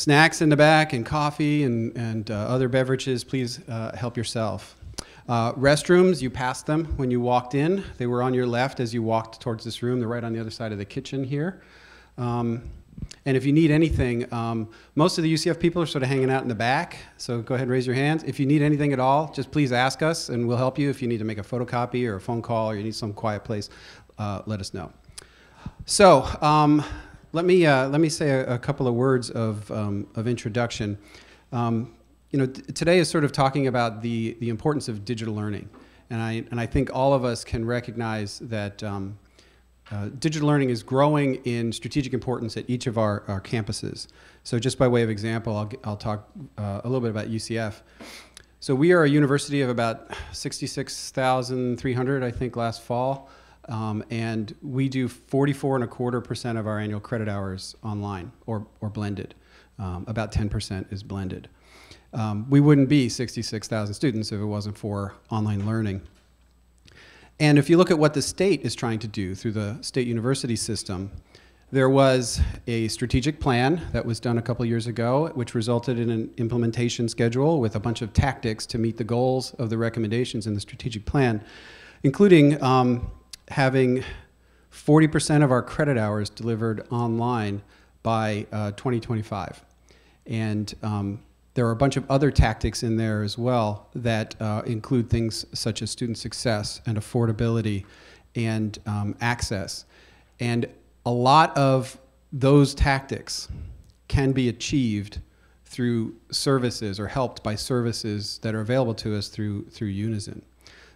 snacks in the back and coffee and other beverages. Please help yourself. Restrooms, you passed them when you walked in. They were on your left as you walked towards this room. They're right on the other side of the kitchen here. And if you need anything, most of the UCF people are sort of hanging out in the back, so go ahead and raise your hands. If you need anything at all, just please ask us, and we'll help you. If you need to make a photocopy or a phone call or you need some quiet place, let us know. So let me say a couple of words of introduction. Today is sort of talking about the importance of digital learning, and I think all of us can recognize that digital learning is growing in strategic importance at each of our campuses. So just by way of example, I'll talk a little bit about UCF. So we are a university of about 66,300, I think, last fall, and we do 44.25% of our annual credit hours online or blended. About 10% is blended. We wouldn't be 66,000 students if it wasn't for online learning. And if you look at what the state is trying to do through the state university system, there was a strategic plan that was done a couple years ago, which resulted in an implementation schedule with a bunch of tactics to meet the goals of the recommendations in the strategic plan, including having 40% of our credit hours delivered online by 2025. And there are a bunch of other tactics in there as well that include things such as student success and affordability and access. And a lot of those tactics can be achieved through services or helped by services that are available to us through Unizin.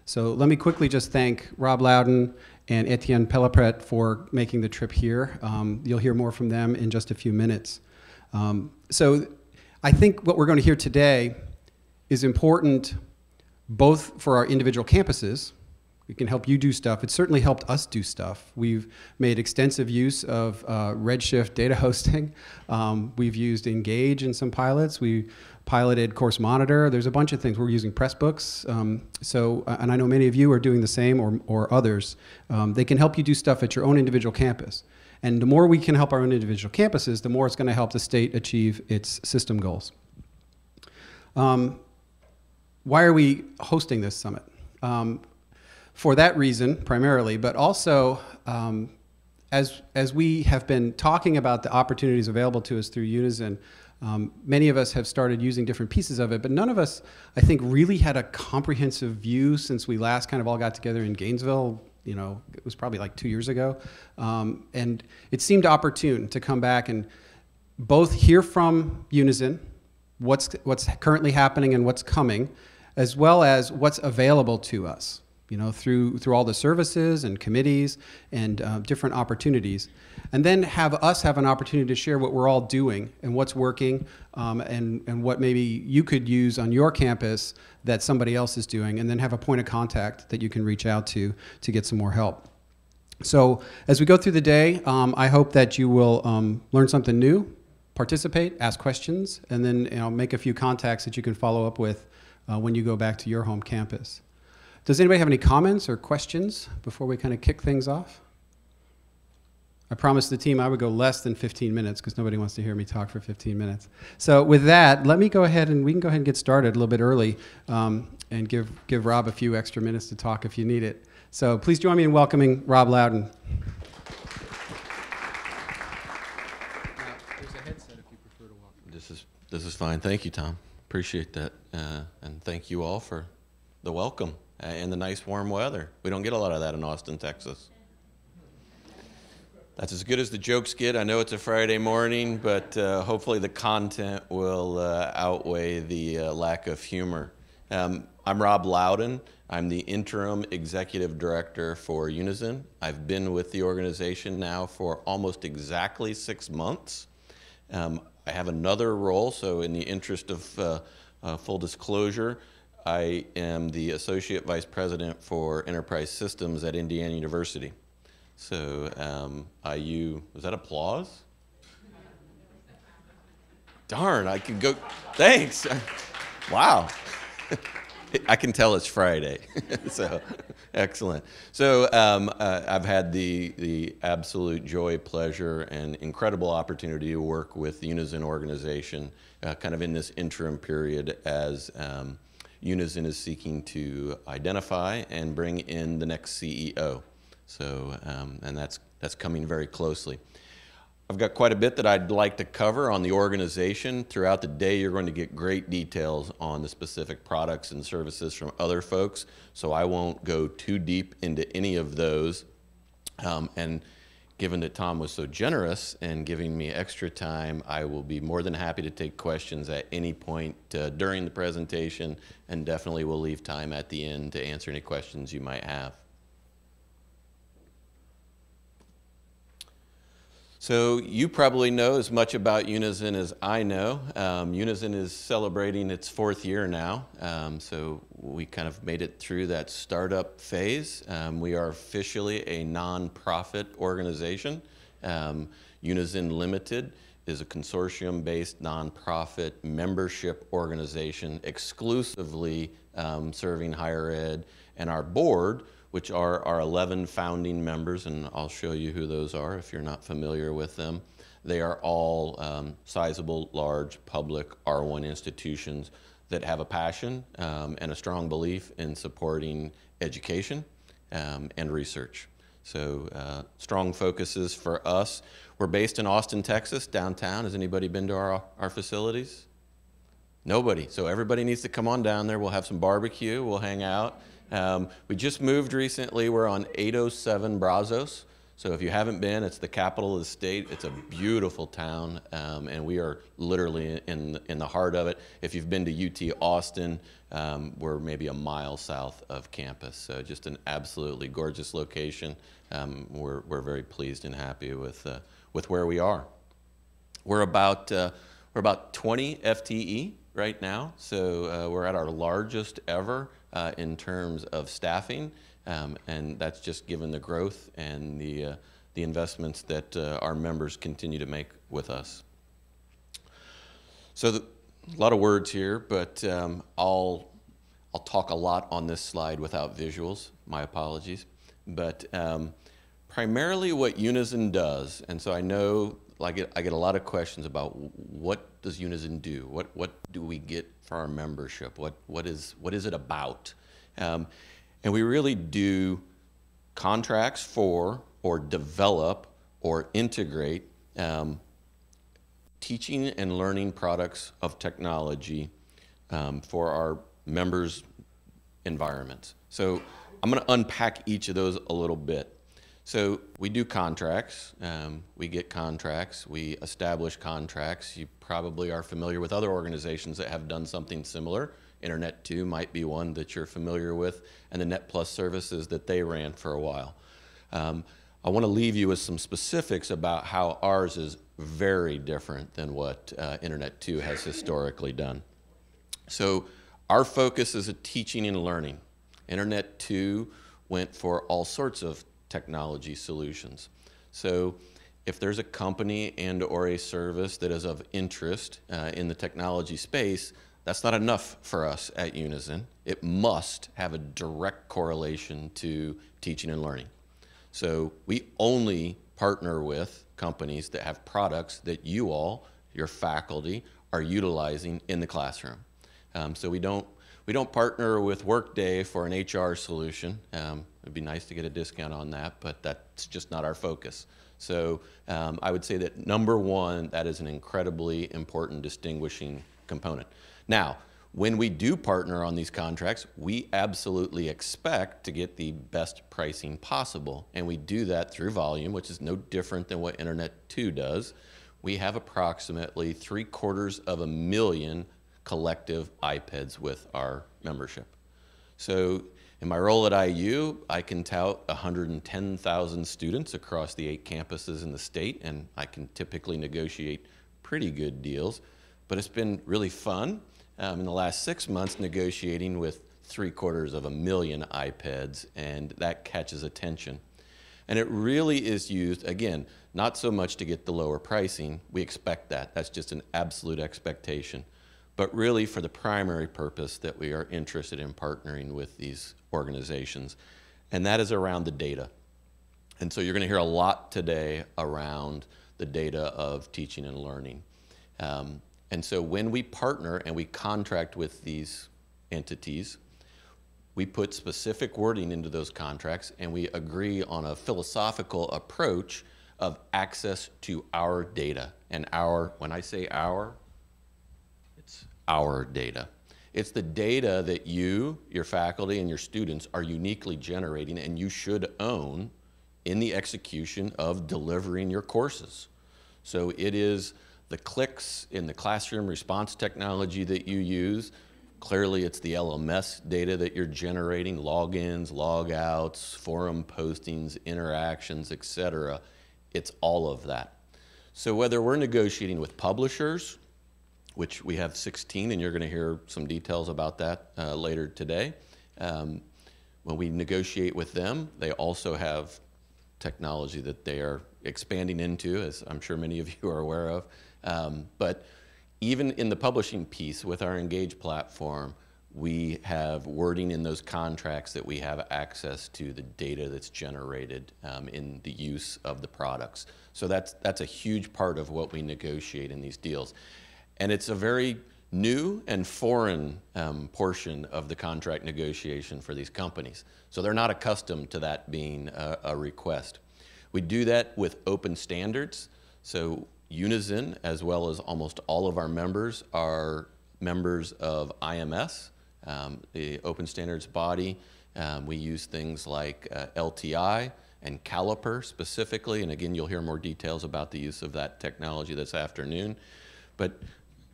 So let me quickly just thank Rob Loudon and Etienne Pellepret for making the trip here. You'll hear more from them in just a few minutes. So I think what we're going to hear today is important both for our individual campuses. We can help you do stuff. It's certainly helped us do stuff. We've made extensive use of Redshift data hosting. We've used Engage in some pilots. We piloted Course Monitor. There's a bunch of things. We're using Pressbooks. And I know many of you are doing the same or others. They can help you do stuff at your own individual campus. And the more we can help our own individual campuses, the more it's going to help the state achieve its system goals. Why are we hosting this summit? For that reason, primarily, but also as we have been talking about the opportunities available to us through Unizin, many of us have started using different pieces of it, but none of us, I think, really had a comprehensive view since we last kind of all got together in Gainesville. You know, it was probably like 2 years ago. And it seemed opportune to come back and both hear from Unizin, what's currently happening and what's coming, as well as what's available to us, you know, through all the services and committees and different opportunities. And then have us have an opportunity to share what we're all doing and what's working and what maybe you could use on your campus that somebody else is doing, and then have a point of contact that you can reach out to get some more help. So as we go through the day, I hope that you will learn something new, participate, ask questions, and then make a few contacts that you can follow up with when you go back to your home campus. Does anybody have any comments or questions before we kind of kick things off? I promised the team I would go less than 15 minutes because nobody wants to hear me talk for 15 minutes. So with that, let me go ahead and we can go ahead and get started a little bit early and give Rob a few extra minutes to talk if you need it. So please join me in welcoming Rob Loudon. There's a headset if you prefer to walk. This is fine. Thank you, Tom. Appreciate that. And thank you all for the welcome and the nice warm weather. We don't get a lot of that in Austin, Texas. That's as good as the jokes get. I know it's a Friday morning, but hopefully the content will outweigh the lack of humor. I'm Rob Loudon. I'm the interim executive director for Unizin. I've been with the organization now for almost exactly 6 months. I have another role, so in the interest of full disclosure, I am the associate vice president for enterprise systems at Indiana University. So was that applause? Darn, I could go, thanks. Wow. I can tell it's Friday. So, excellent. So I've had the absolute joy, pleasure, and incredible opportunity to work with the Unizin organization kind of in this interim period as Unizin is seeking to identify and bring in the next CEO. So, and that's coming very closely. I've got quite a bit that I'd like to cover on the organization. Throughout the day, you're going to get great details on the specific products and services from other folks, so I won't go too deep into any of those. And given that Tom was so generous in giving me extra time, I will be more than happy to take questions at any point during the presentation, and definitely will leave time at the end to answer any questions you might have. So you probably know as much about Unizin as I know. Unizin is celebrating its 4th year now, so we kind of made it through that startup phase. We are officially a nonprofit organization. Unizin Limited is a consortium-based nonprofit membership organization exclusively serving higher ed, and our board, which are our 11 founding members, and I'll show you who those are if you're not familiar with them. They are all sizable, large, public R1 institutions that have a passion and a strong belief in supporting education and research. So strong focuses for us. We're based in Austin, Texas, downtown. Has anybody been to our facilities? Nobody. So everybody needs to come on down there. We'll have some barbecue. We'll hang out. We just moved recently. We're on 807 Brazos. So if you haven't been, it's the capital of the state. It's a beautiful town, and we are literally in the heart of it. If you've been to UT Austin, we're maybe a mile south of campus. So just an absolutely gorgeous location. We're very pleased and happy with where we are. We're about 20 FTE right now. So we're at our largest ever in terms of staffing, and that's just given the growth and the investments that our members continue to make with us. So a lot of words here, but I'll talk a lot on this slide without visuals. My apologies. But primarily what Unizin does, and so I know I get a lot of questions about what does Unizin do? What do we get for our membership? What is it about? And we really do contracts for, or develop, or integrate teaching and learning products of technology for our members' environments. So I'm going to unpack each of those a little bit. So we do contracts, we get contracts, we establish contracts. You probably are familiar with other organizations that have done something similar. Internet 2 might be one that you're familiar with, and the Net Plus services that they ran for a while. I want to leave you with some specifics about how ours is very different than what Internet 2 has historically done. So our focus is at teaching and learning. Internet 2 went for all sorts of technology solutions. So if there's a company and or a service that is of interest in the technology space, that's not enough for us at Unizin. It must have a direct correlation to teaching and learning. So we only partner with companies that have products that you all, your faculty, are utilizing in the classroom. So we don't partner with Workday for an HR solution. It'd be nice to get a discount on that, but that's just not our focus. So I would say that number one, that is an incredibly important distinguishing component. Now, when we do partner on these contracts, we absolutely expect to get the best pricing possible. And we do that through volume, which is no different than what Internet 2 does. We have approximately 750,000 collective iPads with our membership. So in my role at IU, I can tout 110,000 students across the 8 campuses in the state, and I can typically negotiate pretty good deals. But it's been really fun in the last 6 months negotiating with 750,000 iPads, and that catches attention. And it really is used, again, not so much to get the lower pricing. We expect that. That's just an absolute expectation. but really for the primary purpose that we are interested in partnering with these organizations, and that is around the data. And so you're going to hear a lot today around the data of teaching and learning. And so when we partner and we contract with these entities, we put specific wording into those contracts, and we agree on a philosophical approach of access to our data. And when I say our, it's our data. It's the data that you, your faculty, and your students are uniquely generating, and you should own in the execution of delivering your courses. So it is the clicks in the classroom response technology that you use. Clearly, it's the LMS data that you're generating, logins, logouts, forum postings, interactions, etc. It's all of that. So whether we're negotiating with publishers, which we have 16, and you're going to hear some details about that later today. When we negotiate with them, they also have technology that they are expanding into, as I'm sure many of you are aware of. But even in the publishing piece with our Engage platform, we have wording in those contracts that we have access to the data that's generated in the use of the products. So that's a huge part of what we negotiate in these deals. And it's a very new and foreign portion of the contract negotiation for these companies. So they're not accustomed to that being a request. We do that with open standards. So Unizin, as well as almost all of our members, are members of IMS, the open standards body. We use things like LTI and Caliper specifically, and again, you'll hear more details about the use of that technology this afternoon. But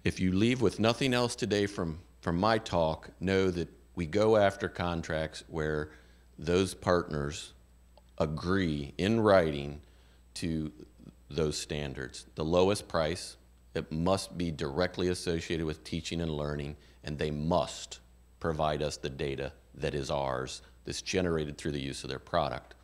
if you leave with nothing else today from my talk, know that we go after contracts where those partners agree in writing to those standards. The lowest price, it must be directly associated with teaching and learning, and they must provide us the data that is ours, that's generated through the use of their product.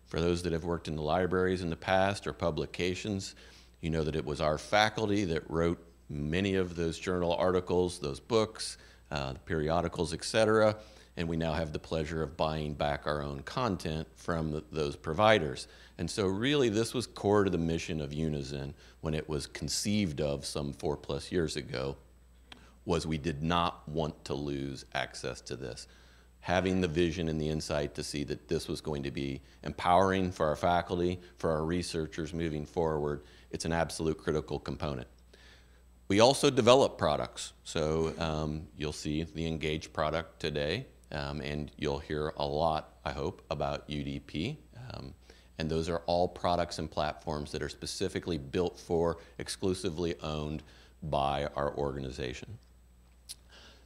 For those that have worked in the libraries in the past or publications, you know that it was our faculty that wrote many of those journal articles, those books, the periodicals, etc., and we now have the pleasure of buying back our own content from those providers. And so really this was core to the mission of Unizin when it was conceived of some 4+ years ago, was we did not want to lose access to this. Having the vision and the insight to see that this was going to be empowering for our faculty, for our researchers moving forward, it's an absolute critical component. We also develop products. So you'll see the Engage product today, and you'll hear a lot, I hope, about UDP. And those are all products and platforms that are specifically built for, exclusively owned by our organization.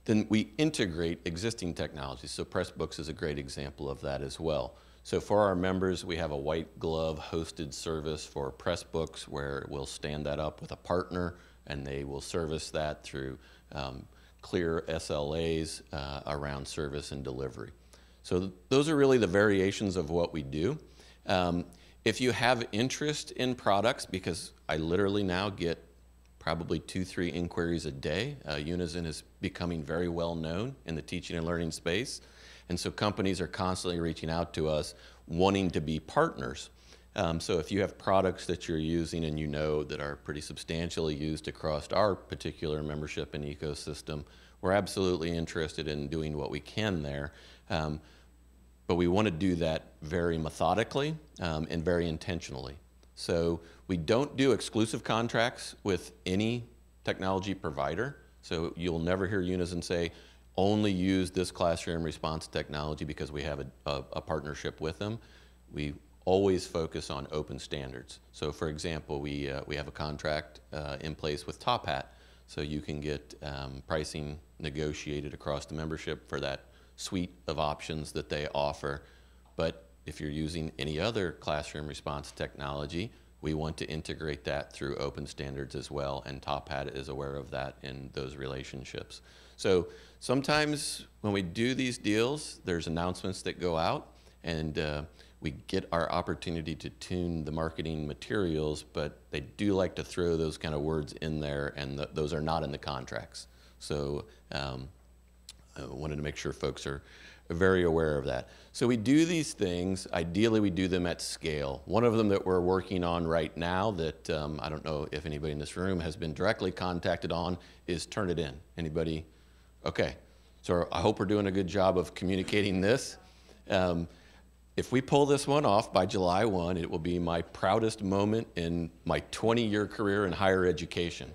Then we integrate existing technologies. So Pressbooks is a great example of that as well. So for our members, we have a white glove hosted service for Pressbooks where we'll stand that up with a partner, and they will service that through clear SLAs around service and delivery. So those are really the variations of what we do. If you have interest in products, because I literally now get probably 2-3 inquiries a day, Unizin is becoming very well known in the teaching and learning space. And so companies are constantly reaching out to us wanting to be partners. So if you have products that you're using and you know that are pretty substantially used across our particular membership and ecosystem, we're absolutely interested in doing what we can there. But we want to do that very methodically and very intentionally. So we don't do exclusive contracts with any technology provider. So you'll never hear Unizin say, only use this classroom response technology because we have a partnership with them. We always focus on open standards. So for example, we have a contract in place with Top Hat, so you can get pricing negotiated across the membership for that suite of options that they offer. But if you're using any other classroom response technology, we want to integrate that through open standards as well, and Top Hat is aware of that in those relationships. So sometimes when we do these deals, there's announcements that go out, and we get our opportunity to tune the marketing materials, but they do like to throw those kind of words in there, and those are not in the contracts. So I wanted to make sure folks are very aware of that. So we do these things. Ideally, we do them at scale. One of them that we're working on right now that I don't know if anybody in this room has been directly contacted on is Turnitin. Anybody? Okay. So I hope we're doing a good job of communicating this. If we pull this one off by July 1, it will be my proudest moment in my 20-year career in higher education.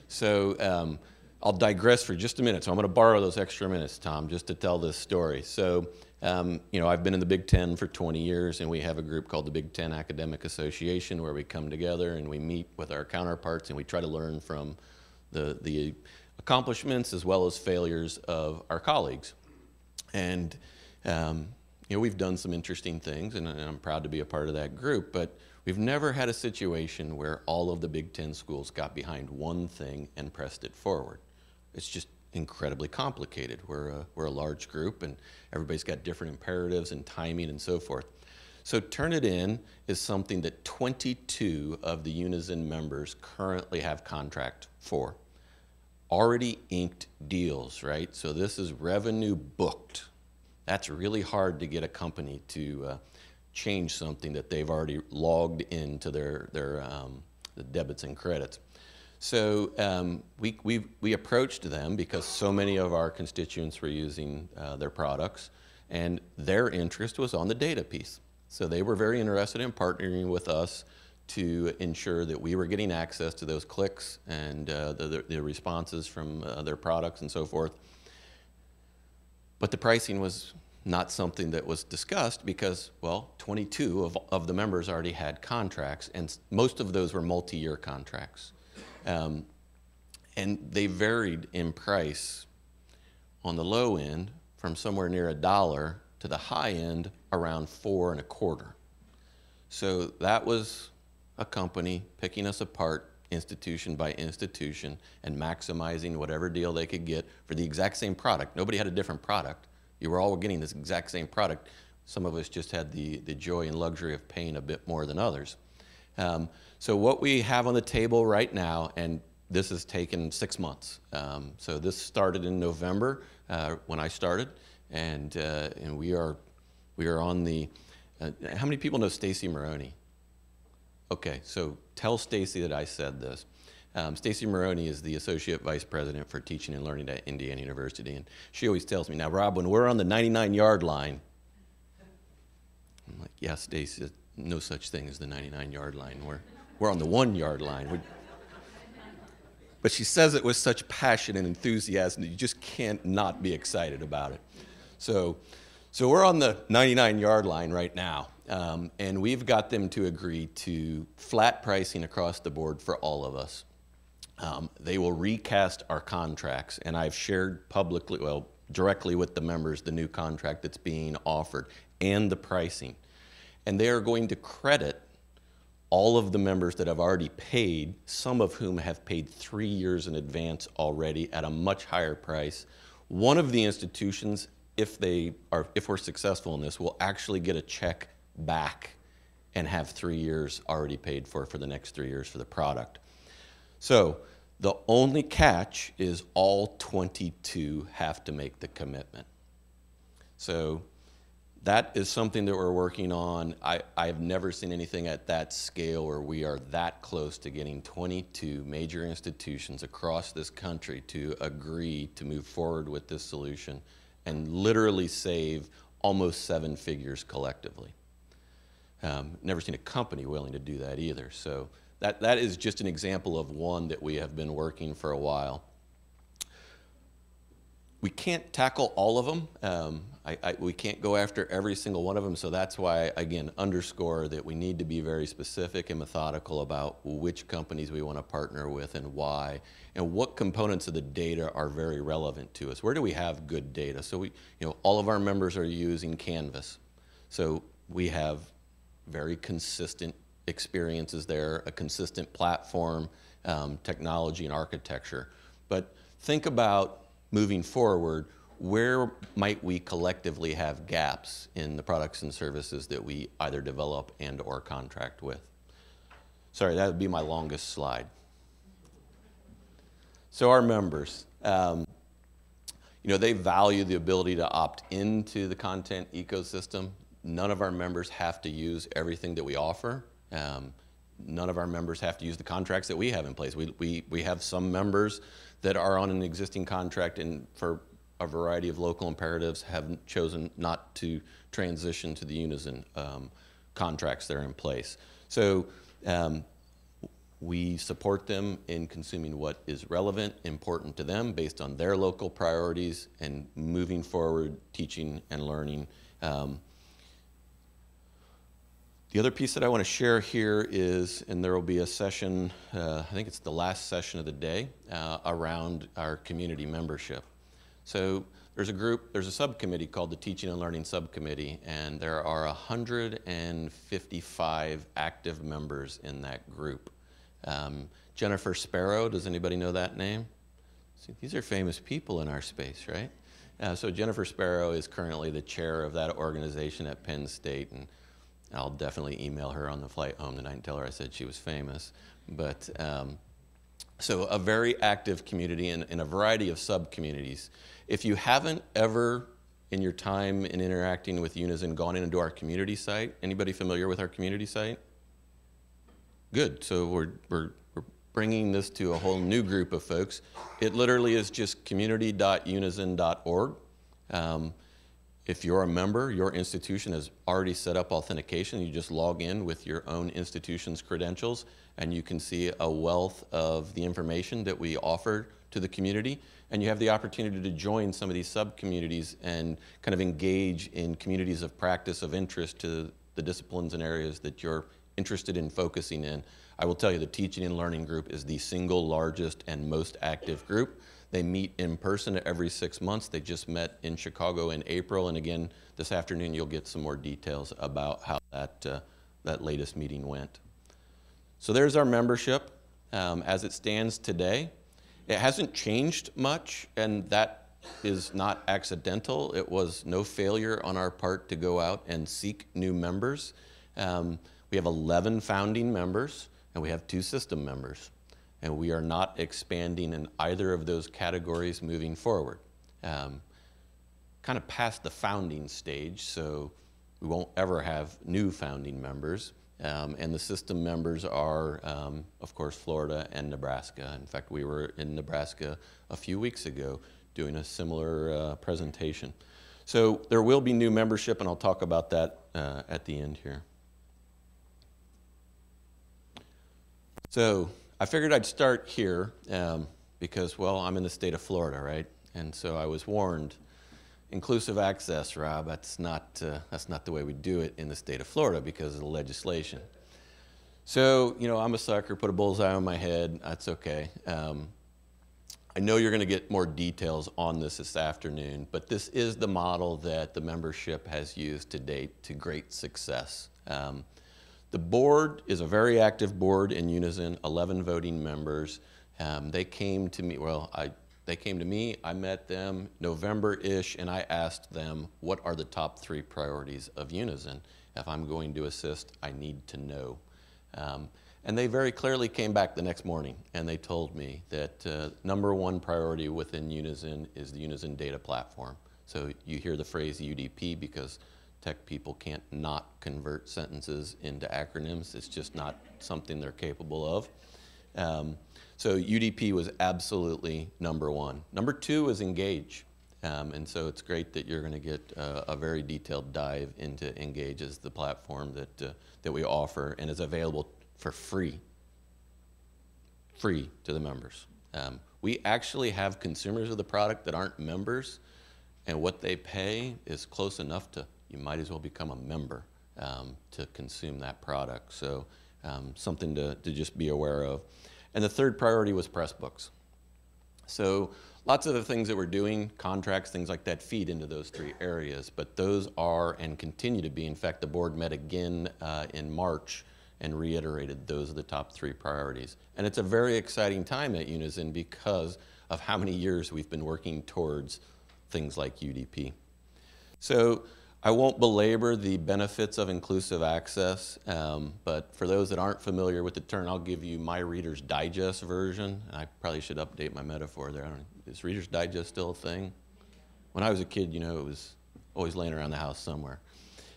So I'll digress for just a minute. So I'm going to borrow those extra minutes, Tom, just to tell this story. So, you know, I've been in the Big Ten for 20 years, and we have a group called the Big Ten Academic Association where we come together and we meet with our counterparts and we try to learn from the accomplishments as well as failures of our colleagues. And, you know, we've done some interesting things, and I'm proud to be a part of that group, but we've never had a situation where all of the Big Ten schools got behind one thing and pressed it forward. It's just incredibly complicated. We're a large group, and everybody's got different imperatives and timing and so forth. So Turnitin is something that 22 of the Unizin members currently have contract for. Already inked deals, right? So this is revenue booked. That's really hard to get a company to change something that they've already logged into their the debits and credits. So we approached them because so many of our constituents were using their products, and their interest was on the data piece. So they were very interested in partnering with us to ensure that we were getting access to those clicks and the responses from their products and so forth. But the pricing was not something that was discussed because, well, 22 of the members already had contracts, and most of those were multi-year contracts. And they varied in price on the low end from somewhere near $1 to the high end around $4.25. So that was a company picking us apart institution by institution and maximizing whatever deal they could get for the exact same product. Nobody had a different product. You were all getting this exact same product. Some of us just had the joy and luxury of paying a bit more than others. So what we have on the table right now, and this has taken 6 months. So this started in November when I started, and we are on the. How many people know Stacy Maroney? Okay, so tell Stacy that I said this. Stacy Maroney is the Associate Vice President for Teaching and Learning at Indiana University, and she always tells me, now, Rob, when we're on the 99-yard line, I'm like, yeah, Stacy, no such thing as the 99-yard line. We're on the 1-yard line. But she says it with such passion and enthusiasm that you just can't not be excited about it. So we're on the 99-yard line right now, and we've got them to agree to flat pricing across the board for all of us. They will recast our contracts, and I've shared publicly, well, directly with the members, the new contract that's being offered and the pricing. And they are going to credit all of the members that have already paid, some of whom have paid 3 years in advance already at a much higher price. One of the institutions, if we're successful in this, will actually get a check back and have 3 years already paid for the next 3 years for the product. So the only catch is all 22 have to make the commitment. So that is something that we're working on. I've never seen anything at that scale where we are that close to getting 22 major institutions across this country to agree to move forward with this solution and literally save almost 7 figures collectively. Never seen a company willing to do that either. So that is just an example of one that we have been working for a while. We can't tackle all of them. We can't go after every single one of them, so that's why, again, underscore that we need to be very specific and methodical about which companies we want to partner with and why, and what components of the data are very relevant to us. Where do we have good data? So all of our members are using Canvas, so we have very consistent experiences there, a consistent platform, technology and architecture. But think about moving forward, where might we collectively have gaps in the products and services that we either develop and or contract with? Sorry, that would be my longest slide. So our members, they value the ability to opt into the content ecosystem. None of our members have to use everything that we offer. None of our members have to use the contracts that we have in place. We have some members that are on an existing contract and for a variety of local imperatives have chosen not to transition to the Unizin contracts that are in place. So we support them in consuming what is relevant, important to them based on their local priorities and moving forward, teaching and learning. The other piece that I want to share here is, and there will be a session, I think it's the last session of the day, around our community membership. So there's a subcommittee called the Teaching and Learning Subcommittee, and there are 155 active members in that group. Jennifer Sparrow, does anybody know that name? See, these are famous people in our space, right? So Jennifer Sparrow is currently the chair of that organization at Penn State, and I'll definitely email her on the flight home tonight and tell her I said she was famous. But so a very active community in a variety of sub-communities. If you haven't ever in your time in interacting with Unizin gone into our community site, anybody familiar with our community site? Good, so we're bringing this to a whole new group of folks. It literally is just community.unizin.org. If you're a member, your institution has already set up authentication. You just log in with your own institution's credentials, and you can see a wealth of the information that we offer to the community. And you have the opportunity to join some of these sub-communities and kind of engage in communities of practice of interest to the disciplines and areas that you're interested in focusing in. I will tell you the Teaching and Learning group is the single largest and most active group. They meet in person every 6 months. They just met in Chicago in April, and again, this afternoon you'll get some more details about how that latest meeting went. So there's our membership as it stands today. It hasn't changed much, and that is not accidental. It was no failure on our part to go out and seek new members. We have 11 founding members, and we have 2 system members. And we are not expanding in either of those categories moving forward. Kind of past the founding stage, so we won't ever have new founding members. And the system members are, of course, Florida and Nebraska. In fact, we were in Nebraska a few weeks ago doing a similar presentation. So there will be new membership, and I'll talk about that at the end here. So I figured I'd start here because, well, I'm in the state of Florida, right? And so I was warned, inclusive access, Rob, that's not the way we do it in the state of Florida because of the legislation. So, I'm a sucker, put a bullseye on my head, that's okay. I know you're going to get more details on this afternoon, but this is the model that the membership has used to date to great success. The board is a very active board in Unizin, 11 voting members. They came to me, I met them November-ish, and I asked them, what are the top 3 priorities of Unizin? If I'm going to assist, I need to know. And they very clearly came back the next morning, and they told me that #1 priority within Unizin is the Unizin data platform. So you hear the phrase UDP because tech people can't not convert sentences into acronyms. It's just not something they're capable of. So UDP was absolutely #1. #2 is Engage. And so it's great that you're going to get a very detailed dive into Engage as the platform that we offer and is available for free to the members. We actually have consumers of the product that aren't members, and what they pay is close enough to you might as well become a member to consume that product. So something to just be aware of. And the third priority was Pressbooks. So lots of the things that we're doing, contracts, things like that, feed into those 3 areas. But those are and continue to be, in fact, the board met again in March and reiterated those are the top 3 priorities. And it's a very exciting time at Unizin because of how many years we've been working towards things like UDP. So I won't belabor the benefits of inclusive access, but for those that aren't familiar with the term, I'll give you my Reader's Digest version. I probably should update my metaphor there. Is Reader's Digest still a thing? When I was a kid, you know, it was always laying around the house somewhere.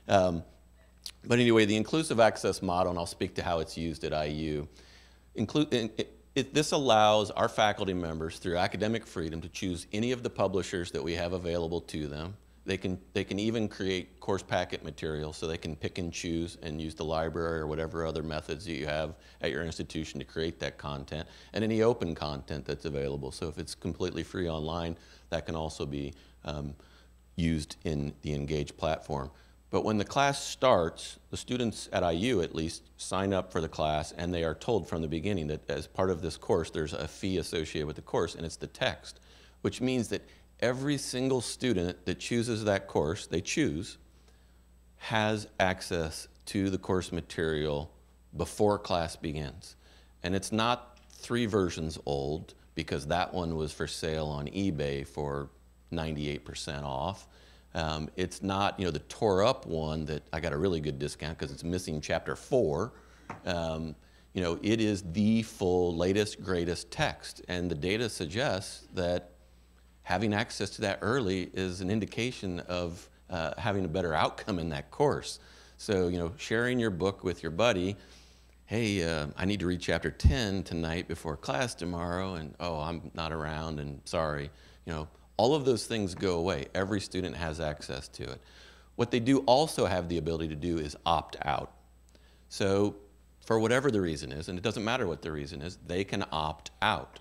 But anyway, the inclusive access model, and I'll speak to how it's used at IU, this allows our faculty members through academic freedom to choose any of the publishers that we have available to them. They can even create course packet material, so they can pick and choose and use the library or whatever other methods that you have at your institution to create that content, and any open content that's available. So if it's completely free online, that can also be used in the Engage platform. But when the class starts, the students at IU at least sign up for the class, and they are told from the beginning that as part of this course, there's a fee associated with the course, and it's the text, which means that every single student that chooses that course, has access to the course material before class begins. And it's not 3 versions old, because that one was for sale on eBay for 98% off. It's not, you know, the tore up one that I got a really good discount because it's missing chapter 4. You know, it is the full latest, greatest text. And the data suggests that having access to that early is an indication of having a better outcome in that course. So, you know, sharing your book with your buddy, hey, I need to read chapter 10 tonight before class tomorrow, and oh, I'm not around, and sorry, you know, all of those things go away. Every student has access to it. What they do also have the ability to do is opt out. So for whatever the reason is, and it doesn't matter what the reason is, they can opt out.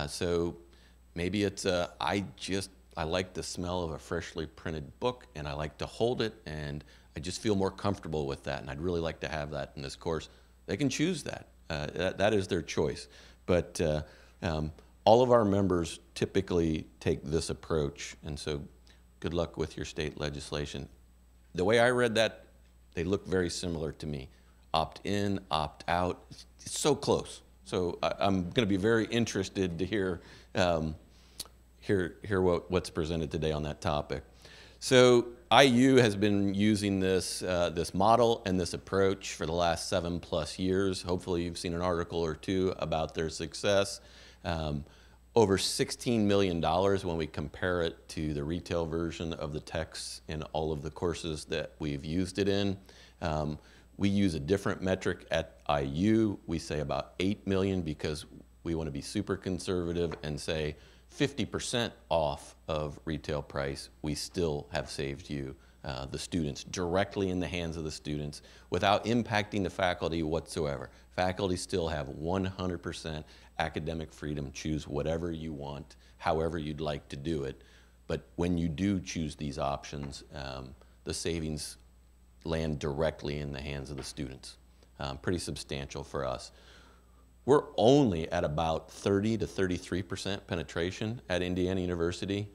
So maybe it's, I like the smell of a freshly printed book, and I like to hold it, and I just feel more comfortable with that, and I'd really like to have that in this course. They can choose that. That is their choice. But all of our members typically take this approach, and so good luck with your state legislation. The way I read that, they look very similar to me. Opt in, opt out, it's so close. So I'm going to be very interested to hear what's presented today on that topic. So IU has been using this model and this approach for the last 7+ years. Hopefully you've seen an article or two about their success. Over $16 million when we compare it to the retail version of the text in all of the courses that we've used it in. We use a different metric at IU. We say about 8 million because we want to be super conservative and say 50% off of retail price, we still have saved you, the students, directly in the hands of the students without impacting the faculty whatsoever. Faculty still have 100% academic freedom, choose whatever you want, however you'd like to do it. But when you do choose these options, the savings land directly in the hands of the students. Pretty substantial for us. We're only at about 30 to 33% penetration at Indiana University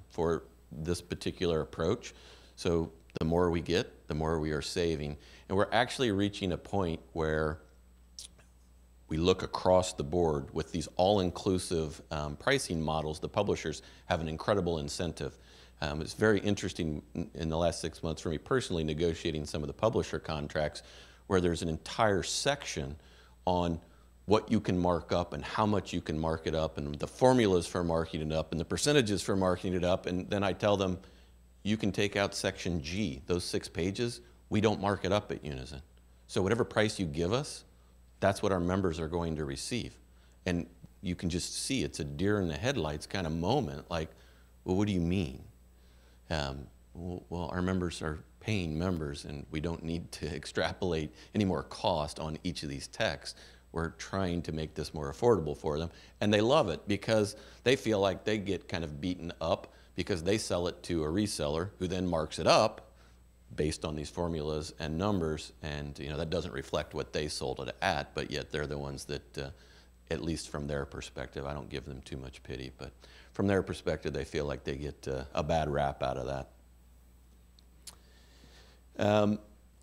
for this particular approach. So the more we get, the more we are saving. And we're actually reaching a point where we look across the board with these all-inclusive pricing models. The publishers have an incredible incentive. It's very interesting in the last 6 months for me personally negotiating some of the publisher contracts where there's an entire section on what you can mark up and how much you can mark it up and the formulas for marking it up and the percentages for marking it up. And then I tell them, you can take out section G, those 6 pages, we don't mark it up at Unizin. So whatever price you give us, that's what our members are going to receive. And you can just see it's a deer in the headlights kind of moment, like, well, what do you mean? Well, our members are paying members and we don't need to extrapolate any more cost on each of these texts. We're trying to make this more affordable for them. And they love it because they feel like they get kind of beaten up because they sell it to a reseller who then marks it up based on these formulas and numbers. And you know that doesn't reflect what they sold it at, but yet they're the ones that, at least from their perspective, I don't give them too much pity, but from their perspective, they feel like they get a bad rap out of that.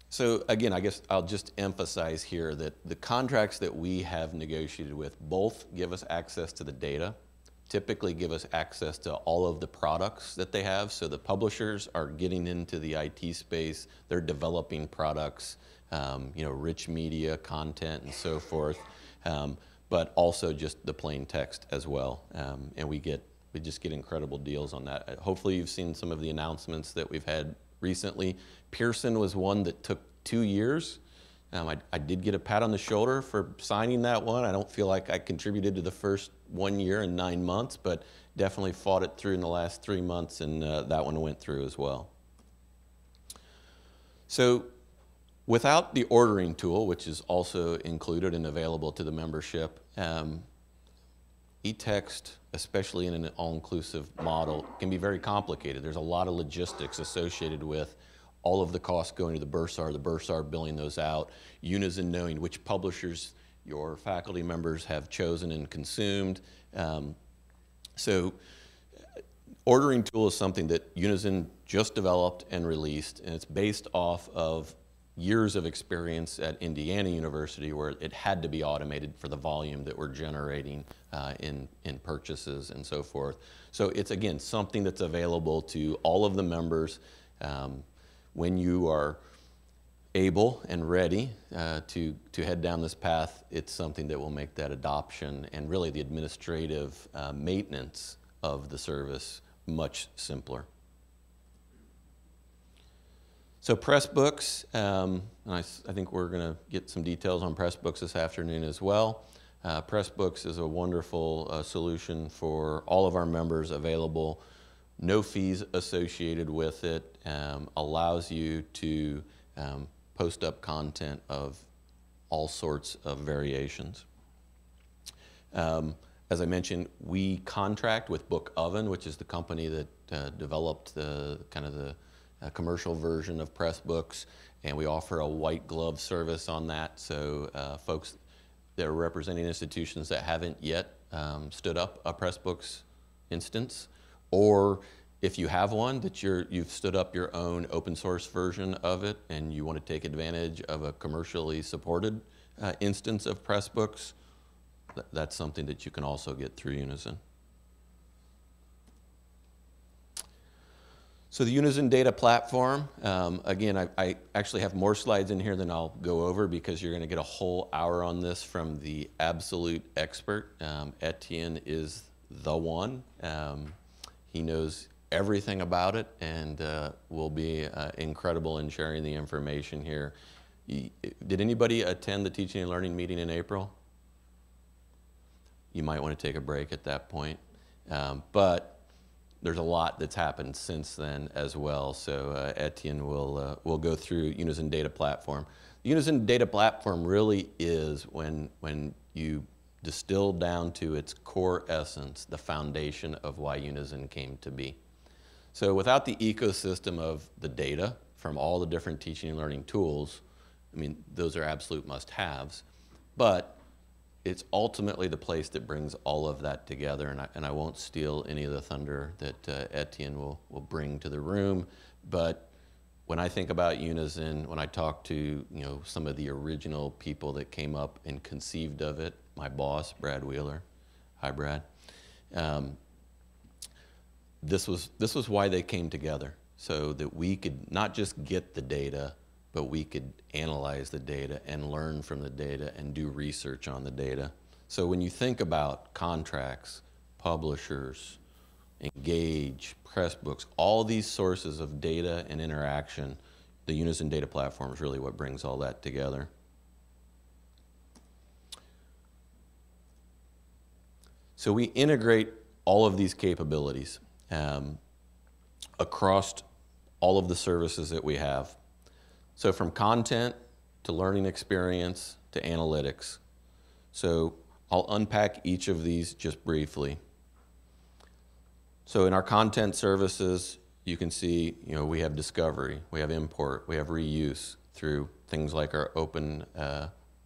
So again, I guess I'll just emphasize here that the contracts that we have negotiated with both give us access to the data, typically give us access to all of the products that they have. So the publishers are getting into the IT space, they're developing products, you know, rich media, content, and so forth, but also just the plain text as well. And we get we just get incredible deals on that. Hopefully you've seen some of the announcements that we've had recently. Pearson was one that took 2 years. I did get a pat on the shoulder for signing that one. I don't feel like I contributed to the first 1 year and 9 months, but definitely fought it through in the last 3 months, and that one went through as well. So without the ordering tool, which is also included and available to the membership, eText, especially in an all-inclusive model, can be very complicated. There's a lot of logistics associated with all of the costs going to the bursar billing those out, Unizin knowing which publishers your faculty members have chosen and consumed. So ordering tool is something that Unizin just developed and released, and it's based off of years of experience at Indiana University where it had to be automated for the volume that we're generating in purchases and so forth. So it's, again, something that's available to all of the members. When you are able and ready to head down this path, it's something that will make that adoption and really the administrative maintenance of the service much simpler. So Pressbooks, I think we're going to get some details on Pressbooks this afternoon as well. Pressbooks is a wonderful solution for all of our members, available, no fees associated with it, allows you to post up content of all sorts of variations. As I mentioned, we contract with Book Oven, which is the company that developed the commercial version of Pressbooks, and we offer a white glove service on that. So folks that are representing institutions that haven't yet stood up a Pressbooks instance, or if you have one that you've stood up your own open source version of it and you want to take advantage of a commercially supported instance of Pressbooks, that's something that you can also get through Unizin. So the Unizin data platform, again, I actually have more slides in here than I'll go over because you're going to get a whole hour on this from the absolute expert. Etienne is the one. He knows everything about it and will be incredible in sharing the information here. Did anybody attend the Teaching and Learning meeting in April? You might want to take a break at that point. But there's a lot that's happened since then as well. So Etienne will go through Unizin Data Platform. The Unizin Data Platform really is, when you distill down to its core essence, the foundation of why Unizin came to be. So without the ecosystem of the data from all the different teaching and learning tools, I mean, those are absolute must-haves, but it's ultimately the place that brings all of that together, and I won't steal any of the thunder that Etienne will bring to the room. But when I think about Unizin, when I talk to some of the original people that came up and conceived of it, my boss, Brad Wheeler, hi Brad, this was why they came together, so that we could not just get the data, but we could analyze the data and learn from the data and do research on the data. So when you think about contracts, publishers, Engage, Pressbooks, all these sources of data and interaction, the Unizin Data Platform is really what brings all that together. So we integrate all of these capabilities across all of the services that we have. So from content to learning experience to analytics. So I'll unpack each of these just briefly. So in our content services, you can see we have discovery, we have import, we have reuse through things like our open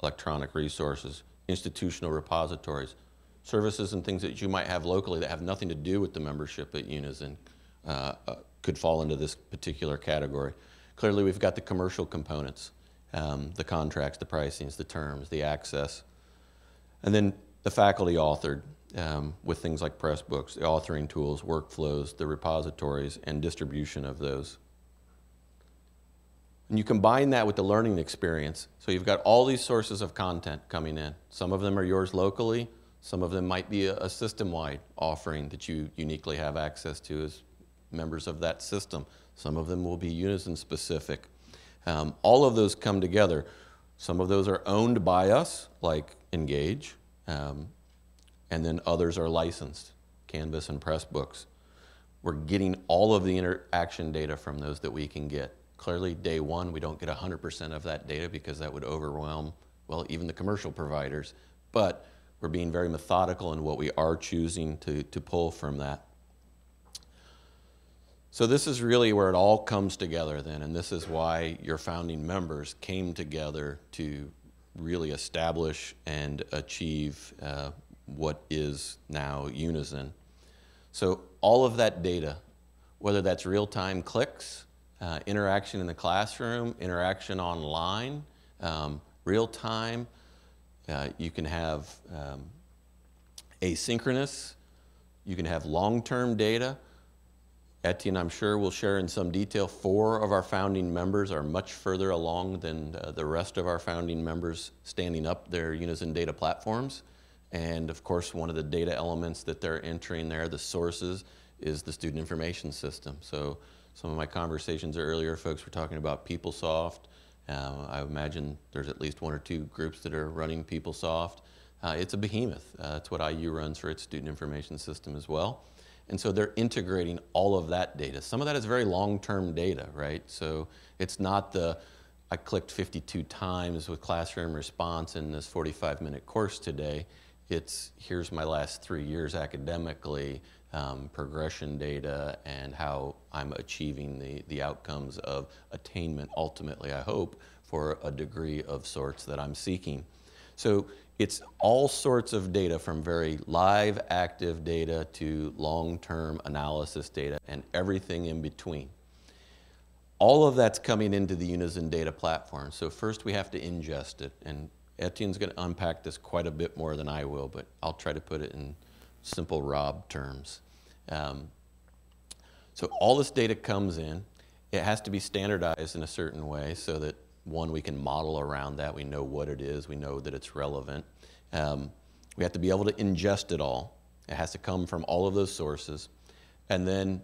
electronic resources, institutional repositories, services and things that you might have locally that have nothing to do with the membership at Unizin could fall into this particular category. Clearly, we've got the commercial components, the contracts, the pricings, the terms, the access, and then the faculty authored with things like Pressbooks, the authoring tools, workflows, the repositories, and distribution of those. And you combine that with the learning experience. So you've got all these sources of content coming in. Some of them are yours locally, Some of them might be a system-wide offering that you uniquely have access to as members of that system. Some of them will be Unizin specific. All of those come together. Some of those are owned by us, like Engage, and then others are licensed, Canvas and Pressbooks. We're getting all of the interaction data from those that we can get. Clearly, day one, we don't get 100% of that data because that would overwhelm, well, even the commercial providers. But we're being very methodical in what we are choosing to pull from that. So this is really where it all comes together then, and this is why your founding members came together to really establish and achieve what is now Unizin. So all of that data, whether that's real-time clicks, interaction in the classroom, interaction online, real-time, you can have asynchronous, you can have long-term data. Etienne, I'm sure, will share in some detail. 4 of our founding members are much further along than the rest of our founding members standing up their Unizin data platforms. And of course, one of the data elements that they're entering there, the sources, is the student information system. So some of my conversations earlier, folks were talking about PeopleSoft. I imagine there's at least 1 or 2 groups that are running PeopleSoft. It's a behemoth. That's what IU runs for its student information system as well. And so they're integrating all of that data. Some of that is very long-term data, right? So it's not I clicked 52 times with classroom response in this 45-minute course today. It's, here's my last 3 years academically, progression data, and how I'm achieving the outcomes of attainment, ultimately, I hope, for a degree of sorts that I'm seeking. So it's all sorts of data, from very live, active data to long-term analysis data and everything in between. All of that's coming into the Unizin data platform. So first we have to ingest it, and Etienne's going to unpack this quite a bit more than I will, but I'll try to put it in simple Rob terms. So all this data comes in. It has to be standardized in a certain way so that, one, we can model around that. We know what it is. We know that it's relevant. We have to be able to ingest it all. It has to come from all of those sources. And then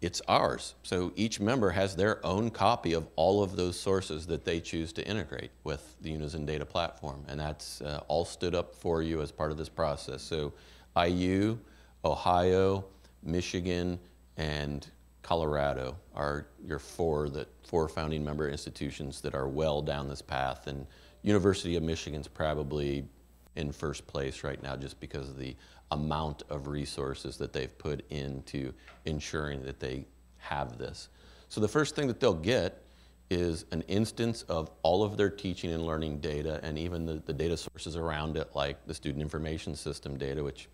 it's ours. So each member has their own copy of all of those sources that they choose to integrate with the Unizin data platform. And that's all stood up for you as part of this process. So IU, Ohio, Michigan, and Colorado are your 4 founding member institutions that are well down this path. And University of Michigan's probably in first place right now just because of the amount of resources that they've put into ensuring that they have this. So the first thing that they'll get is an instance of all of their teaching and learning data, and even the data sources around it, like the student information system data, which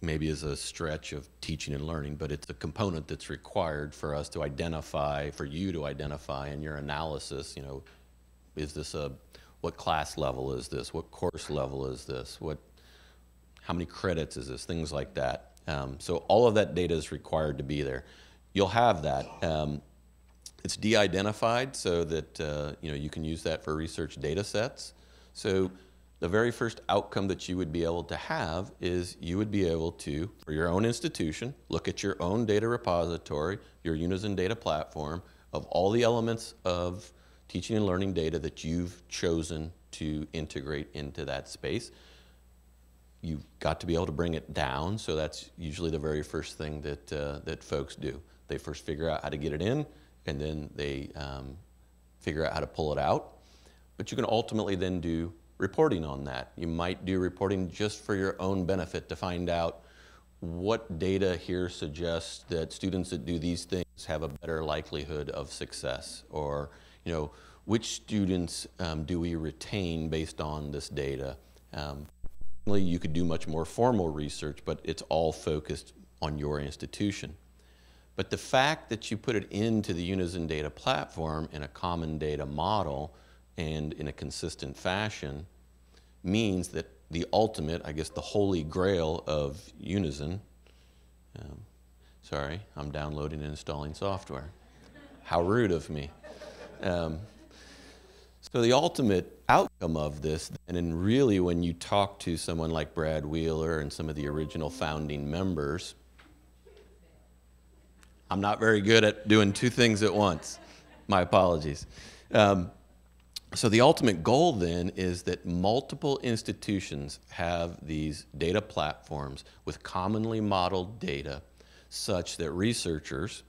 maybe is a stretch of teaching and learning, but it's a component that's required for us to identify, for you to identify in your analysis, is this what class level is this? What course level is this? How many credits is this? Things like that. So all of that data is required to be there. You'll have that. It's de-identified so that you can use that for research data sets. So the very first outcome that you would be able to have is you would be able to, for your own institution, look at your own data repository, your Unizin data platform, of all the elements of teaching and learning data that you've chosen to integrate into that space. You've got to be able to bring it down, so that's usually the very first thing that folks do. They first figure out how to get it in, and then they figure out how to pull it out. But you can ultimately then do reporting on that. You might do reporting just for your own benefit to find out what data here suggests that students that do these things have a better likelihood of success, or which students do we retain based on this data. You could do much more formal research, but it's all focused on your institution. But the fact that you put it into the Unizin data platform in a common data model and in a consistent fashion means that the ultimate, I guess the holy grail of Unizin, sorry, I'm downloading and installing software. How rude of me. So the ultimate outcome of this, and really when you talk to someone like Brad Wheeler and some of the original founding members, I'm not very good at doing two things at once. My apologies. So the ultimate goal then is that multiple institutions have these data platforms with commonly modeled data such that researchers,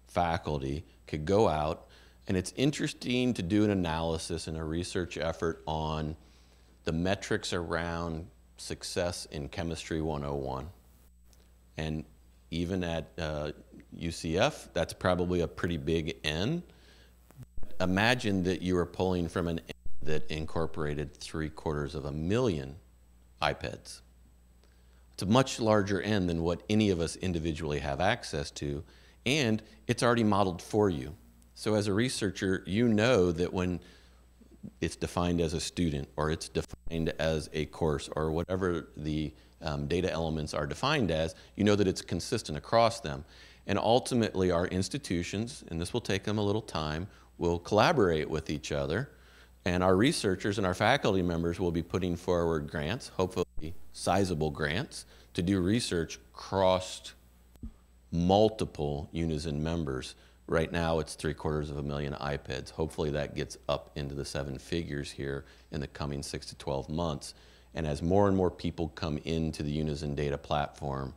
faculty, could go out, and it's interesting to do an analysis and a research effort on the metrics around success in Chemistry 101. And even at UCF, that's probably a pretty big N. Imagine that you were pulling from an N that incorporated 750,000 iPads. It's a much larger N than what any of us individually have access to, and it's already modeled for you. So as a researcher, you know that when it's defined as a student or it's defined as a course or whatever the data elements are defined as, you know that it's consistent across them. And ultimately our institutions, and this will take them a little time, will collaborate with each other, and our researchers and our faculty members will be putting forward grants, hopefully sizable grants, to do research across multiple Unizin members. Right now it's 750,000 iPads. Hopefully that gets up into the 7 figures here in the coming 6 to 12 months. And as more and more people come into the Unizin data platform,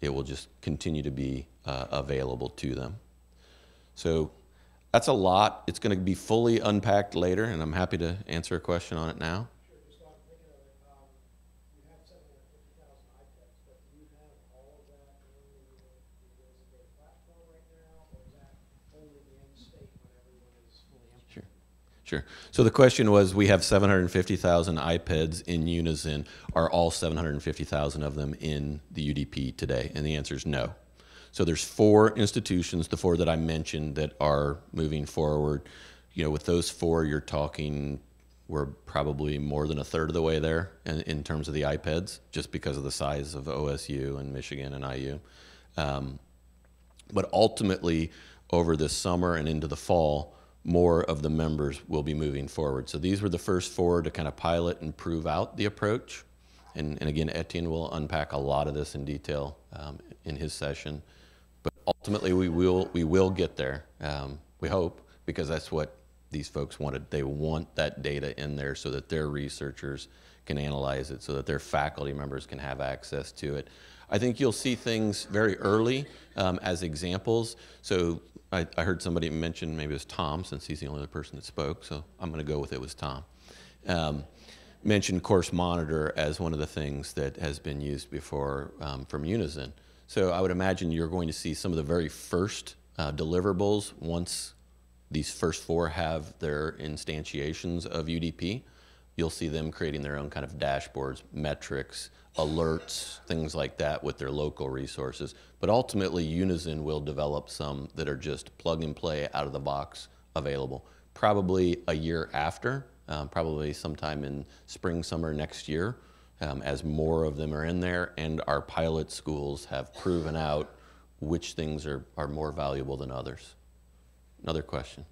it will just continue to be available to them. So that's a lot. It's going to be fully unpacked later, and I'm happy to answer a question on it now. Sure, just while I'm thinking of it, you have 750,000 iPads, but do you have all of that in the data platform right now, or is that only the end state when everyone is fully empty? Sure. So the question was, we have 750,000 iPads in Unizin. Are all 750,000 of them in the UDP today? And the answer is no. So there's 4 institutions, the 4 that I mentioned, that are moving forward. You know, with those 4, you're talking, we're probably more than a third of the way there in terms of the iPads, just because of the size of OSU and Michigan and IU. But ultimately, over this summer and into the fall, more of the members will be moving forward. So these were the first 4 to kind of pilot and prove out the approach. And again, Etienne will unpack a lot of this in detail in his session. But ultimately, we will get there. We hope, because that's what these folks wanted. They want that data in there so that their researchers can analyze it, so that their faculty members can have access to it. I think you'll see things very early as examples. So I heard somebody mention, maybe it was Tom, since he's the only other person that spoke, so I'm going to go with it was Tom. Mentioned Course Monitor as one of the things that has been used before from Unizin. So I would imagine you're going to see some of the very first deliverables once these first 4 have their instantiations of UDP. You'll see them creating their own kind of dashboards, metrics, alerts, things like that with their local resources. But ultimately, Unizin will develop some that are just plug and play out of the box available. Probably a year after, probably sometime in spring, summer next year, as more of them are in there and our pilot schools have proven out which things are more valuable than others. Another question.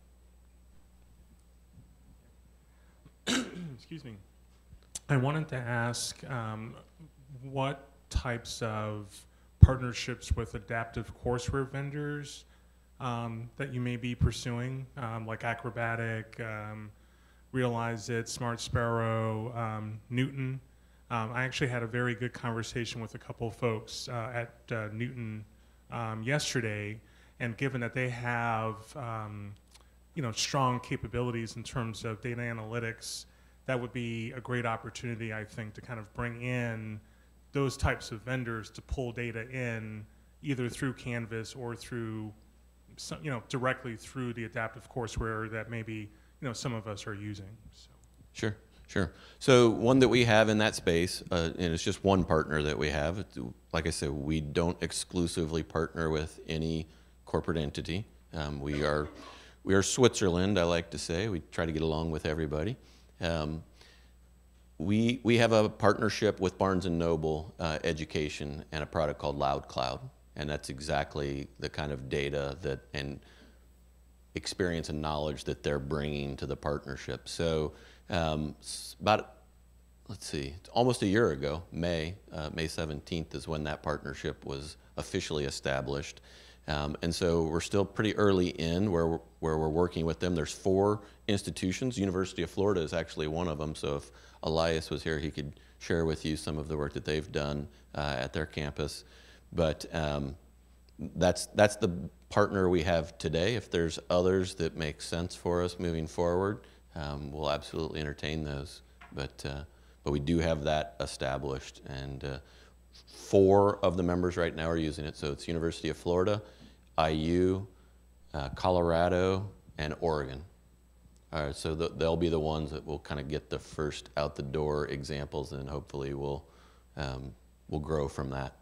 Excuse me. I wanted to ask what types of partnerships with adaptive courseware vendors that you may be pursuing, like Acrobatic, Realize It, Smart Sparrow, Newton. I actually had a very good conversation with a couple of folks at Newton yesterday, and given that they have strong capabilities in terms of data analytics, that would be a great opportunity, I think, to kind of bring in those types of vendors to pull data in either through Canvas or through, directly through the adaptive courseware that maybe some of us are using. So. Sure. So one that we have in that space, and it's just one partner that we have. Like I said, we don't exclusively partner with any corporate entity. We are Switzerland, I like to say. We try to get along with everybody. We have a partnership with Barnes & Noble Education and a product called Loud Cloud, and that's exactly the kind of data that, and experience and knowledge that they're bringing to the partnership. So about, let's see, it's almost a year ago, May 17th is when that partnership was officially established. And so we're still pretty early in where we're working with them. There's 4 institutions. University of Florida is actually one of them. So if Elias was here, he could share with you some of the work that they've done at their campus. But that's the partner we have today. If there's others that make sense for us moving forward, we'll absolutely entertain those. But we do have that established, and 4 of the members right now are using it. So it's University of Florida, IU, Colorado, and Oregon. All right, so they'll be the ones that will kind of get the first out the door examples, and hopefully we'll grow from that.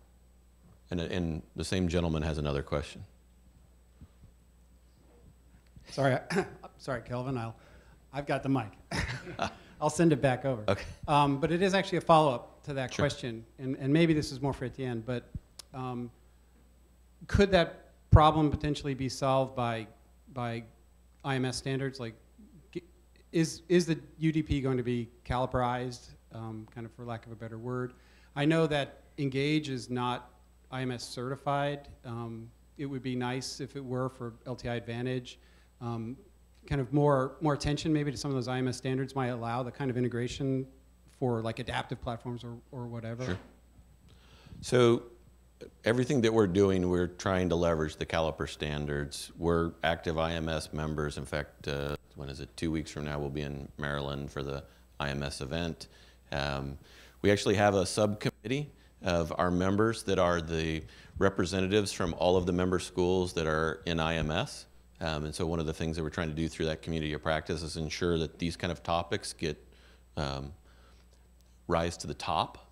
And the same gentleman has another question. Sorry, sorry, Kelvin. I've got the mic. I'll send it back over. Okay. But it is actually a follow-up to that Sure. question, and maybe this is more for Etienne. But could that problem potentially be solved by IMS standards? Like, is the UDP going to be caliperized, kind of for lack of a better word? I know that Engage is not IMS certified. It would be nice if it were for LTI Advantage. Kind of more attention maybe to some of those IMS standards might allow the kind of integration for like adaptive platforms or whatever. Sure. So everything that we're doing, we're trying to leverage the caliper standards. We're active IMS members. In fact, when is it? 2 weeks from now, we'll be in Maryland for the IMS event. We actually have a subcommittee of our members that are the representatives from all of the member schools that are in IMS. And so one of the things that we're trying to do through that community of practice is ensure that these kind of topics get rise to the top.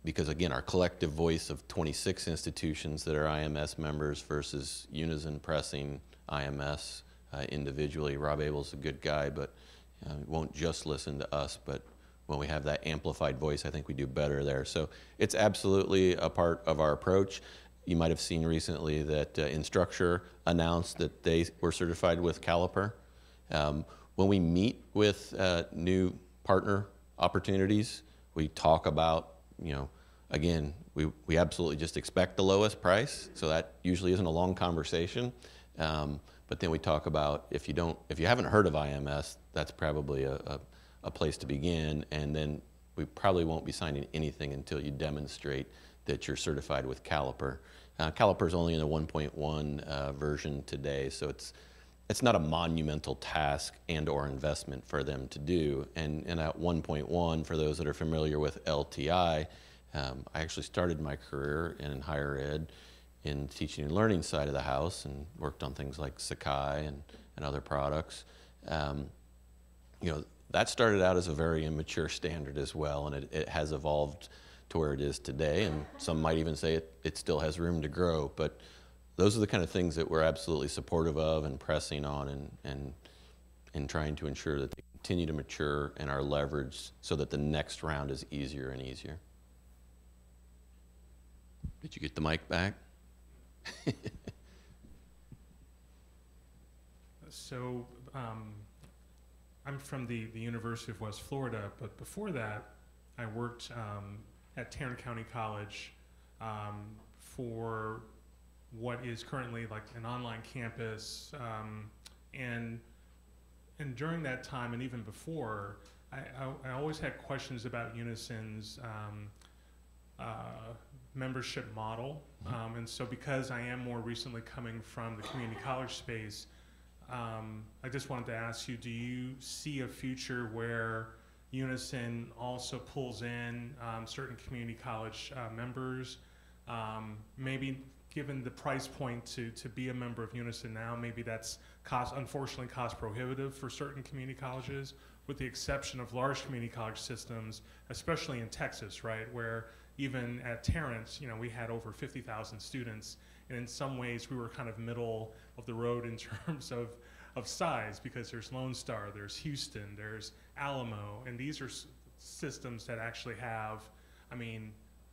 Because again, our collective voice of 26 institutions that are IMS members versus Unizin pressing IMS individually. Rob Abel's a good guy, but won't just listen to us, but when we have that amplified voice, I think we do better there. So it's absolutely a part of our approach. You might have seen recently that Instructure announced that they were certified with Caliper. When we meet with new partner opportunities, we talk about, again, we absolutely just expect the lowest price, so that usually isn't a long conversation. But then we talk about if you haven't heard of IMS, that's probably a place to begin, and then we probably won't be signing anything until you demonstrate that you're certified with Caliper. Caliper is only in the 1.1 version today, so it's not a monumental task and/or investment for them to do. And at 1.1, for those that are familiar with LTI, I actually started my career in higher ed in teaching and learning side of the house and worked on things like Sakai and other products. That started out as a very immature standard as well, and it has evolved to where it is today, and some might even say it still has room to grow, but those are the kind of things that we're absolutely supportive of and pressing on and trying to ensure that they continue to mature and are leveraged so that the next round is easier and easier. Did you get the mic back? So I'm from the University of West Florida, but before that, I worked at Tarrant County College for what is currently like an online campus, and during that time and even before, I always had questions about Unizin's membership model, and so because I am more recently coming from the community college space, I just wanted to ask you, do you see a future where Unizin also pulls in certain community college members? Maybe given the price point to be a member of Unizin now, maybe that's unfortunately cost prohibitive for certain community colleges, with the exception of large community college systems, especially in Texas, right, where even at Tarrant, we had over 50,000 students, and in some ways we were kind of middle of the road in terms of size, because there's Lone Star, there's Houston, there's Alamo, and these are systems that actually have,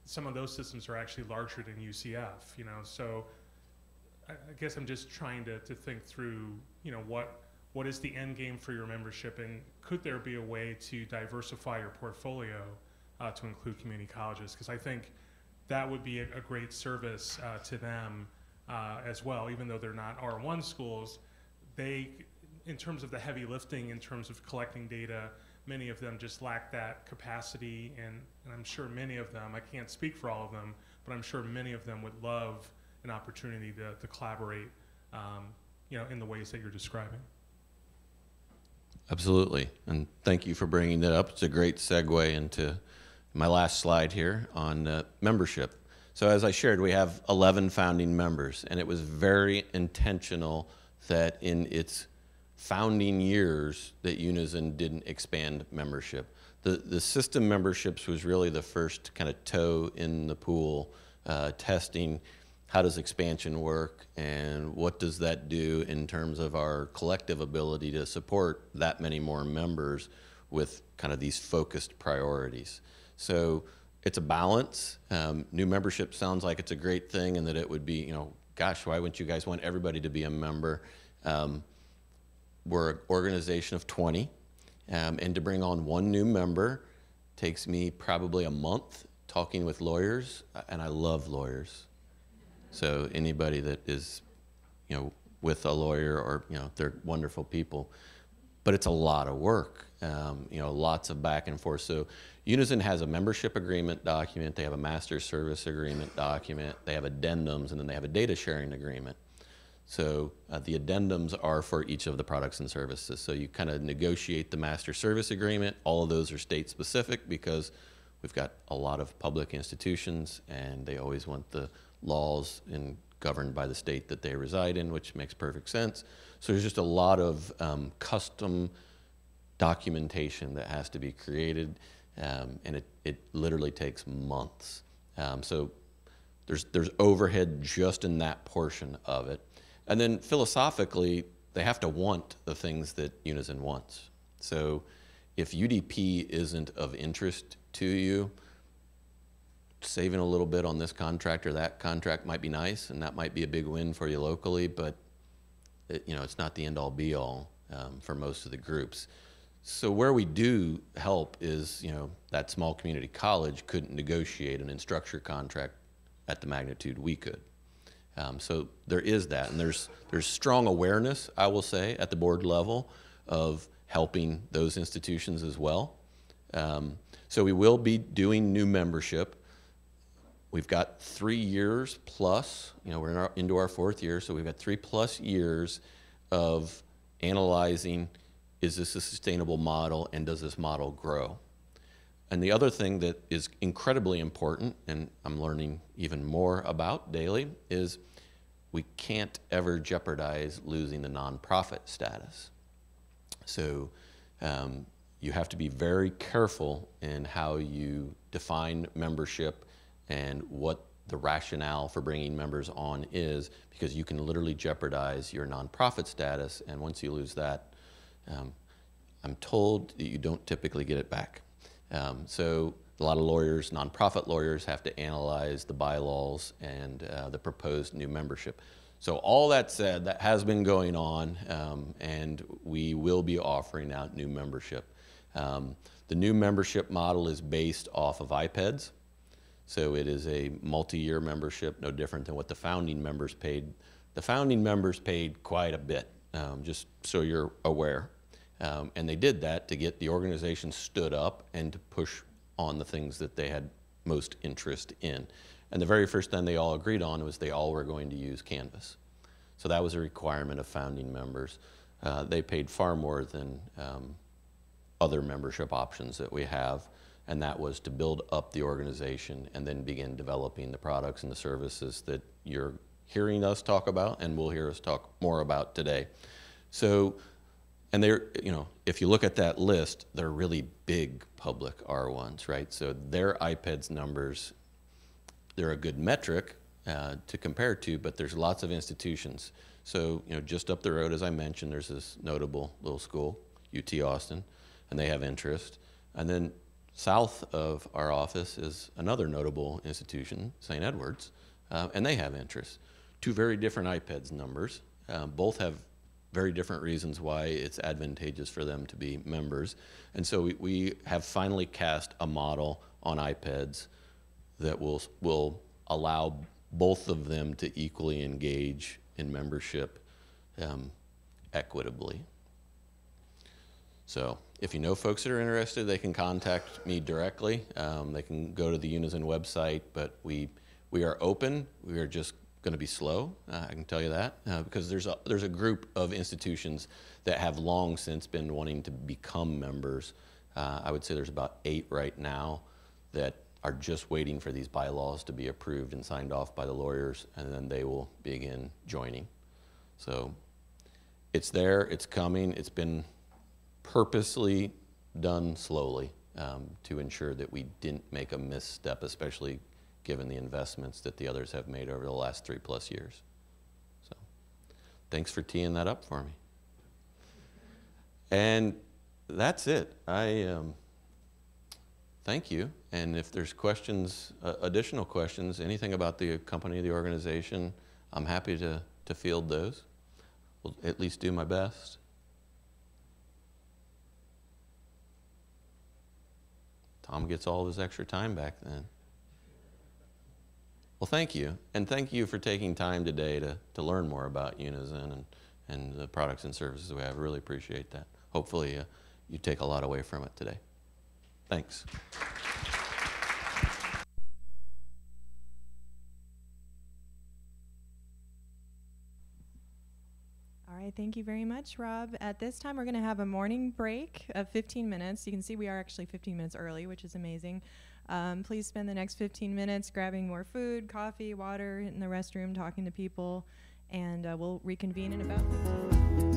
some of those systems are actually larger than UCF, so I guess I'm just trying to think through, you know, what is the end game for your membership, and could there be a way to diversify your portfolio to include community colleges? Because I think that would be a great service to them as well, even though they're not R1 schools. They, in terms of the heavy lifting, in terms of collecting data, many of them just lack that capacity, and I'm sure many of them, I can't speak for all of them, but I'm sure many of them would love an opportunity to collaborate, you know, in the ways that you're describing. Absolutely, and thank you for bringing that up. It's a great segue into my last slide here on membership. So as I shared, we have 11 founding members, and it was very intentional that in its founding years that Unizin didn't expand membership. The system memberships was really the first kind of toe in the pool, testing how does expansion work and what does that do in terms of our collective ability to support that many more members with kind of these focused priorities. So it's a balance. New membership sounds like it's a great thing and that it would be, you know, gosh, why wouldn't you guys want everybody to be a member? We're an organization of 20, and to bring on one new member takes me probably a month talking with lawyers, and I love lawyers. So anybody that is, you know, with a lawyer or, you know, they're wonderful people, but it's a lot of work, you know, lots of back and forth. So Unizin has a membership agreement document, they have a master service agreement document, they have addendums, and then they have a data sharing agreement. So the addendums are for each of the products and services. So you kind of negotiate the master service agreement. All of those are state specific because we've got a lot of public institutions and they always want the laws governed by the state that they reside in, which makes perfect sense. So there's just a lot of custom documentation that has to be created, and it literally takes months. So there's overhead just in that portion of it. And then philosophically, they have to want the things that Unizin wants. So if UDP isn't of interest to you, saving a little bit on this contract or that contract might be nice, and that might be a big win for you locally, but you know, it's not the end-all be-all for most of the groups. So where we do help is, you know, that small community college couldn't negotiate an instructure contract at the magnitude we could. So there is that, and there's strong awareness, I will say, at the board level of helping those institutions as well. So we will be doing new membership. We've got 3 years plus, you know, we're into our 4th year, so we've got 3+ years of analyzing, is this a sustainable model and does this model grow? And the other thing that is incredibly important, and I'm learning even more about daily, is we can't ever jeopardize losing the nonprofit status. So you have to be very careful in how you define membership and what the rationale for bringing members on is, because you can literally jeopardize your nonprofit status, and once you lose that, I'm told that you don't typically get it back. So a lot of lawyers, nonprofit lawyers, have to analyze the bylaws and the proposed new membership. So all that said, that has been going on, and we will be offering out new membership. The new membership model is based off of iPads. So it is a multi-year membership, no different than what the founding members paid. The founding members paid quite a bit, just so you're aware. And they did that to get the organization stood up and to push on the things that they had most interest in. And the very first thing they all agreed on was they all were going to use Canvas. So that was a requirement of founding members. They paid far more than other membership options that we have, and that was to build up the organization and then begin developing the products and the services that you're hearing us talk about and will hear us talk more about today. So, and they're, you know, if you look at that list, they're really big public R1s, right? So their iPads numbers, they're a good metric to compare to, but there's lots of institutions. So, you know, just up the road, as I mentioned, there's this notable little school, UT Austin, and they have interest. And then south of our office is another notable institution, St. Edward's, and they have interest. two very different iPads numbers. Both have very different reasons why it's advantageous for them to be members. And so we have finally cast a model on iPads that will allow both of them to equally engage in membership equitably. So if you know folks that are interested, they can contact me directly. They can go to the Unizin website, but we are open. We are just going to be slow, I can tell you that, because there's a group of institutions that have long since been wanting to become members. I would say there's about 8 right now that are just waiting for these bylaws to be approved and signed off by the lawyers, and then they will begin joining. So it's there, it's coming, it's been purposely done slowly to ensure that we didn't make a misstep, especially given the investments that the others have made over the last 3+ years. So thanks for teeing that up for me. And that's it. Thank you. And if there's questions, additional questions, anything about the company, the organization, I'm happy to field those. We'll at least do my best. Tom gets all of his extra time back then. Well, thank you. And thank you for taking time today to learn more about Unizin and the products and services we have. I really appreciate that. Hopefully you take a lot away from it today. Thanks. All right, thank you very much, Rob. At this time, we're going to have a morning break of 15 minutes. You can see we are actually 15 minutes early, which is amazing. Please spend the next 15 minutes grabbing more food, coffee, water, in the restroom, talking to people, and we'll reconvene in about 15 minutes.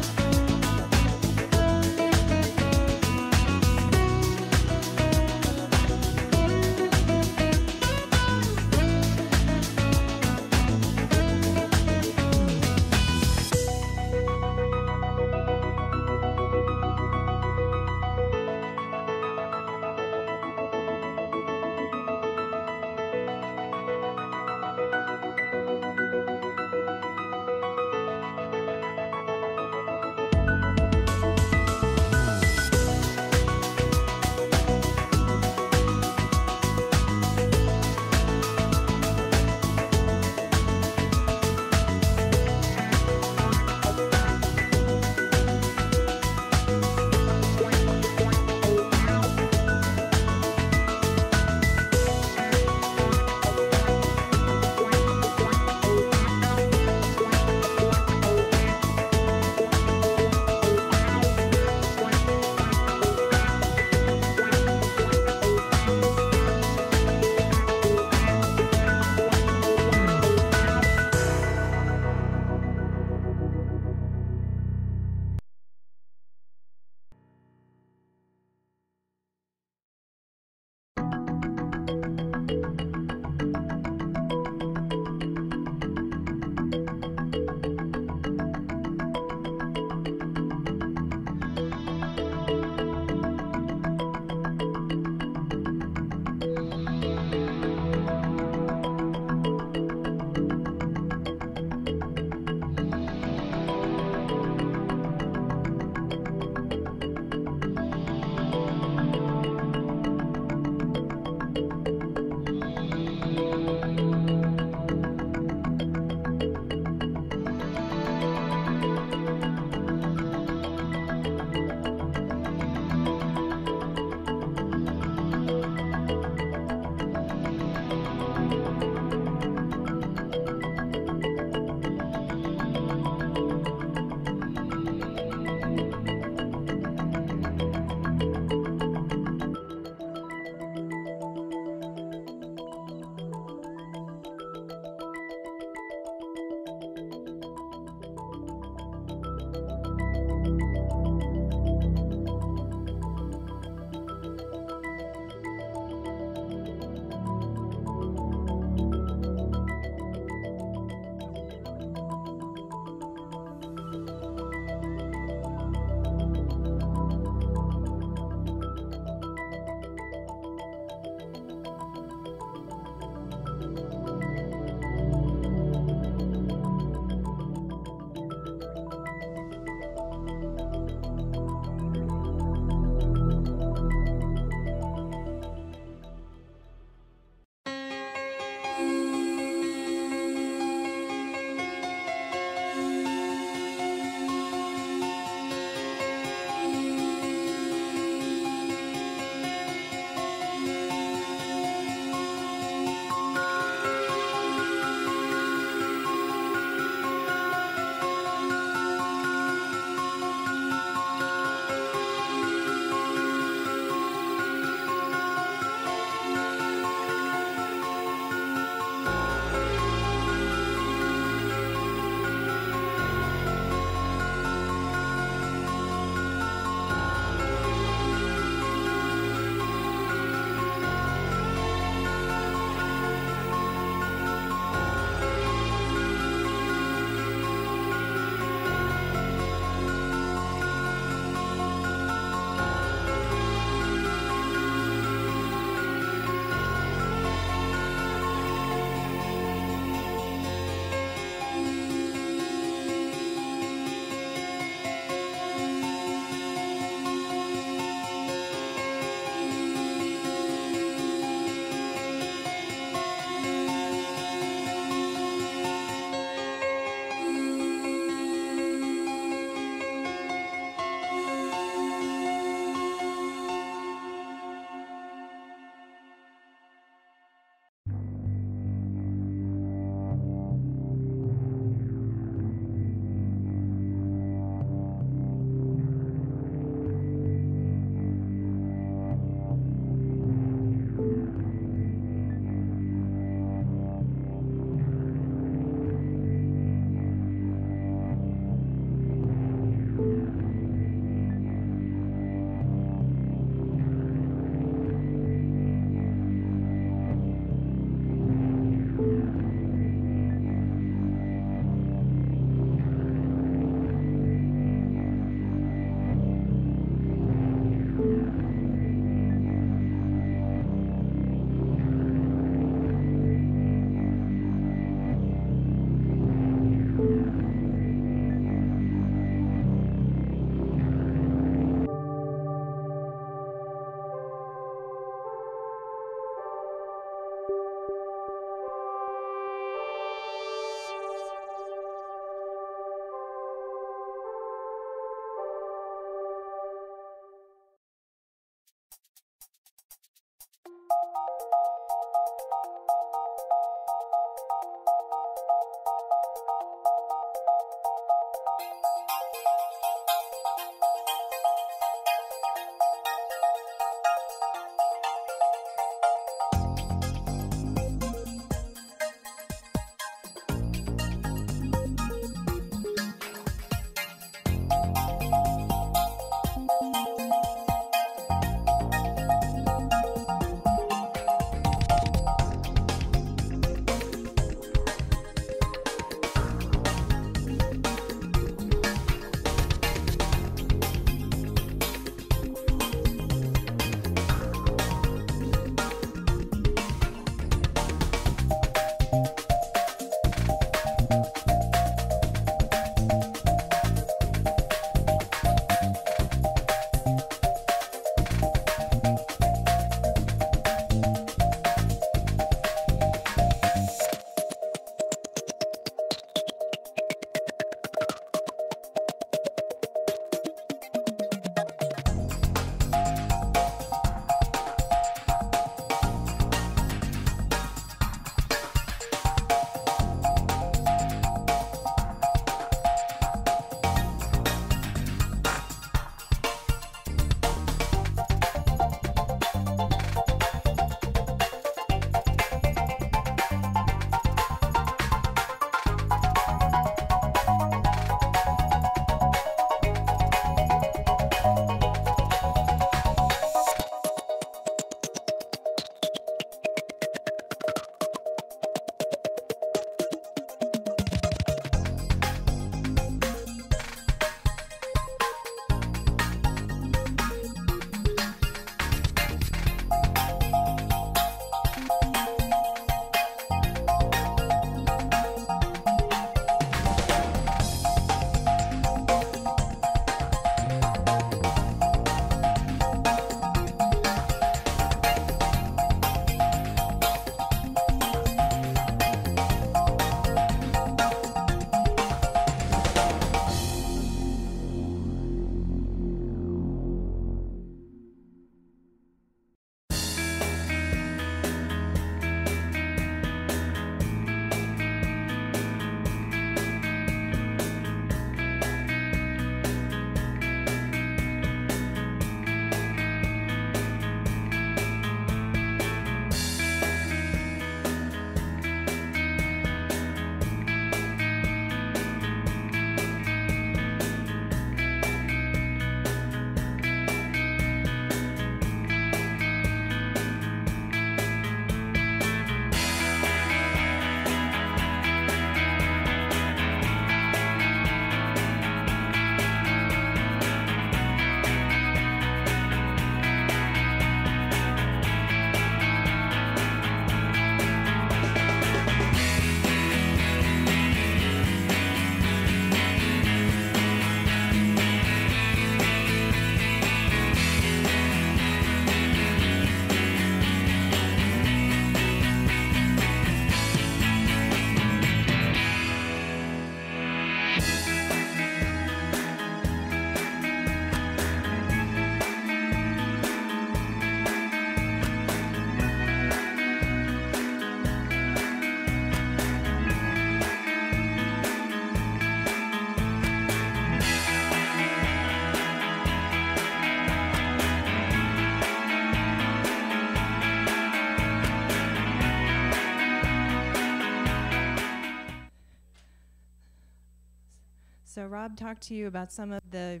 So Rob talked to you about some of the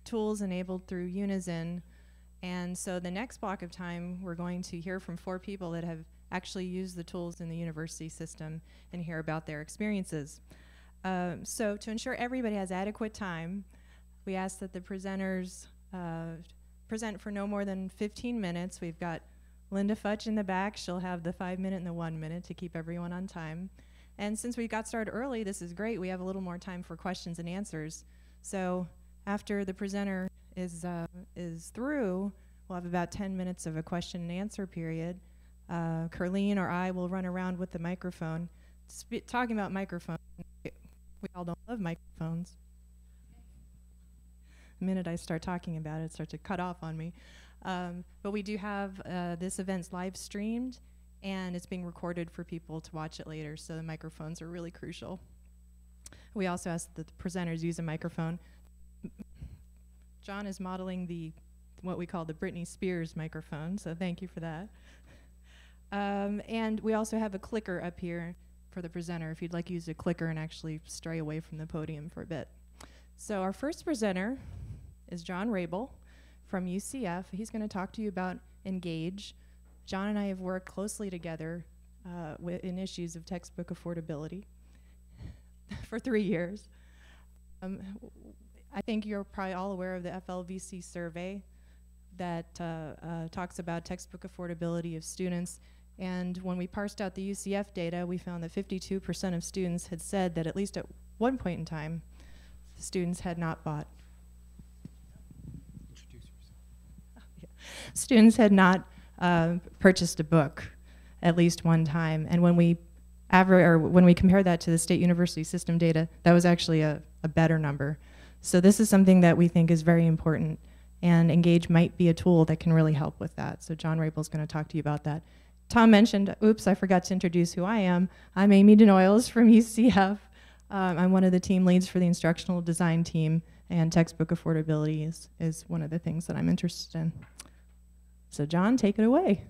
tools enabled through Unizin. And so the next block of time, we're going to hear from 4 people that have actually used the tools in the university system and hear about their experiences. So to ensure everybody has adequate time, we ask that the presenters present for no more than 15 minutes. We've got Linda Futch in the back. She'll have the 5-minute and the 1-minute to keep everyone on time. And since we got started early, this is great. We have a little more time for questions and answers. So after the presenter is through, we'll have about 10 minutes of a question and answer period. Carlene or I will run around with the microphone. Talking about microphones, we all don't love microphones. The minute I start talking about it, it starts to cut off on me. But we do have this event's live streamed, and it's being recorded for people to watch it later, so the microphones are really crucial. We also ask that the presenters use a microphone. John is modeling what we call the Britney Spears microphone, so thank you for that. And we also have a clicker up here for the presenter if you'd like to use a clicker and actually stray away from the podium for a bit. So our first presenter is John Rabel from UCF. He's going to talk to you about Engage. John and I have worked closely together in issues of textbook affordability for 3 years. I think you're probably all aware of the FLVC survey that talks about textbook affordability of students. And when we parsed out the UCF data, we found that 52% of students had said that at least at one point in time, the students had not bought. Introduce yourself. Oh, yeah. Students had not purchased a book at least one time. And when we compare that to the state university system data, that was actually a better number. So this is something that we think is very important, and Engage might be a tool that can really help with that. So John Rabel is going to talk to you about that. Tom mentioned, oops, I forgot to introduce who I am. I'm Amy Denoyles from UCF. I'm one of the team leads for the instructional design team, and textbook affordability is one of the things that I'm interested in. So John, take it away.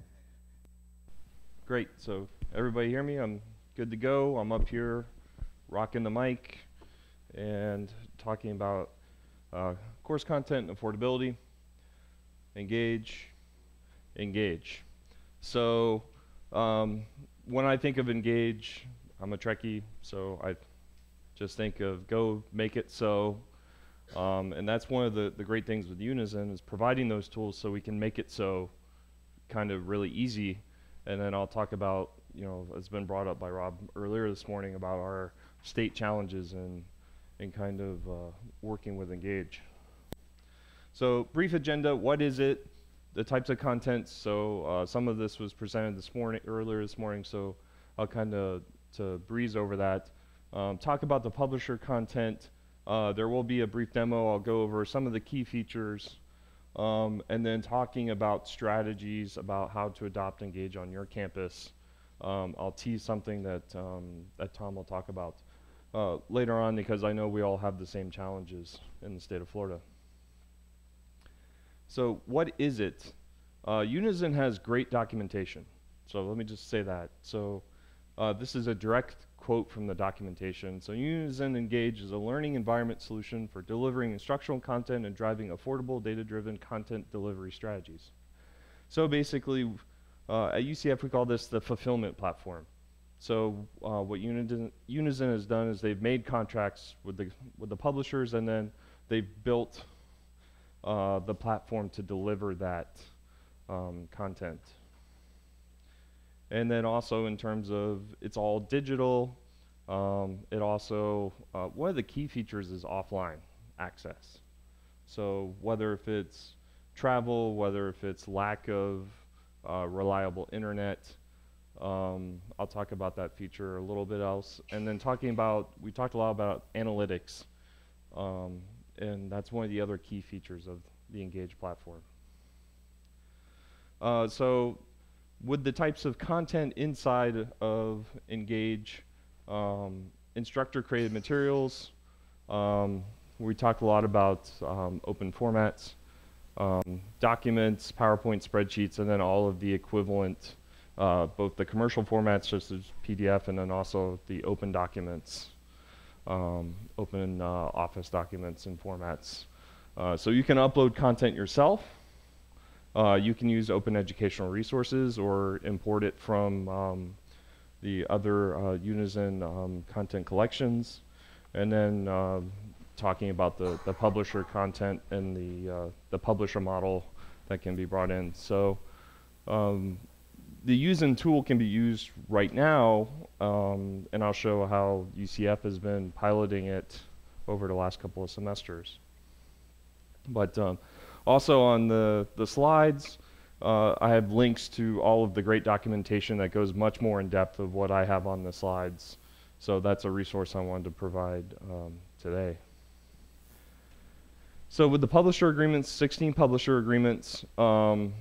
Great, so everybody hear me? I'm good to go. I'm up here rocking the mic and talking about course content and affordability. Engage. So when I think of Engage, I'm a Trekkie, so I just think of go make it so. And that's one of the great things with Unizin is providing those tools so we can make it so kind of really easy. And then I'll talk about, it's been brought up by Rob earlier this morning about our state challenges and kind of working with Engage. So brief agenda, what is it? The types of content. So some of this was presented earlier this morning, so I'll kind of to breeze over that. Talk about the publisher content. There will be a brief demo. I'll go over some of the key features, and then talking about strategies about how to adopt Engage on your campus. I'll tease something that Tom will talk about later on, because I know we all have the same challenges in the state of Florida. So what is it? Unizin has great documentation. So let me just say that. So this is a direct quote from the documentation. So Unizin Engage is a learning environment solution for delivering instructional content and driving affordable data-driven content delivery strategies. So basically, at UCF we call this the fulfillment platform. So what Unizin has done is they've made contracts with the publishers, and then they've built the platform to deliver that content. And then also in terms of it's all digital, it also, one of the key features is offline access. So whether if it's travel, whether if it's lack of reliable internet, I'll talk about that feature a little bit else. And then we talked a lot about analytics, and that's one of the other key features of the Engage platform. So with the types of content inside of Engage, instructor created materials, we talked a lot about open formats, documents, PowerPoint spreadsheets, and then all of the equivalent, both the commercial formats such as PDF and then also the open documents. open Office documents and formats. So you can upload content yourself. You can use open educational resources or import it from the other Unizin content collections. And then talking about the publisher content and the publisher model that can be brought in. So the Unizin tool can be used right now, and I'll show how UCF has been piloting it over the last couple of semesters. But also on the slides, I have links to all of the great documentation that goes much more in depth of what I have on the slides. So that's a resource I wanted to provide today. So with the publisher agreements, 16 publisher agreements, Pearson,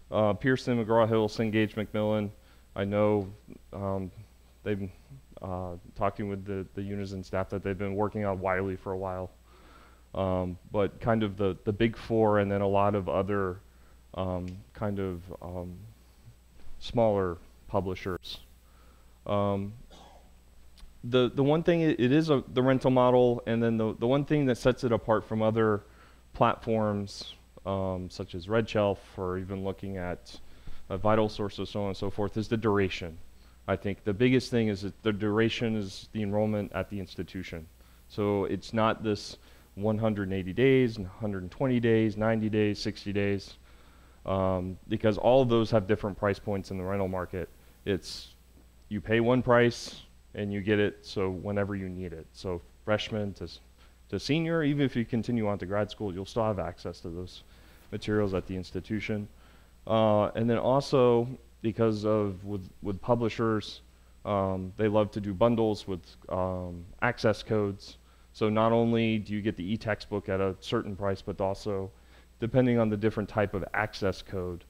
McGraw-Hill, Cengage, Macmillan, I know they've been talking with the Unizin staff that they've been working on Wiley for a while. But kind of the big four and then a lot of other kind of smaller publishers. The one thing, it is the rental model, and then the one thing that sets it apart from other platforms such as Red Shelf or even looking at Vital Sources, so on and so forth, is the duration. I think the biggest thing is that the duration is the enrollment at the institution. So it's not this 180 days, 120 days, 90 days, 60 days, because all of those have different price points in the rental market. It's you pay one price and you get it so whenever you need it. So freshman to senior, even if you continue on to grad school, you'll still have access to those materials at the institution. And then also, because of with publishers, they love to do bundles with access codes. So not only do you get the e-textbook at a certain price, but also, depending on the different type of access code,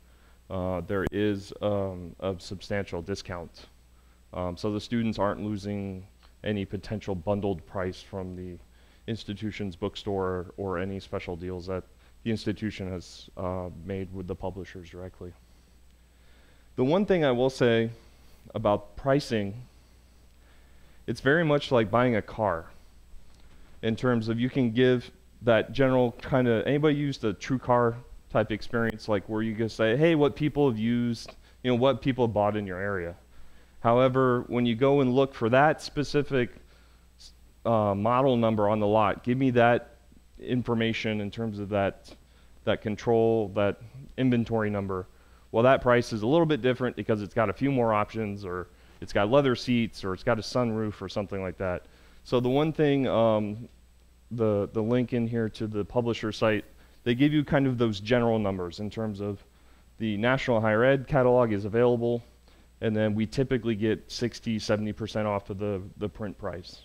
there is a substantial discount. So the students aren't losing any potential bundled price from the institution's bookstore or any special deals that the institution has made with the publishers directly. The one thing I will say about pricing, it's very much like buying a car in terms of you can give that general kind of, anybody used the true car type experience, like where you just say, hey, what people have used, what people have bought in your area. However, when you go and look for that specific model number on the lot, give me that information in terms of that control, that inventory number. Well, that price is a little bit different because it's got a few more options, or it's got leather seats, or it's got a sunroof or something like that. So the one thing, the link in here to the publisher site, they give you kind of those general numbers in terms of the National Higher Ed catalog is available, and then we typically get 60, 70% off of the print price.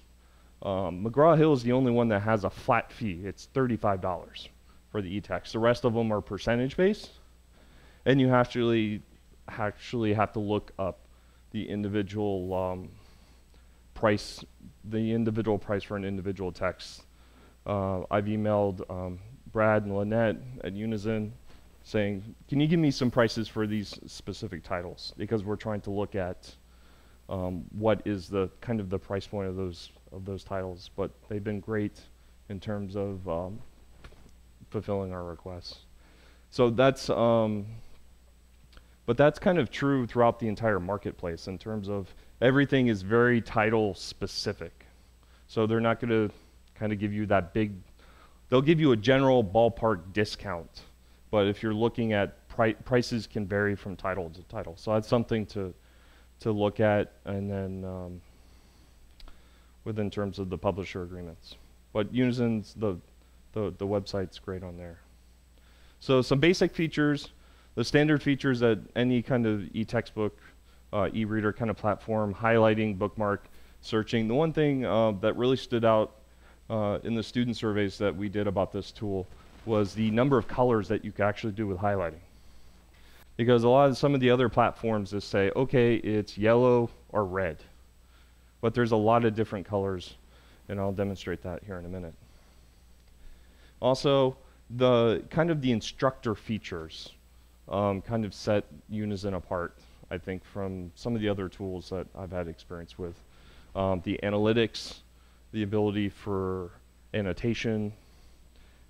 McGraw-Hill is the only one that has a flat fee. It's $35 for the e-text. The rest of them are percentage based, and you actually have to look up the individual price, for an individual text. I've emailed Brad and Lynette at Unizin saying, can you give me some prices for these specific titles? Because we're trying to look at what is the kind of the price point of those titles. But they've been great in terms of fulfilling our requests. So that's, but that's kind of true throughout the entire marketplace in terms of everything is very title specific. So they're not going to kind of give you that big, they'll give you a general ballpark discount. But if you're looking at prices can vary from title to title. So that's something to look at, and then within terms of the publisher agreements. But Unizin's, the website's great on there. So some basic features, the standard features that any kind of e-textbook, e-reader kind of platform, highlighting, bookmark, searching. The one thing that really stood out in the student surveys that we did about this tool was the number of colors that you can actually do with highlighting. Because some of the other platforms just say, okay, it's yellow or red. But there's a lot of different colors, and I'll demonstrate that here in a minute. Also, the kind of the instructor features kind of set Unizin apart, I think, from some of the other tools that I've had experience with. The analytics the ability for annotation,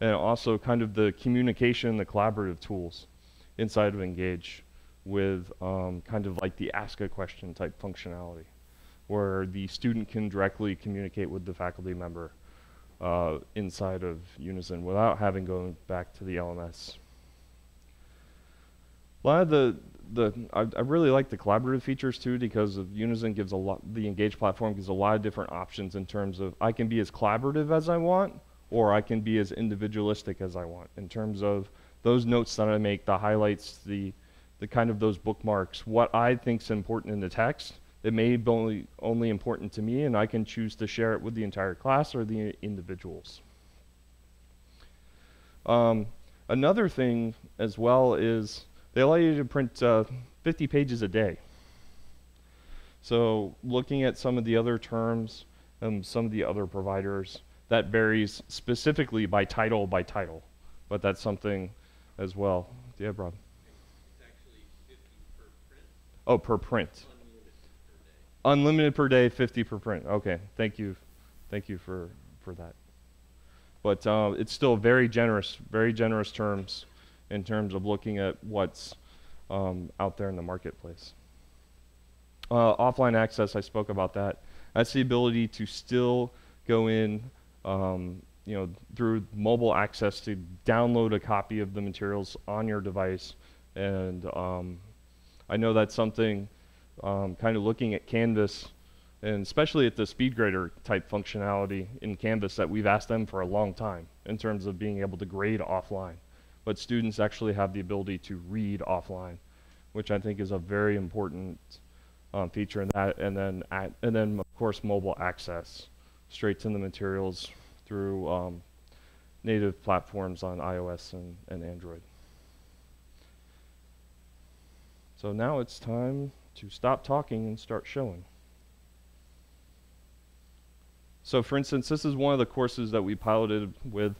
and also kind of the communication, the collaborative tools inside of Engage with kind of like the ask a question type functionality, where the student can directly communicate with the faculty member inside of Unizin without having to go back to the LMS. A lot of I really like the collaborative features too, because of Unizin gives a lot, the Engage platform gives a lot of different options in terms of I can be as collaborative as I want, or I can be as individualistic as I want in terms of those notes that I make, the highlights, the kind of those bookmarks, what I think is important in the text. It may be only important to me, and I can choose to share it with the entire class or the individuals. Another thing as well is they allow you to print 50 pages a day. So looking at some of the other terms, some of the other providers, that varies specifically by title, but that's something as well. Yeah, Rob? It's actually 50 per print. Oh, per print. Unlimited per day, 50 per print. Okay, thank you for that. But it's still very generous terms in terms of looking at what's out there in the marketplace. Offline access, I spoke about that. That's the ability to still go in, through mobile access to download a copy of the materials on your device. And I know that's something kind of looking at Canvas, and especially at the speed grader type functionality in Canvas, that we've asked them for a long time in terms of being able to grade offline. But students actually have the ability to read offline, which I think is a very important feature in that. And then of course mobile access straight to the materials through native platforms on iOS and Android. So now it's time to stop talking and start showing. So for instance, this is one of the courses that we piloted with.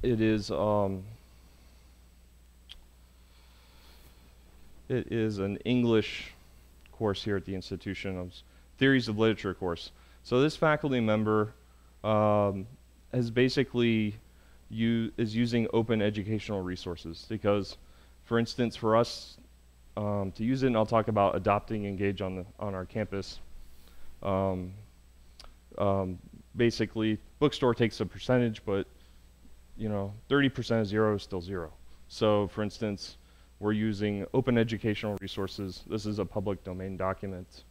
It is an English course here at the institution, of Theories of Literature course. So this faculty member has basically is using open educational resources, because, for instance, for us to use it, and I'll talk about adopting Engage on our campus. Basically, bookstore takes a percentage, but 30% of zero is still zero. So, for instance, we're using open educational resources. This is a public domain document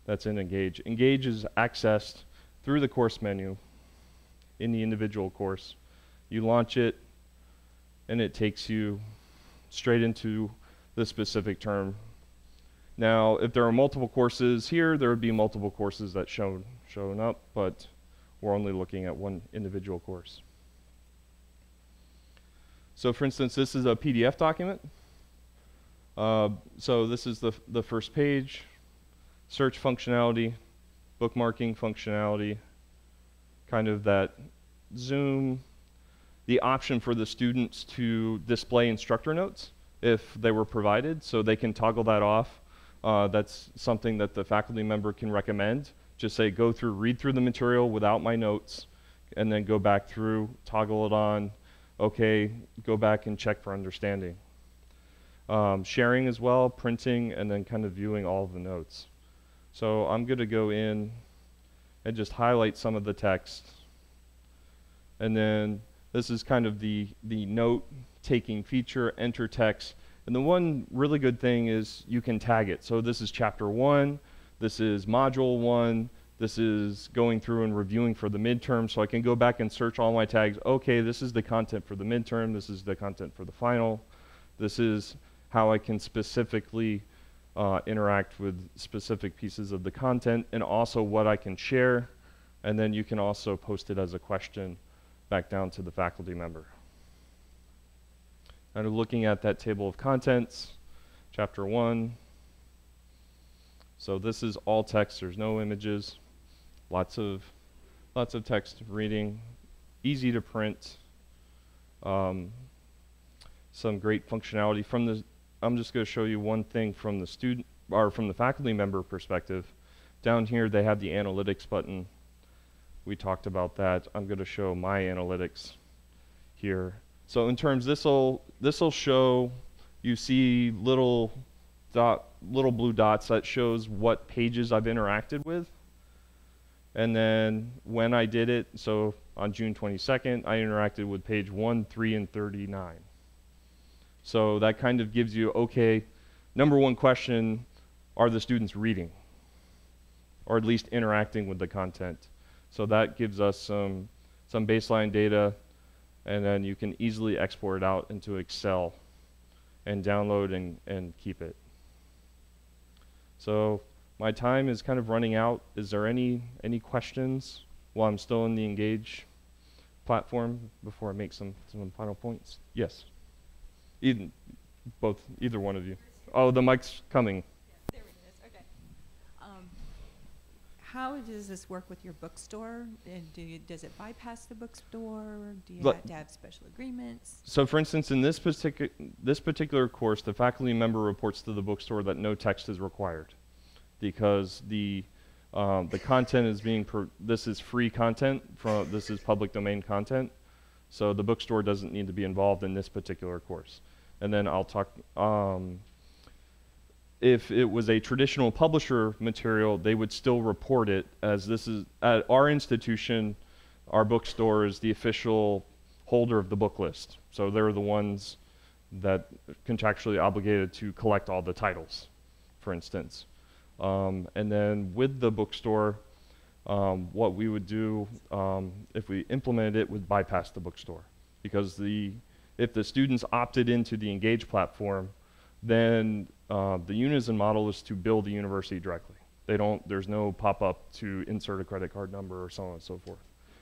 that's in Engage. Engage is accessed through the course menu in the individual course. You launch it, and it takes you straight into the specific term. Now, if there are multiple courses here, there would be multiple courses that shown up, but we're only looking at one individual course. So for instance, this is a PDF document. So this is the first page, search functionality, bookmarking functionality, kind of that zoom, the option for the students to display instructor notes if they were provided, so they can toggle that off. That's something that the faculty member can recommend. Just say, read through the material without my notes, and then go back through, toggle it on, okay, go back and check for understanding. Sharing as well, printing, and then kind of viewing all of the notes. So I'm going to go in and just highlight some of the text. And then this is kind of the note-taking feature, enter text. And the one really good thing is you can tag it. So this is chapter 1, this is module 1, this is going through and reviewing for the midterm, so I can go back and search all my tags. Okay, this is the content for the midterm, this is the content for the final, this is how I can specifically interact with specific pieces of the content, and also what I can share, and then you can also post it as a question back down to the faculty member. Kind of looking at that table of contents, chapter 1. So this is all text, there's no images, lots of text reading, easy to print, some great functionality from the. I'm just going to show you one thing from the student or from the faculty member perspective. Down here, they have the analytics button. We talked about that. I'm going to show my analytics here. So in terms, this'll show, you see little blue dots that shows what pages I've interacted with. And then when I did it, so on June 22nd, I interacted with page 1, 3, and 39. So that kind of gives you, okay, number one question, are the students reading? Or at least interacting with the content? So that gives us some baseline data, and then you can easily export it out into Excel and download and keep it. So my time is kind of running out. Is there any questions while I'm still in the Engage platform before I make some final points? Yes. Either one of you. Oh, the mic's coming. There it is. Okay. How does this work with your bookstore? And does it bypass the bookstore? Do you have to have special agreements? So, for instance, in this particular course, the faculty member reports to the bookstore that no text is required, because the content is this is free content this is public domain content, so the bookstore doesn't need to be involved in this particular course. And then I'll talk. If it was a traditional publisher material, they would still report it, as this is at our institution. Our bookstore is the official holder of the book list, so they're the ones that contractually obligated to collect all the titles, for instance. And then with the bookstore, what we would do if we implemented it would bypass the bookstore, because if the students opted into the Engage platform, then the Unizin model is to bill the university directly. There's no pop-up to insert a credit card number or so on and so forth.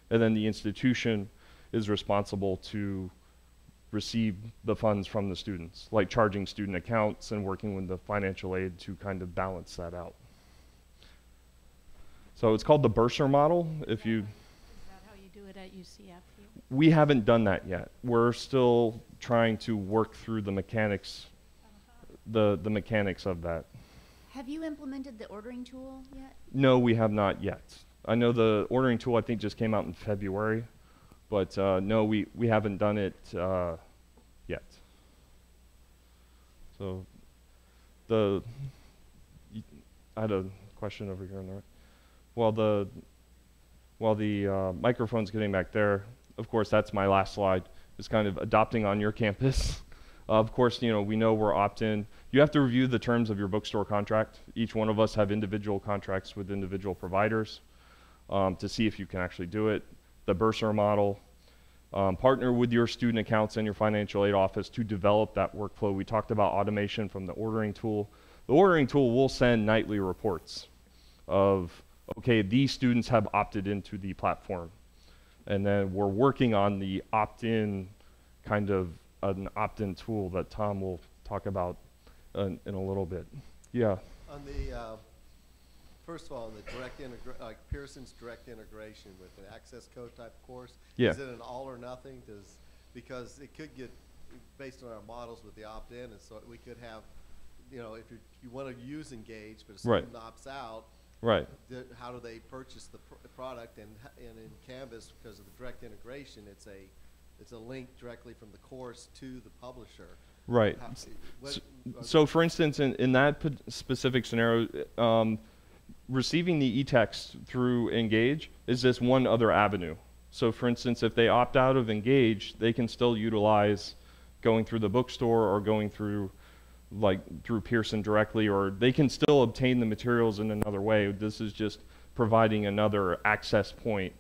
And then the institution is responsible to receive the funds from the students, like charging student accounts and working with the financial aid to kind of balance that out. So it's called the bursar model. Is that how you do it at UCF? We haven't done that yet. We're still trying to work through the mechanics, the mechanics of that. Have you implemented the ordering tool yet? No, we have not yet. I know the ordering tool, I think, just came out in February, but no, we haven't done it yet. So I had a question over here on the right. While the microphone's getting back there, of course, that's my last slide, is kind of adopting on your campus. Of course, we know we're opt-in. You have to review the terms of your bookstore contract. Each one of us have individual contracts with individual providers to see if you can actually do it. The bursar model. Partner with your student accounts and your financial aid office to develop that workflow. We talked about automation from the ordering tool. The ordering tool will send nightly reports of, okay, these students have opted into the platform. And then we're working on the opt-in, kind of an opt-in tool that Tom will talk about in a little bit. Yeah. On the, first of all, on the like Pearson's direct integration with an access code type course, yeah. Is it an all or nothing? Because it could get, based on our models with the opt-in, and so we could have, if you want to use Engage, but a student opts out, right. How do they purchase the product? And in Canvas, because of the direct integration, it's a link directly from the course to the publisher. Right. So for instance, in that specific scenario, receiving the e-text through Engage is just one other avenue. So for instance, if they opt out of Engage, they can still utilize going through the bookstore or going through through Pearson directly, or they can still obtain the materials in another way. This is just providing another access point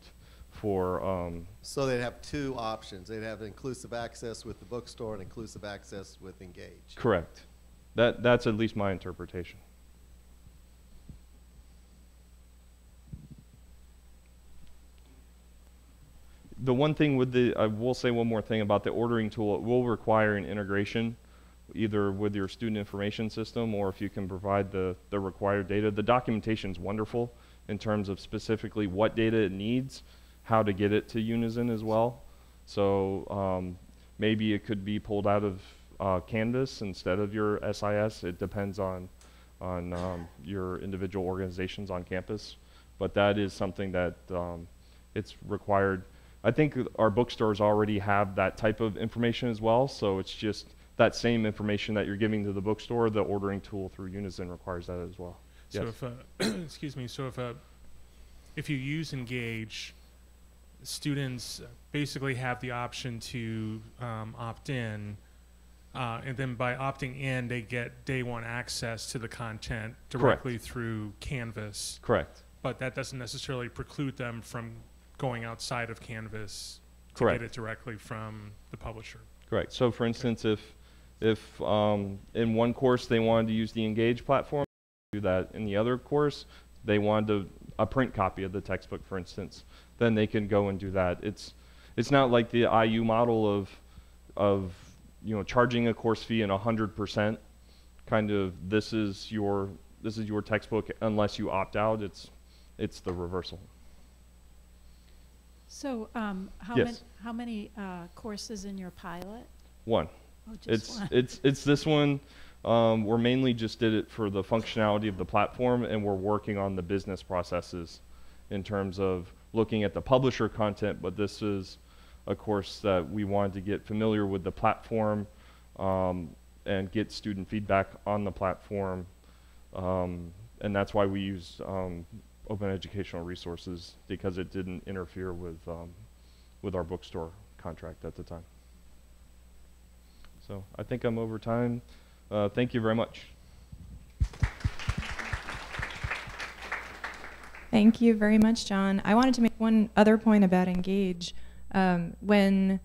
for... So they'd have two options. They'd have inclusive access with the bookstore and inclusive access with Engage. Correct. That's at least my interpretation. The one thing with I will say one more thing about the ordering tool. It will require an integration either with your student information system, or if you can provide the required data. The documentation is wonderful in terms of specifically what data it needs, how to get it to Unizin as well. So maybe it could be pulled out of Canvas instead of your SIS. It depends on on your individual organizations on campus. But that is something that it's required. I think our bookstores already have that type of information as well, so it's just that same information that you're giving to the bookstore, the ordering tool through Unizin requires that as well. So Yes. if excuse me, so if you use Engage, students basically have the option to opt in, and then by opting in, they get day one access to the content directly through Canvas. Correct. But that doesn't necessarily preclude them from going outside of Canvas to Correct. get it directly from the publisher. Correct. So for instance, if in one course they wanted to use the Engage platform, do that. In the other course, they wanted a print copy of the textbook, for instance, then they can go and do that. It's not like the IU model of charging a course fee and 100% kind of this is your textbook unless you opt out. It's the reversal. So Yes. how many courses in your pilot? One. Oh, just one. It's this one. We're mainly just did it for the functionality of the platform, and we're working on the business processes in terms of looking at the publisher content, but this is a course that we wanted to get familiar with the platform and get student feedback on the platform, and that's why we used open educational resources, because it didn't interfere with our bookstore contract at the time. So I think I'm over time. Thank you very much. Thank you very much, John. I wanted to make one other point about Engage. When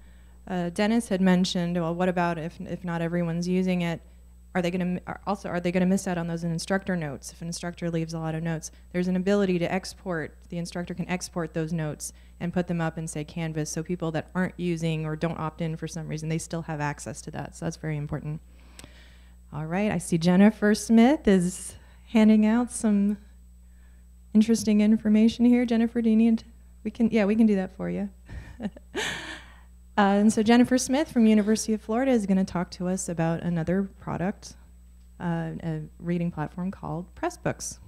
Dennis had mentioned, well, what about if not everyone's using it? Are they going to miss out on those instructor notes? If an instructor leaves a lot of notes, there's an ability to export. The instructor can export those notes and put them up in, say, Canvas, so people that aren't using or don't opt in for some reason, they still have access to that. So that's very important. All right, I see Jennifer Smith is handing out some interesting information here. Jennifer, do you need? We can do that for you. And so Jennifer Smith from University of Florida is going to talk to us about another product, a reading platform called Pressbooks.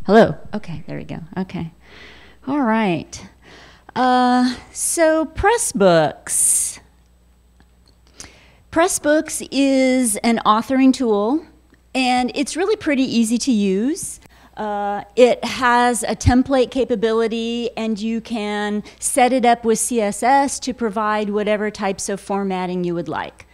Hello. Okay, there we go. Okay. All right. So Pressbooks. Pressbooks is an authoring tool, and it's really pretty easy to use. It has a template capability, and you can set it up with CSS to provide whatever types of formatting you would like.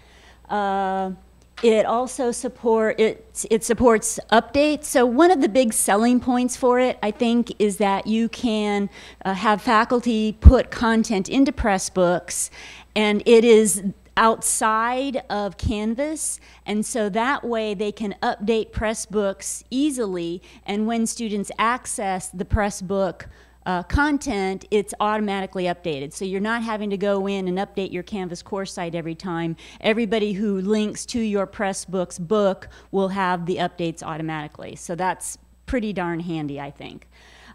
It also supports updates. So one of the big selling points for it, I think, is that you can have faculty put content into Pressbooks, and it is outside of Canvas, and so that way they can update Pressbooks easily, and when students access the Pressbook content, it's automatically updated. So you're not having to go in and update your Canvas course site every time. Everybody who links to your Pressbooks book will have the updates automatically. So that's pretty darn handy, I think.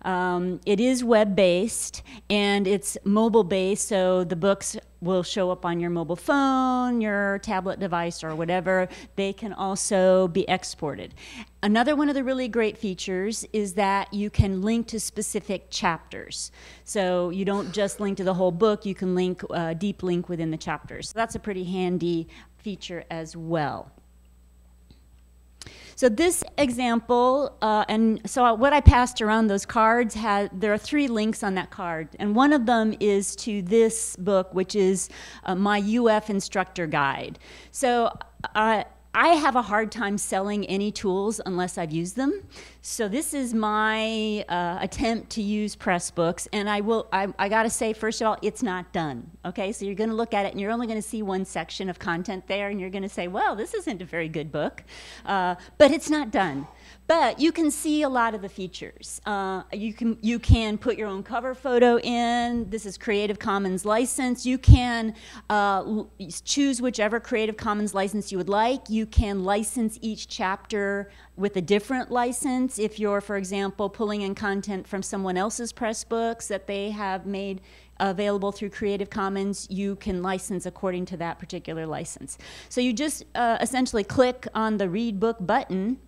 It is web-based and it's mobile-based, so the books will show up on your mobile phone, your tablet device, or whatever. They can also be exported. Another one of the really great features is that you can link to specific chapters. So you don't just link to the whole book, you can link, deep link within the chapters. So that's a pretty handy feature as well. So this example, and so what I passed around those cards, there are 3 links on that card, and one of them is to this book, which is my UF instructor guide. So I have a hard time selling any tools unless I've used them. So this is my attempt to use Pressbooks, and I gotta say, first of all, it's not done. Okay, so you're gonna look at it and you're only gonna see one section of content there, and you're gonna say, well, this isn't a very good book, but it's not done. But you can see a lot of the features. You can put your own cover photo in. This is Creative Commons license. You can choose whichever Creative Commons license you would like. You can license each chapter with a different license. If you're, for example, pulling in content from someone else's Pressbooks that they have made available through Creative Commons, you can license according to that particular license. So you just essentially click on the Read Book button,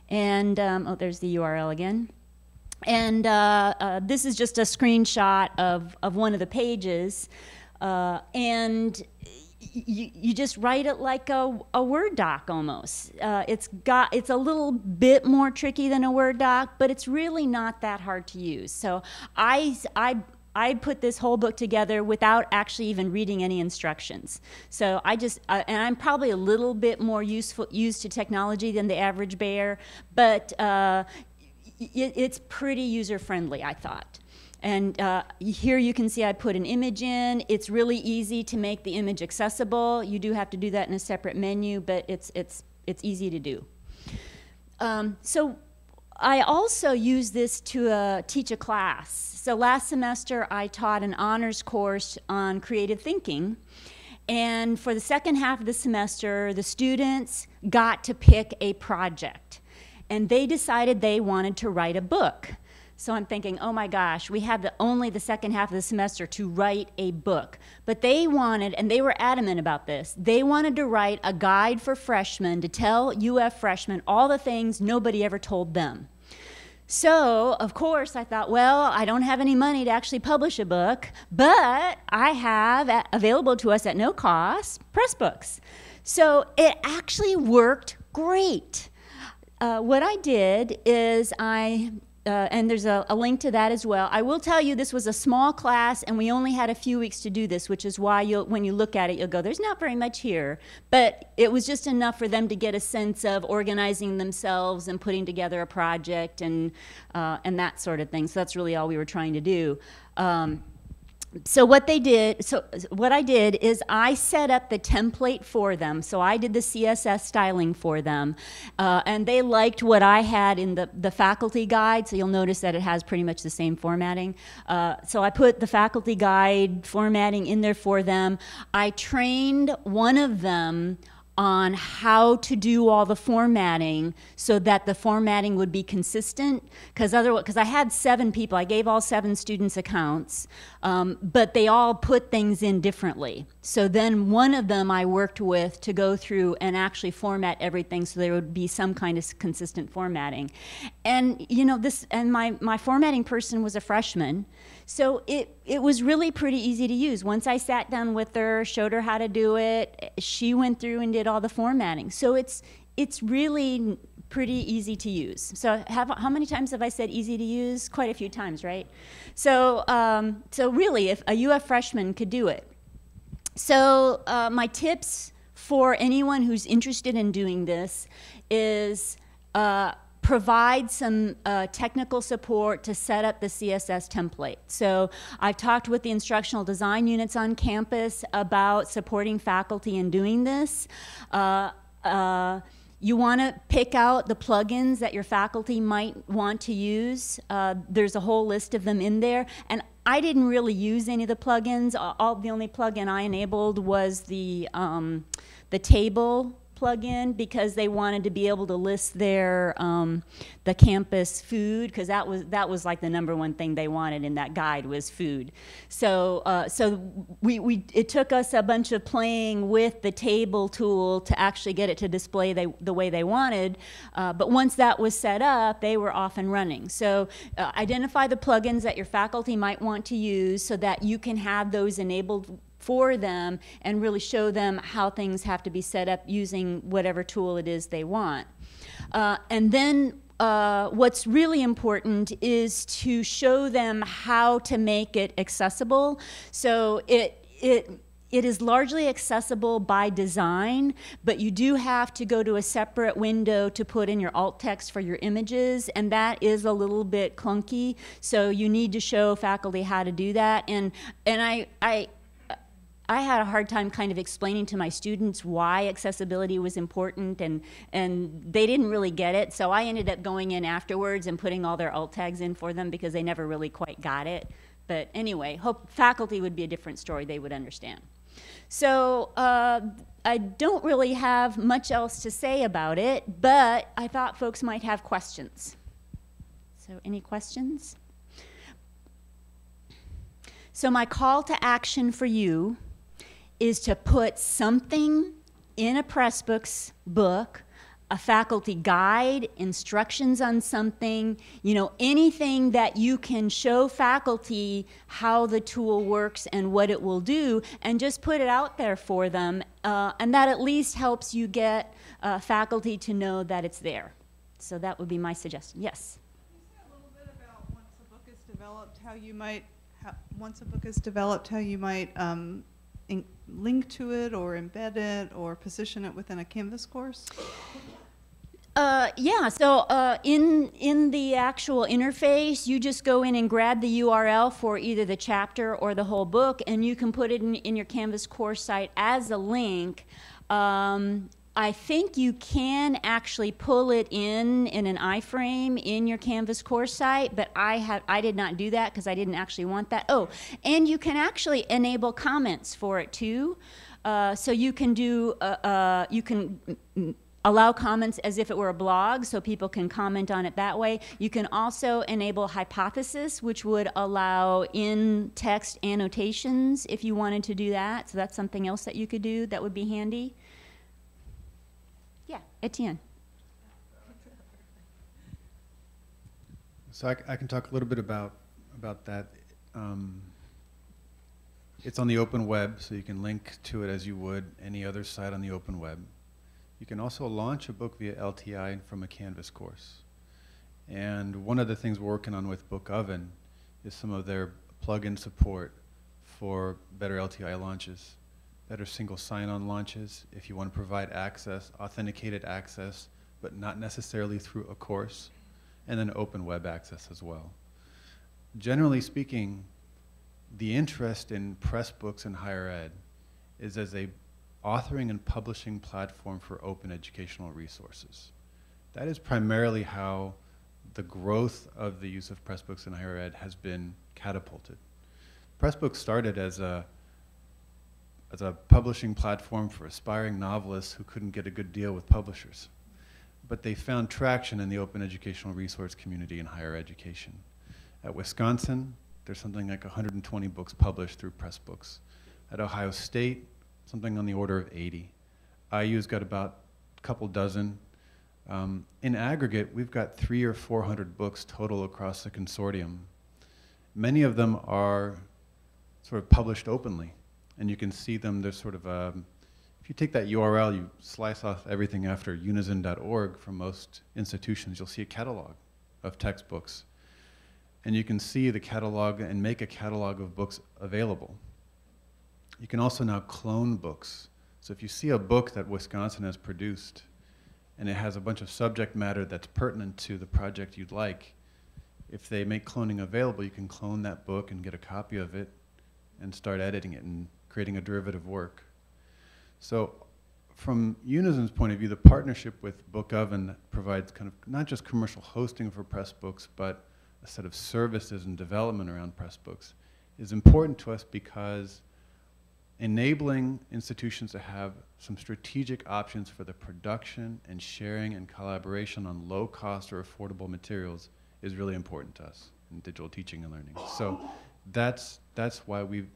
and oh, there's the URL again. And this is just a screenshot of one of the pages, and you just write it like a Word doc almost. It's a little bit more tricky than a Word doc, but it's really not that hard to use. So I put this whole book together without actually even reading any instructions. So I just, and I'm probably a little bit more used to technology than the average bear, but it's pretty user-friendly, I thought. And here you can see I put an image in. It's really easy to make the image accessible. You do have to do that in a separate menu, but it's easy to do. So I also use this to teach a class. So last semester I taught an honors course on creative thinking. And for the second half of the semester, the students got to pick a project. And they decided they wanted to write a book. So I'm thinking, oh my gosh, we have only the second half of the semester to write a book. But they wanted, and they were adamant about this, they wanted to write a guide for freshmen to tell UF freshmen all the things nobody ever told them. So, of course, I thought, well, I don't have any money to actually publish a book, but I have available to us at no cost Pressbooks. So it actually worked great. What I did is and there's a link to that as well. I will tell you this was a small class and we only had a few weeks to do this, which is why when you look at it, you'll go, there's not very much here. But it was just enough for them to get a sense of organizing themselves and putting together a project and that sort of thing. So that's really all we were trying to do. So what I did is I set up the template for them. So I did the CSS styling for them. And they liked what I had in the faculty guide. So you'll notice that it has pretty much the same formatting. So I put the faculty guide formatting in there for them. I trained one of them on how to do all the formatting so that the formatting would be consistent, because I had 7 people, I gave all 7 students accounts, but they all put things in differently. So then one of them I worked with to go through and actually format everything so there would be some kind of consistent formatting. And you know, my formatting person was a freshman, so it was really pretty easy to use. Once I sat down with her, showed her how to do it, she went through and did all the formatting. So it's really pretty easy to use. So how many times have I said easy to use? Quite a few times, right? So, so really, if a UF freshman could do it. So my tips for anyone who's interested in doing this is provide some technical support to set up the CSS template. So I've talked with the instructional design units on campus about supporting faculty in doing this. You want to pick out the plugins that your faculty might want to use. There's a whole list of them in there. And I didn't really use any of the plugins. The only plugin I enabled was the table plugin, because they wanted to be able to list their the campus food, because that was like the #1 thing they wanted in that guide was food. So it took us a bunch of playing with the table tool to actually get it to display the way they wanted. But once that was set up, they were off and running. So identify the plugins that your faculty might want to use so that you can have those enabled for them and really show them how things have to be set up using whatever tool it is they want. And then what's really important is to show them how to make it accessible. So it is largely accessible by design, but you do have to go to a separate window to put in your alt text for your images, and that is a little bit clunky. So you need to show faculty how to do that. And I had a hard time kind of explaining to my students why accessibility was important, and they didn't really get it. So I ended up going in afterwards and putting all their alt tags in for them because they never really quite got it. But anyway, hope faculty would be a different story. They would understand. So I don't really have much else to say about it, but I thought folks might have questions. So any questions? So my call to action for you is to put something in a Pressbooks book, a faculty guide, instructions on something, you know, anything that you can show faculty how the tool works and what it will do, and just put it out there for them. And that at least helps you get faculty to know that it's there. So that would be my suggestion. Yes? Can you say a little bit about once a book is developed, how you might, once a book is developed, how you might link to it or embed it or position it within a Canvas course? Yeah, so in the actual interface, you just go in and grab the URL for either the chapter or the whole book, and you can put it in your Canvas course site as a link. I think you can actually pull it in an iframe in your Canvas course site, but I did not do that because I didn't actually want that. Oh, and you can actually enable comments for it too. So you can do allow comments as if it were a blog, so people can comment on it that way. You can also enable hypothesis, which would allow in-text annotations if you wanted to do that. So that's something else that you could do that would be handy. Yeah, Etienne. So I can talk a little bit about that. It's on the open web, so you can link to it as you would any other site on the open web. You can also launch a book via LTI from a Canvas course. And one of the things we're working on with Book Oven is some of their plug-in support for better LTI launches, better single sign-on launches, if you want to provide access, authenticated access, but not necessarily through a course, and then open web access as well. Generally speaking, the interest in Pressbooks in higher ed is as a authoring and publishing platform for open educational resources. That is primarily how the growth of the use of Pressbooks in higher ed has been catapulted. Pressbooks started as a publishing platform for aspiring novelists who couldn't get a good deal with publishers. But they found traction in the open educational resource community in higher education. At Wisconsin, there's something like 120 books published through Pressbooks. At Ohio State, something on the order of 80. IU's got about a couple dozen. In aggregate, we've got 300 or 400 books total across the consortium. Many of them are sort of published openly, and you can see them. There's sort of if you take that URL, you slice off everything after unizin.org from most institutions, you'll see a catalog of textbooks. And you can see the catalog and make a catalog of books available. You can also now clone books. So if you see a book that Wisconsin has produced and it has a bunch of subject matter that's pertinent to the project you'd like, if they make cloning available, you can clone that book and get a copy of it and start editing it and creating a derivative work. So from Unizin's point of view, the partnership with Book Oven provides kind of not just commercial hosting for Pressbooks, but a set of services and development around Pressbooks is important to us because enabling institutions to have some strategic options for the production and sharing and collaboration on low cost or affordable materials is really important to us in digital teaching and learning. So that's why we've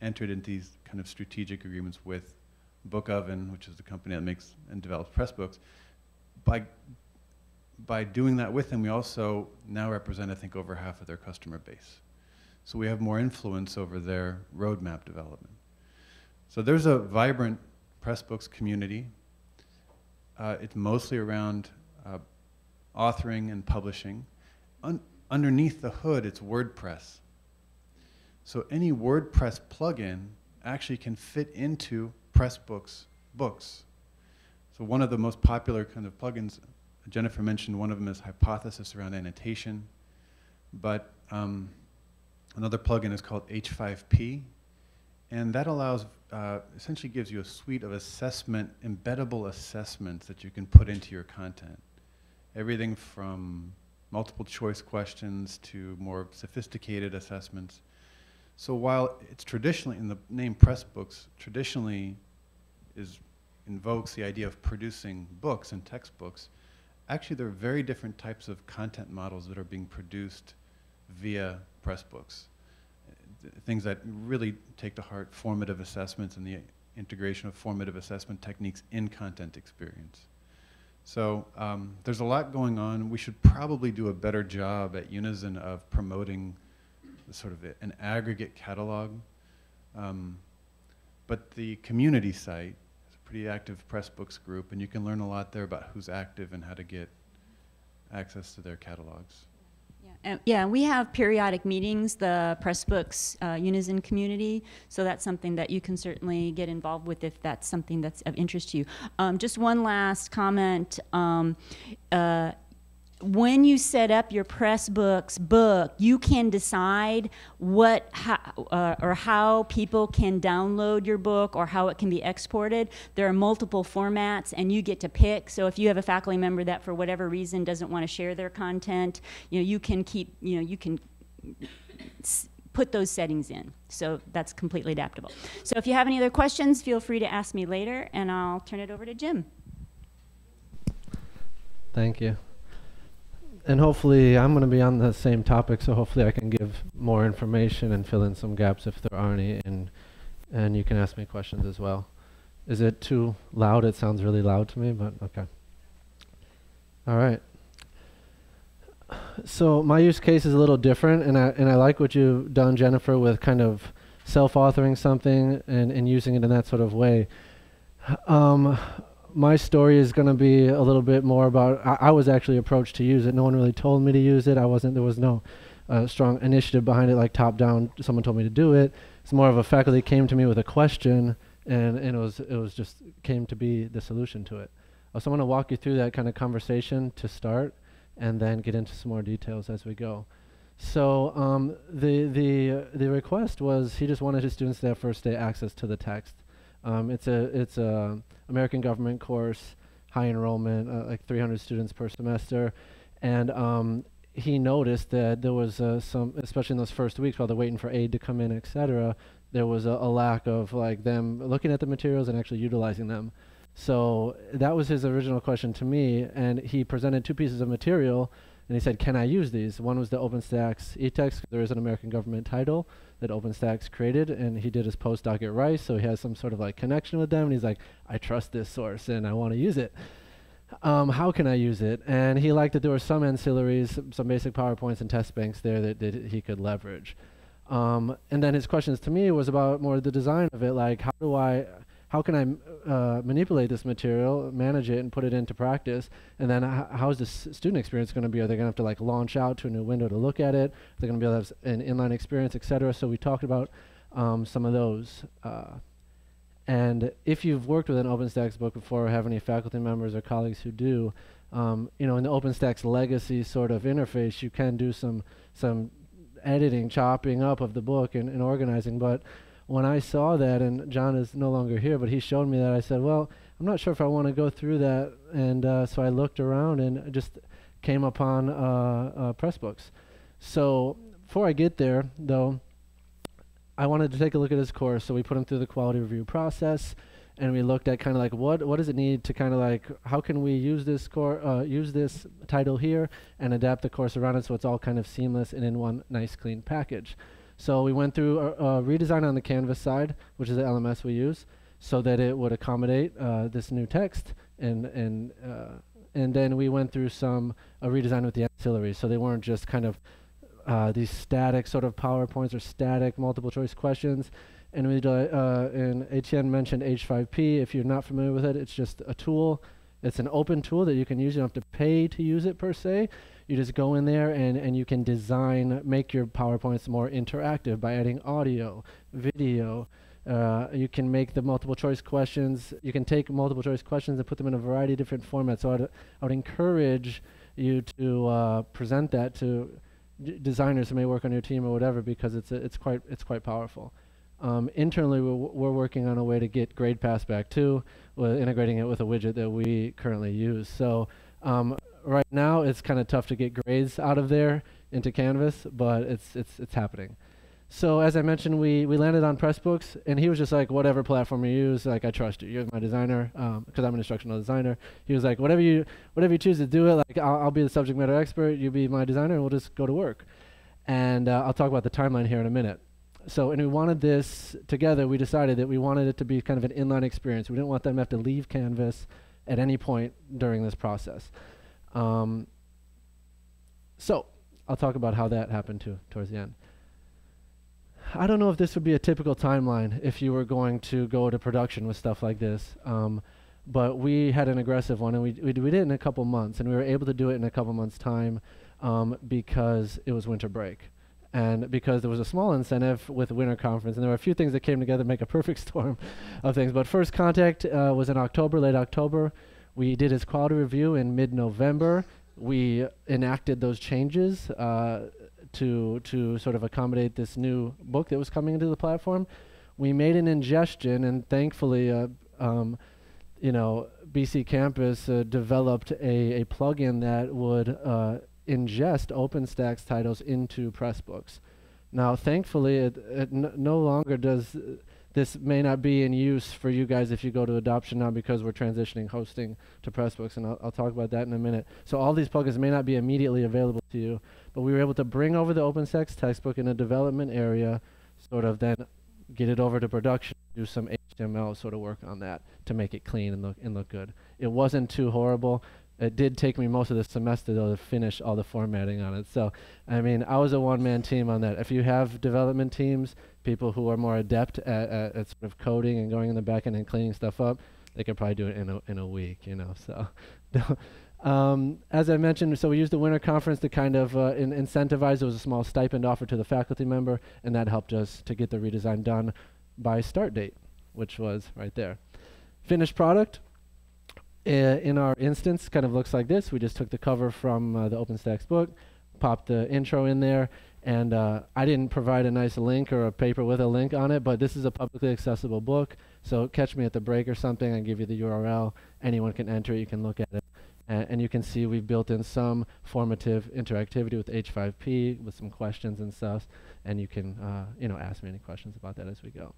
entered into these kind of strategic agreements with Book Oven, which is the company that makes and develops Pressbooks. By doing that with them, we also now represent, I think, over half of their customer base. So we have more influence over their roadmap development. So there's a vibrant Pressbooks community. It's mostly around authoring and publishing. Underneath the hood, it's WordPress. So any WordPress plugin actually can fit into Pressbooks books. So one of the most popular kind of plugins, Jennifer mentioned one of them is Hypothesis around annotation, but another plugin is called H5P, and that allows, essentially gives you a suite of embeddable assessments that you can put into your content. Everything from multiple choice questions to more sophisticated assessments. So while it's traditionally, in the name Pressbooks, traditionally invokes the idea of producing books and textbooks, actually there are very different types of content models that are being produced via Pressbooks. things that really take to heart formative assessments and the integration of formative assessment techniques in content experience. So there's a lot going on. We should probably do a better job at Unizin of promoting sort of an aggregate catalog. But the community site is a pretty active Pressbooks group, and you can learn a lot there about who's active and how to get access to their catalogs. Yeah, we have periodic meetings, the Pressbooks Unizin community, so that's something that you can certainly get involved with if that's something that's of interest to you. Just one last comment. When you set up your Pressbooks book, you can decide how people can download your book or how it can be exported. There are multiple formats, and you get to pick. So if you have a faculty member that, for whatever reason, doesn't want to share their content, you can put those settings in. So that's completely adaptable. So if you have any other questions, feel free to ask me later, and I'll turn it over to Jim. Thank you. And hopefully, I'm going to be on the same topic, so hopefully I can give more information and fill in some gaps if there are any, and you can ask me questions as well. Is it too loud? It sounds really loud to me, but okay. All right. So my use case is a little different, and I like what you've done, Jennifer, with kind of self-authoring something and using it in that sort of way. My story is going to be a little bit more about, I was actually approached to use it. No one really told me to use it. There was no strong initiative behind it, like top down, someone told me to do it. It's more of a faculty came to me with a question, and it was just came to be the solution to it. So I'm going to walk you through that kind of conversation to start, and then get into some more details as we go. So the request was he just wanted his students to have first day access to the text. It's a American government course, high enrollment, like 300 students per semester, and he noticed that there was some, especially in those first weeks while they're waiting for aid to come in, etc., there was a lack of like them looking at the materials and actually utilizing them. So that was his original question to me, and he presented two pieces of material, and he said, can I use these? One was the OpenStax eText. There is an American government title that OpenStax created, and he did his postdoc at Rice, so he has some sort of like connection with them, and he's like, I trust this source, and I want to use it. How can I use it? And he liked that there were some ancillaries, some basic PowerPoints and test banks there that he could leverage. And then his questions to me was about more the design of it, like how can I manipulate this material, manage it, and put it into practice? And then how is the student experience going to be? Are they going to have to like launch out to a new window to look at it? Are they going to be able to have an inline experience, et cetera? So we talked about some of those. And if you've worked with an OpenStax book before, or have any faculty members or colleagues who do, in the OpenStax legacy sort of interface, you can do some editing, chopping up of the book and organizing. But when I saw that, and John is no longer here, but he showed me that, I said, well, I'm not sure if I want to go through that. And so I looked around and just came upon Pressbooks. So before I get there, though, I wanted to take a look at his course. So we put him through the quality review process, and we looked at kind of like what does it need to kind of like, how can we use this use this title here and adapt the course around it so it's all kind of seamless and in one nice clean package. So we went through a redesign on the Canvas side, which is the LMS we use, so that it would accommodate this new text, and then we went through a redesign with the ancillaries, so they weren't just kind of these static sort of PowerPoints or static multiple choice questions. And and Etienne mentioned H5P. If you're not familiar with it, it's just a tool. It's an open tool that you can use. You don't have to pay to use it per se. You just go in there and you can make your PowerPoints more interactive by adding audio, video. You can make the multiple choice questions. You can take multiple choice questions and put them in a variety of different formats. So I would encourage you to present that to designers who may work on your team or whatever, because it's quite powerful. Internally, we're working on a way to get GradePass back too, integrating it with a widget that we currently use. So right now, it's kind of tough to get grades out of there into Canvas, but it's happening. So as I mentioned, we landed on Pressbooks, and he was just like, whatever platform you use, like, I trust you. You're my designer, because I'm an instructional designer. He was like, whatever you choose to do it, like, I'll be the subject matter expert, you be my designer, and we'll just go to work. And I'll talk about the timeline here in a minute. And we wanted this together. We decided that we wanted it to be kind of an inline experience. We didn't want them to have to leave Canvas at any point during this process. So I'll talk about how that happened towards the end. I don't know if this would be a typical timeline if you were going to go to production with stuff like this, but we had an aggressive one, and we did it in a couple months, and we were able to do it in a couple months' time because it was winter break, and because there was a small incentive with the winter conference, and there were a few things that came together to make a perfect storm of things. But first contact was in October, late October. We did his quality review in mid-November. We enacted those changes to sort of accommodate this new book that was coming into the platform. We made an ingestion, and thankfully, BC Campus developed a plugin that would ingest OpenStax titles into Pressbooks. Now, thankfully, it no longer does. This may not be in use for you guys if you go to adoption now, because we're transitioning hosting to Pressbooks, and I'll talk about that in a minute. So all these plugins may not be immediately available to you, but we were able to bring over the OpenStax textbook in a development area, sort of then get it over to production, do some HTML sort of work on that to make it clean and look good. It wasn't too horrible. It did take me most of the semester, though, to finish all the formatting on it. So, I mean, I was a one-man team on that. If you have development teams, people who are more adept at sort of coding and going in the back end and cleaning stuff up, they could probably do it in a week, So, as I mentioned, so we used the winter conference to kind of incentivize. There was a small stipend offered to the faculty member, and that helped us to get the redesign done by start date, which was right there. Finished product. In our instance, kind of looks like this. We just took the cover from the OpenStax book, popped the intro in there, and I didn't provide a nice link or a paper with a link on it, but this is a publicly accessible book, so catch me at the break or something. I give you the URL. Anyone can enter it. You can look at it. And you can see we've built in some formative interactivity with H5P, with some questions and stuff, and you can ask me any questions about that as we go.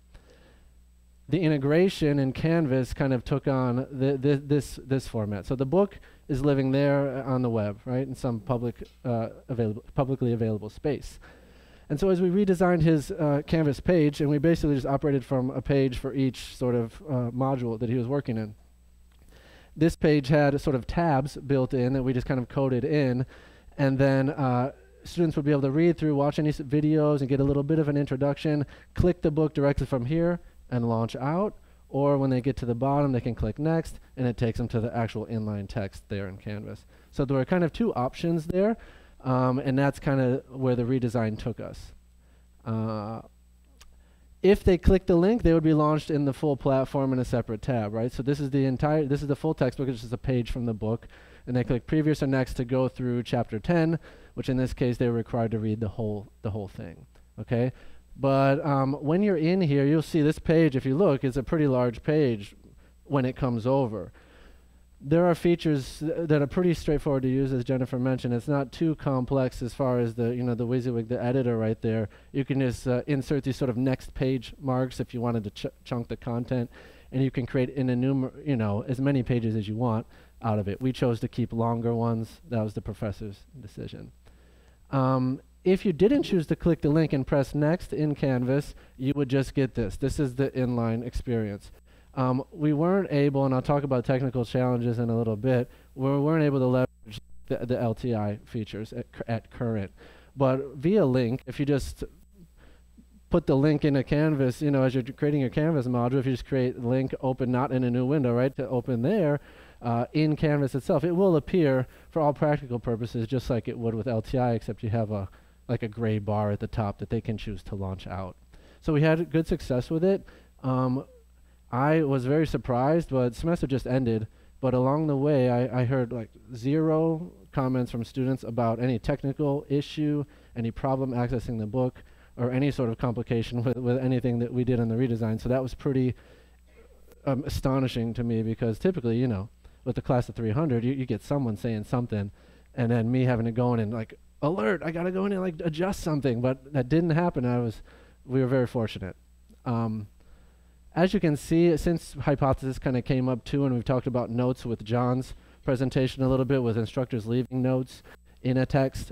The integration in Canvas kind of took on this format. So the book is living there on the web, right, in some publicly available space. And so as we redesigned his Canvas page, and we basically just operated from a page for each sort of module that he was working in. This page had sort of tabs built in that we just kind of coded in, and then students would be able to read through, watch any videos, and get a little bit of an introduction, click the book directly from here, and launch out, or when they get to the bottom, they can click next, and it takes them to the actual inline text there in Canvas. So there were kind of two options there, and that's kind of where the redesign took us. If they click the link, they would be launched in the full platform in a separate tab, right? So this is the full textbook, which is a page from the book, and they click previous or next to go through chapter 10, which in this case they were required to read the whole thing, okay? But when you're in here, you'll see this page, if you look, is a pretty large page when it comes over. There are features that are pretty straightforward to use, as Jennifer mentioned. It's not too complex as far as the WYSIWYG, the editor right there. You can just insert these sort of next page marks if you wanted to chunk the content, and you can create as many pages as you want out of it. We chose to keep longer ones. That was the professor's decision. If you didn't choose to click the link and press next in Canvas, you would just get this. This is the inline experience. We weren't able, and I'll talk about technical challenges in a little bit, we weren't able to leverage the LTI features at current. But via link, if you just put the link in a Canvas, as you're creating your Canvas module, if you just create link open, not in a new window, right, to open there, in Canvas itself, it will appear for all practical purposes just like it would with LTI, except you have a gray bar at the top that they can choose to launch out. So we had good success with it. I was very surprised, but semester just ended, but along the way I heard like 0 comments from students about any technical issue, any problem accessing the book, or any sort of complication with anything that we did on the redesign. So that was pretty astonishing to me, because typically, with the class of 300, you get someone saying something, and then me having to go in and like, alert, I gotta go in and adjust something, but that didn't happen. We were very fortunate. As you can see, since Hypothesis kind of came up too, and we've talked about notes with John's presentation a little bit, with instructors leaving notes in a text,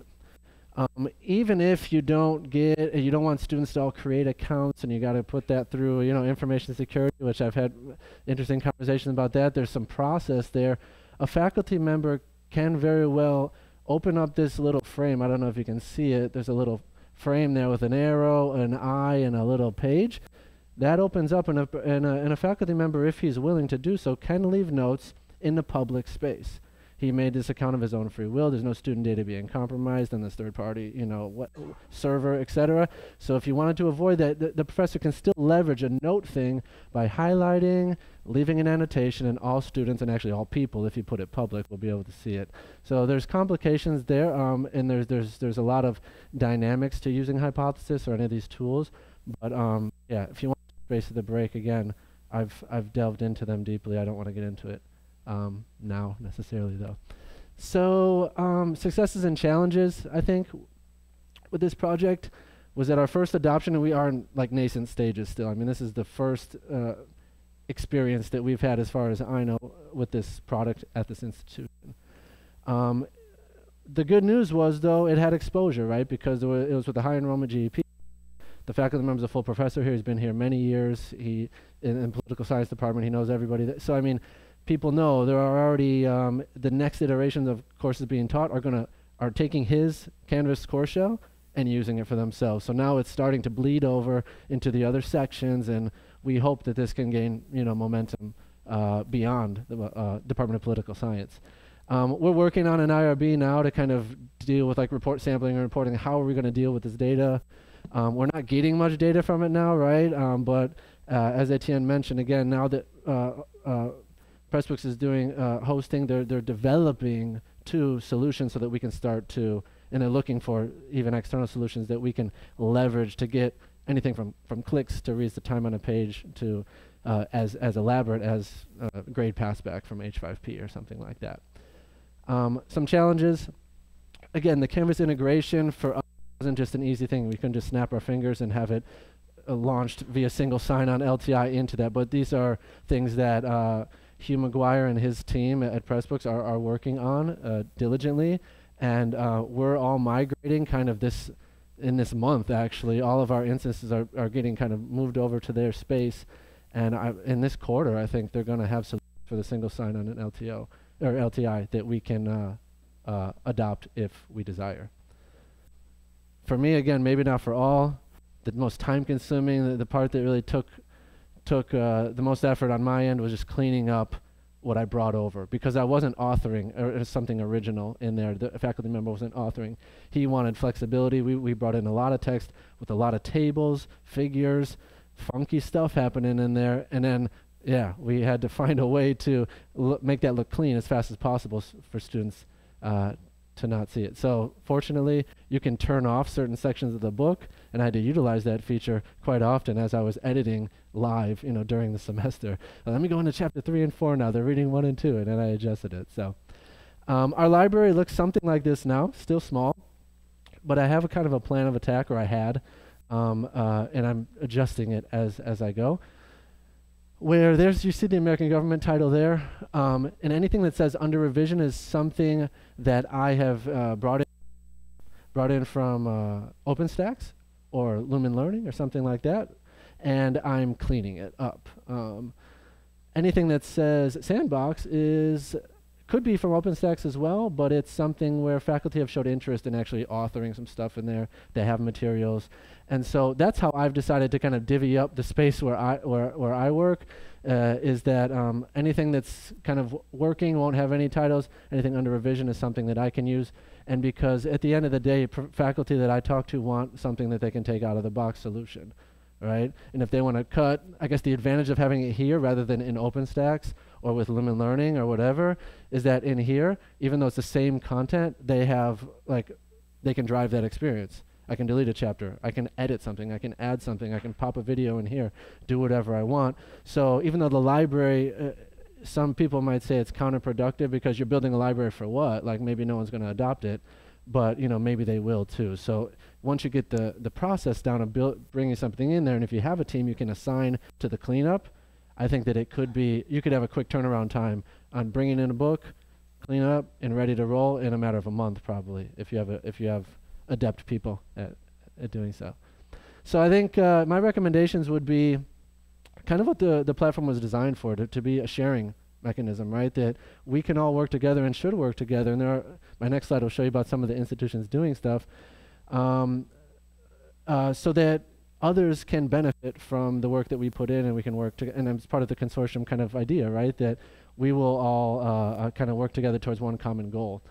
Even if you don't want students to all create accounts and you got to put that through, information security, which I've had interesting conversations about that. There's some process there. A faculty member can very well open up this little frame. I don't know if you can see it. There's a little frame there with an arrow, an eye, and a little page. That opens up, and a faculty member, if he's willing to do so, can leave notes in the public space. He made this account of his own free will. There's no student data being compromised on this third party, server, etc. So if you wanted to avoid that, the professor can still leverage a note thing by highlighting, leaving an annotation, and all students, and actually all people, if you put it public, will be able to see it. So there's complications there, and there's a lot of dynamics to using Hypothesis or any of these tools. But yeah, if you want to trace the break again, I've delved into them deeply. I don't want to get into it now necessarily though. So successes and challenges, I think, with this project was that our first adoption, and we are in like nascent stages still. I mean, this is the first experience that we've had, as far as I know, with this product at this institution. The good news was, though, it had exposure, right? Because it was with a high enrollment GEP. The faculty member's a full professor here. He's been here many years. He in political science department. He knows everybody. So I mean, people know there are already the next iterations of courses being taught are taking his Canvas course shell and using it for themselves. So now it's starting to bleed over into the other sections, and we hope that this can gain momentum beyond the Department of Political Science. We're working on an IRB now to kind of deal with like report sampling and reporting. How are we going to deal with this data? We're not getting much data from it now, right? But as Etienne mentioned, again, now that Pressbooks is doing hosting, they're developing two solutions so that we can start to, and they're looking for even external solutions that we can leverage to get anything from clicks to reads the time on a page to as elaborate as grade passback from H5P or something like that. Some challenges, again, the Canvas integration for us wasn't just an easy thing. We couldn't just snap our fingers and have it launched via single sign-on LTI into that, but these are things that Hugh McGuire and his team at Pressbooks are working on diligently, and we're all migrating kind of in this month, actually. All of our instances are getting kind of moved over to their space, and in this quarter, I think they're going to have solutions for the single sign-on and LTO or LTI that we can adopt if we desire. For me, again, maybe not for all, the most time-consuming, the part that really took the most effort on my end was just cleaning up what I brought over, because I wasn't authoring something original in there. The faculty member wasn't authoring. He wanted flexibility. We brought in a lot of text with a lot of tables, figures, funky stuff happening in there, and then yeah, we had to find a way to make that look clean as fast as possible for students to not see it. So fortunately, you can turn off certain sections of the book, and I had to utilize that feature quite often as I was editing live, during the semester. Let me go into chapter 3 and 4 now. They're reading 1 and 2, and then I adjusted it. So our library looks something like this now, still small, but I have a kind of a plan of attack, or I had, and I'm adjusting it as I go. Where you see the American government title there, and anything that says under revision is something that I have brought in from OpenStax or Lumen Learning or something like that, and I'm cleaning it up. Anything that says Sandbox could be from OpenStax as well, but it's something where faculty have showed interest in actually authoring some stuff in there. They have materials. And so that's how I've decided to kind of divvy up the space where I work, is that anything that's kind of working won't have any titles. Anything under revision is something that I can use. And because at the end of the day, faculty that I talk to want something that they can take out of the box solution, right? And if they want to cut, I guess the advantage of having it here rather than in OpenStax or with Lumen Learning or whatever is that in here, even though it's the same content, they can drive that experience. I can delete a chapter, I can edit something, I can add something, I can pop a video in here, do whatever I want. So even though the library, some people might say it's counterproductive because you're building a library for what? Like maybe no one's going to adopt it, but maybe they will too. So once you get the process down of bringing something in there, and if you have a team you can assign to the cleanup, I think that you could have a quick turnaround time on bringing in a book, clean up, and ready to roll in a matter of a month probably, if you have adept people at doing so. So I think my recommendations would be kind of what the platform was designed for, to be a sharing mechanism, right? That we can all work together and should work together. And my next slide will show you about some of the institutions doing stuff, so that others can benefit from the work that we put in, and we can work together. And it's part of the consortium kind of idea, right? That we will all kind of work together towards one common goal.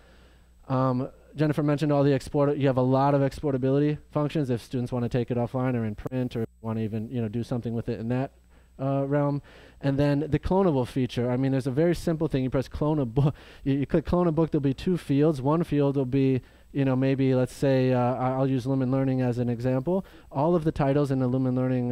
Jennifer mentioned all the you have a lot of exportability functions if students want to take it offline or in print, or want to even do something with it in that realm. And then the clonable feature. I mean, there's a very simple thing. You press clone a book. You click clone a book. There'll be two fields. One field will be, maybe let's say I'll use Lumen Learning as an example. All of the titles in the Lumen Learning,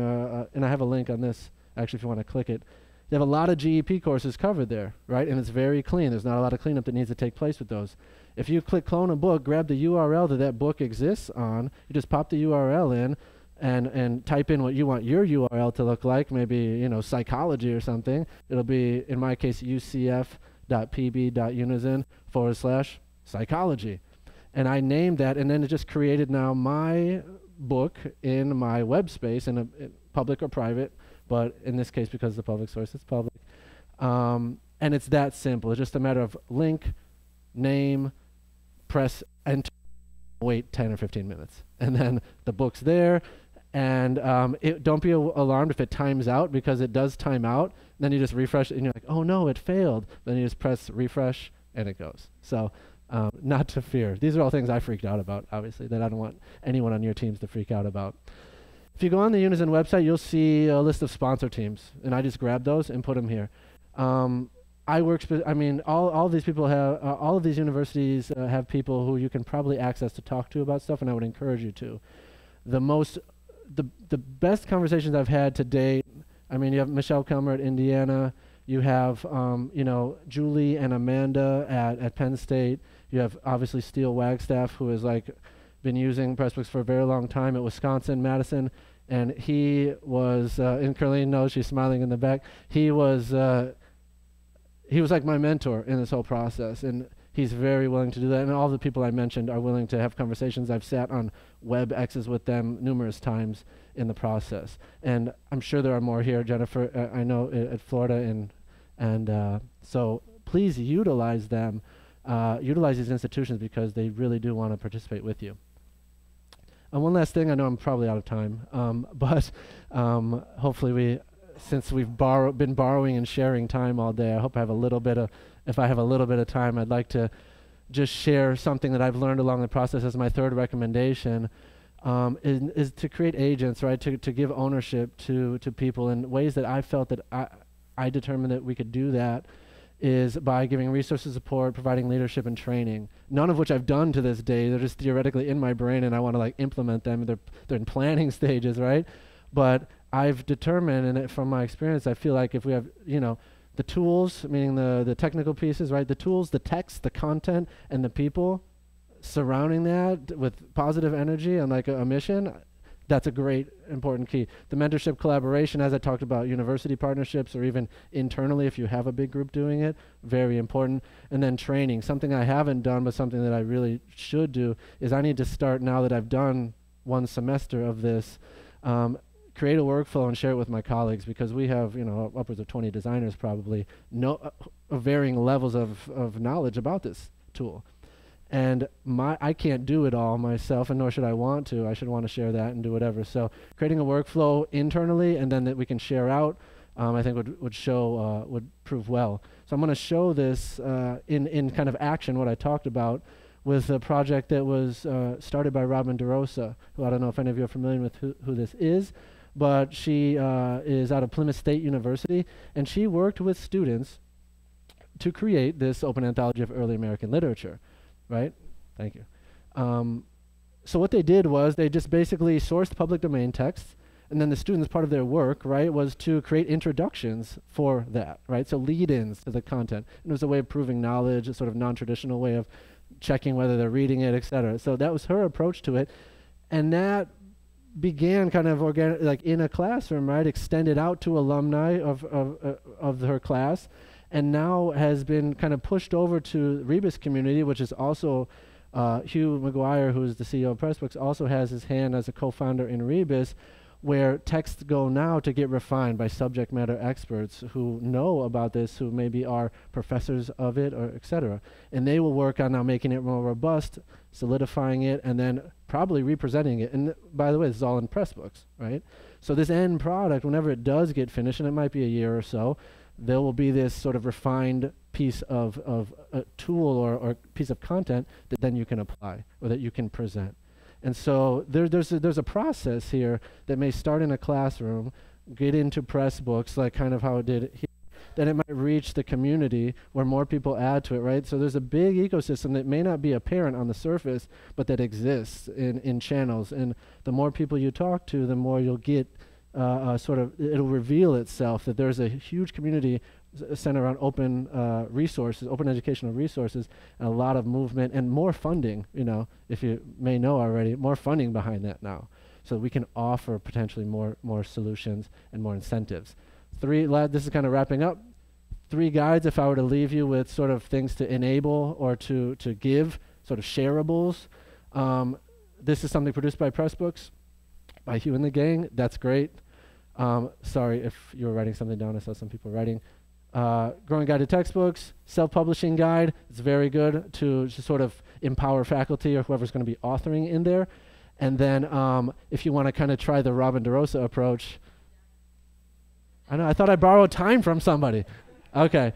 and I have a link on this actually if you want to click it. They have a lot of GEP courses covered there, right? And it's very clean. There's not a lot of cleanup that needs to take place with those. If you click clone a book, grab the URL that book exists on, you just pop the URL in and type in what you want your URL to look like, maybe, psychology or something. It'll be, in my case, ucf.pb.unizin/psychology. And I named that, and then it just created now my book in my web space, in public or private, but in this case, because the public source is public. And it's that simple. It's just a matter of link, name, press enter, wait 10 or 15 minutes. And then the book's there. And don't be alarmed if it times out, because it does time out. Then you just refresh it, and you're like, oh no, it failed. Then you just press refresh, and it goes. So not to fear. These are all things I freaked out about, obviously, that I don't want anyone on your teams to freak out about. If you go on the Unizin website, you'll see a list of sponsor teams, and I just grabbed those and put them here. all of these people have, all of these universities have people who you can probably access to talk to about stuff, and I would encourage you to. The best conversations I've had to date, you have Michelle Kelmer at Indiana, you have, Julie and Amanda at Penn State, you have obviously Steele Wagstaff, who has been using Pressbooks for a very long time at Wisconsin, Madison, and he was, and Carleen knows, she's smiling in the back, he was like my mentor in this whole process, and he's very willing to do that, and all the people I mentioned are willing to have conversations. I've sat on WebExes with them numerous times in the process, and I'm sure there are more here, Jennifer, I know at Florida, and so please utilize them, utilize these institutions, because they really do want to participate with you. And one last thing, I know I'm probably out of time, but hopefully since we've been borrowing and sharing time all day, I hope I have a little bit of, if I have a little bit of time, I'd like to just share something that I've learned along the process as my third recommendation, is to create agents, right? To give ownership to people in ways that I felt that I determined that we could do that is by giving resources, support, providing leadership and training, none of which I've done to this day. They're just theoretically in my brain, and I want to implement them. They're in planning stages, right? But I've determined, and from my experience, I feel like if we have, the tools, meaning the technical pieces, right? The tools, the text, the content, and the people surrounding that with positive energy and a mission, that's a great, important key. The mentorship collaboration, as I talked about, university partnerships, or even internally if you have a big group doing it, very important. And then training, something I haven't done, but something that I really should do, is I need to start, now that I've done one semester of this, create a workflow and share it with my colleagues, because we have, upwards of 20 designers probably, varying levels of knowledge about this tool. And I can't do it all myself, and nor should I want to. I should want to share that and do whatever. So creating a workflow internally, and then that we can share out, I think would prove well. So I'm going to show this in kind of action, what I talked about, with a project that was started by Robin DeRosa, who I don't know if any of you are familiar with who this is, but she is out of Plymouth State University, and she worked with students to create this open anthology of early American literature, right? Thank you. So what they did was they just basically sourced public domain texts, and then the students, part of their work, right, was to create introductions for that, right? So lead-ins to the content. And it was a way of proving knowledge, a sort of non-traditional way of checking whether they're reading it, et cetera. So that was her approach to it, and that began kind of organic, in a classroom, right? Extended out to alumni of her class, and now has been kind of pushed over to Rebus community, which is also Hugh McGuire, who is the CEO of Pressbooks, also has his hand as a co-founder in Rebus, where texts go now to get refined by subject matter experts who know about this, who maybe are professors of it, or et cetera. And they will work on now making it more robust, solidifying it, and then probably representing it. And by the way, this is all in Pressbooks, right? So this end product, whenever it does get finished, and it might be a year or so, there will be this sort of refined piece of a tool or piece of content that then you can apply or that you can present. And so there's a process here that may start in a classroom, get into Pressbooks, like kind of how it did here, then it might reach the community where more people add to it, right? So there's a big ecosystem that may not be apparent on the surface, but that exists in channels. And the more people you talk to, the more you'll get it'll reveal itself that there's a huge community centered around open resources, open educational resources, and a lot of movement and more funding, if you may know already, more funding behind that now. So we can offer potentially more solutions and more incentives. This is kind of wrapping up. 3 guides if I were to leave you with sort of things to enable or to give, sort of shareables. This is something produced by Pressbooks, by Hugh and the gang. That's great. Sorry if you were writing something down. I saw some people writing. Growing Guide to Textbooks, self-publishing guide. It's very good to sort of empower faculty or whoever's going to be authoring in there. And then if you want to kind of try the Robin DeRosa approach, I know, I thought I borrowed time from somebody. Okay.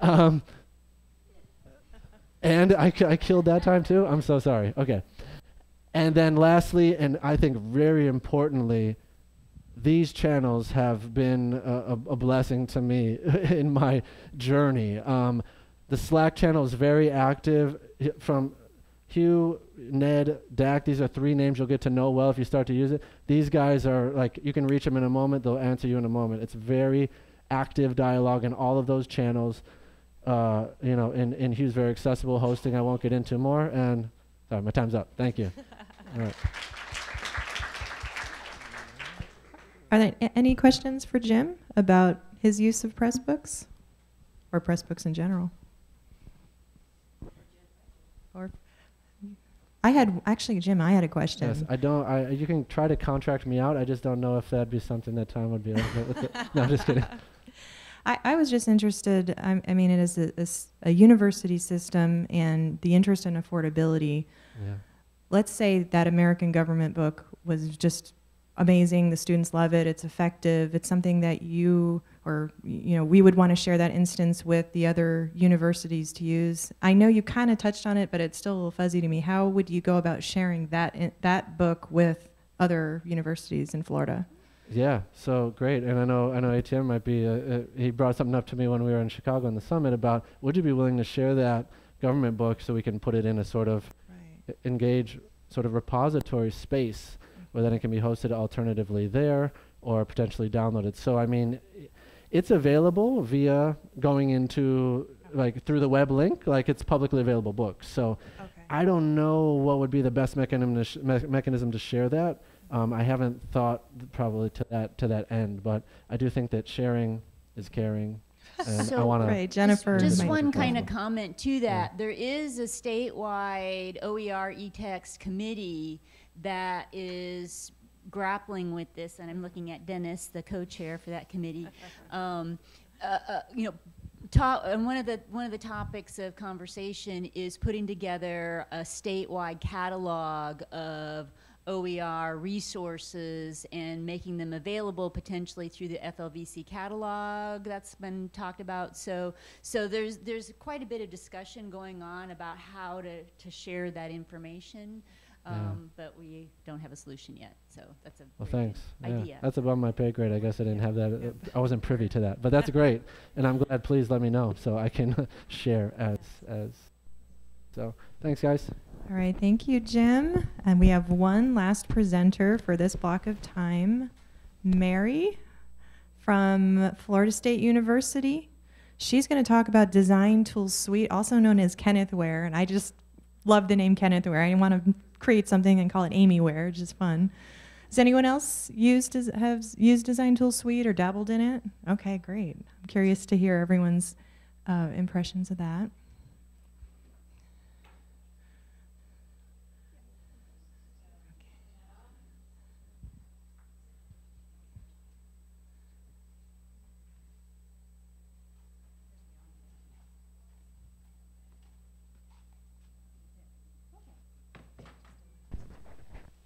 And I killed that time too? I'm so sorry. Okay. And then lastly, and I think very importantly, these channels have been a blessing to me in my journey. The Slack channel is very active. From Hugh, Ned, Dak, these are 3 names you'll get to know well if you start to use it. These guys are like, you can reach them in a moment, they'll answer you in a moment. It's very active dialogue in all of those channels. And Hugh's very accessible hosting, I won't get into more. And sorry, my time's up. Thank you. All right. Are there any questions for Jim about his use of Pressbooks or Pressbooks in general? Or Jim, I had a question. Yes, you can try to contract me out. I just don't know if that'd be something that time would be able to. No, I'm just kidding. I was just interested. I mean, it is a university system, and the interest in affordability. Yeah. Let's say that American Government book was just amazing. The students love it. It's effective. It's something that we would want to share that instance with the other universities to use. I know you kind of touched on it, but it's still a little fuzzy to me. How would you go about sharing that book with other universities in Florida? Yeah, so great. And I know ATM might be, he brought something up to me when we were in Chicago on the summit about, would you be willing to share that government book so we can put it in a sort of engage sort of repository space where then it can be hosted alternatively there or potentially downloaded. So I mean, it's available via going into through the web link, it's publicly available books. So I don't know what would be the best mechanism to share that. I haven't thought probably to that end, but I do think that sharing is caring. And so I want to Jennifer. Just one kind of comment to that. Yeah. There is a statewide OER eText committee that is grappling with this, and I'm looking at Dennis, the co-chair for that committee. And one of the topics of conversation is putting together a statewide catalog of OER resources and making them available potentially through the FLVC catalog that's been talked about. So there's quite a bit of discussion going on about how to share that information. But we don't have a solution yet, so that's a thanks. idea. That's above my pay grade. I guess I didn't have that. I wasn't privy to that, but that's great, and I'm glad. Please let me know so I can share as. So thanks, guys. All right, thank you, Jim. And we have one last presenter for this block of time, Mary from Florida State University. She's going to talk about Design Tools Suite, also known as Kennethware, and I just love the name Kennethware. I want to create something and call it Amyware, which is fun. Has anyone else have used Design Tools Suite or dabbled in it? Okay, great. I'm curious to hear everyone's impressions of that.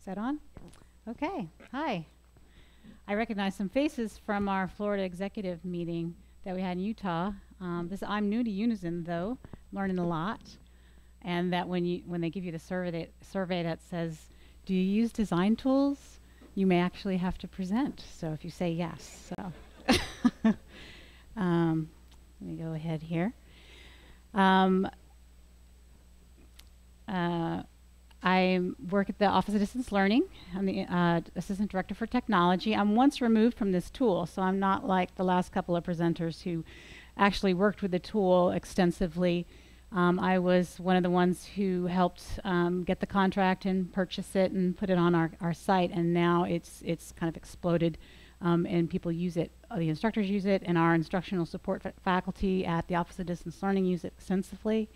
Is that on? Okay. Hi. I recognize some faces from our Florida executive meeting that we had in Utah. I'm new to Unizin, though, learning a lot. And that when they give you the survey that says, "Do you use design tools?" you may actually have to present. So if you say yes, so let me go ahead here. I work at the Office of Distance Learning. I'm the Assistant Director for Technology. I'm once removed from this tool, so I'm not like the last couple of presenters who actually worked with the tool extensively. I was one of the ones who helped get the contract and purchase it and put it on our site, and now it's kind of exploded, and people use it. The instructors use it, and our instructional support faculty at the Office of Distance Learning use it extensively.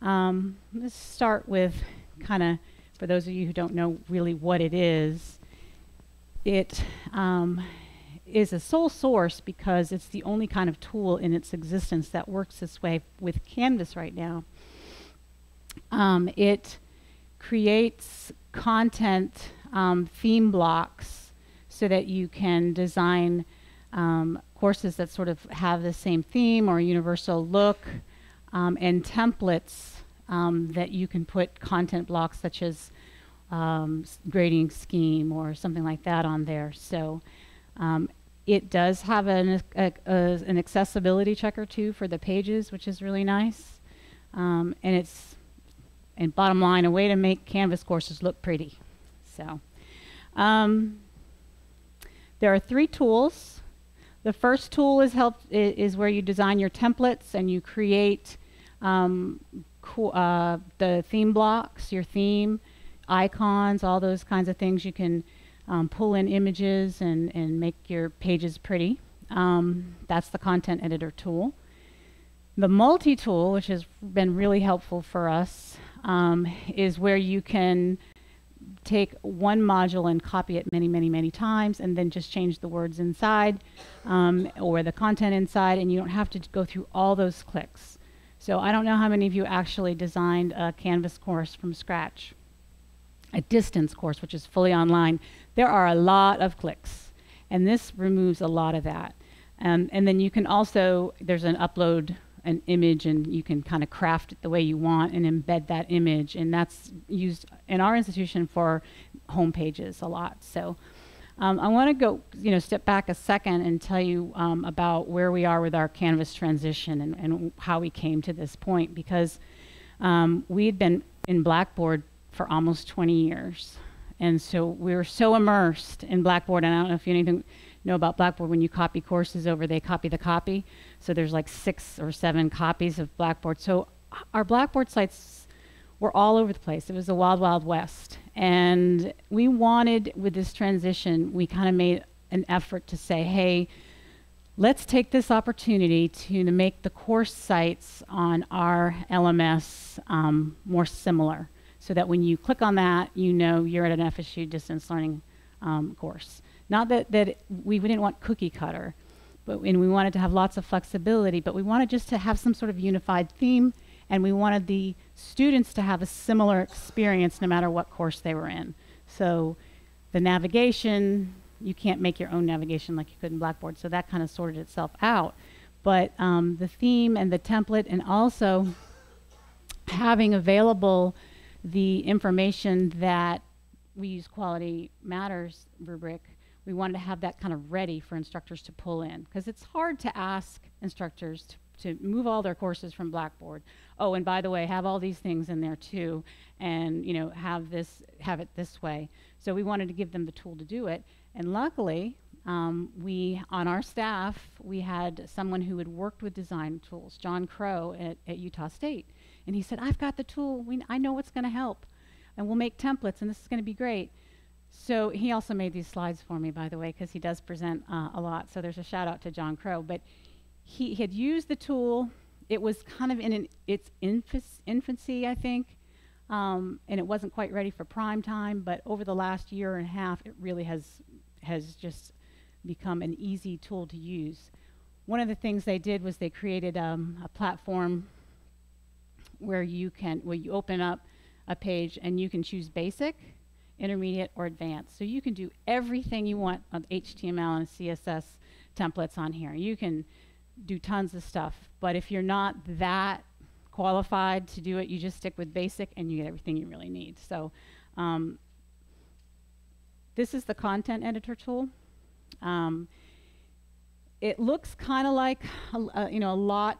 Let's start with kind of, for those of you who don't know really what it is a sole source because it's the only kind of tool in its existence that works this way with Canvas right now. It creates content theme blocks so that you can design courses that sort of have the same theme or universal look, and templates that you can put content blocks such as grading scheme or something like that on there. So it does have an accessibility checker too for the pages, which is really nice. And bottom line, a way to make Canvas courses look pretty. So there are 3 tools. The first tool is where you design your templates and you create the theme blocks, your theme, icons, all those kinds of things. You can pull in images and make your pages pretty. That's the content editor tool. The multi-tool, which has been really helpful for us, is where you can take one module and copy it many, many, many times and then just change the words inside or the content inside, and you don't have to go through all those clicks. So I don't know how many of you actually designed a Canvas course from scratch, a distance course, which is fully online. There are a lot of clicks, and this removes a lot of that. And then you can also, there's an upload an image, and you can kind of craft it the way you want and embed that image, and that's used in our institution for home pages a lot. So I want to go, step back a second and tell you about where we are with our Canvas transition and how we came to this point, because we had been in Blackboard for almost 20 years. And so we were so immersed in Blackboard, and I don't know if you know about Blackboard. When you copy courses over, they copy the copy. So there's like 6 or 7 copies of Blackboard. So our Blackboard sites were all over the place. It was the wild, wild west. And we wanted, with this transition, we kind of made an effort to say, hey, let's take this opportunity to make the course sites on our LMS more similar, so that when you click on that, you're at an FSU distance learning course. Not that we didn't want cookie cutter, and we wanted to have lots of flexibility, but we wanted just to have some sort of unified theme, and we wanted the students to have a similar experience no matter what course they were in. So the navigation, you can't make your own navigation like you could in Blackboard, so that kind of sorted itself out. But the theme and the template, and also having available the information that we use Quality Matters rubric, we wanted to have that kind of ready for instructors to pull in, because it's hard to ask instructors to move all their courses from Blackboard. Oh, and by the way, have all these things in there too, and have it this way. So we wanted to give them the tool to do it, and luckily, on our staff, we had someone who had worked with design tools, John Crow at Utah State, and he said, "I've got the tool. I know what's going to help, and we'll make templates, and this is going to be great." So he also made these slides for me, by the way, because he does present a lot. So there's a shout out to John Crow. But he had used the tool. It was kind of in its infancy, I think, and it wasn't quite ready for prime time. But over the last year and a half, it really has just become an easy tool to use. One of the things they did was they created a platform where you open up a page and you can choose basic, intermediate, or advanced. So you can do everything you want on HTML and CSS templates on here. You can do tons of stuff, but if you're not that qualified to do it, you just stick with basic and you get everything you really need. So this is the content editor tool. It looks kind of like a lot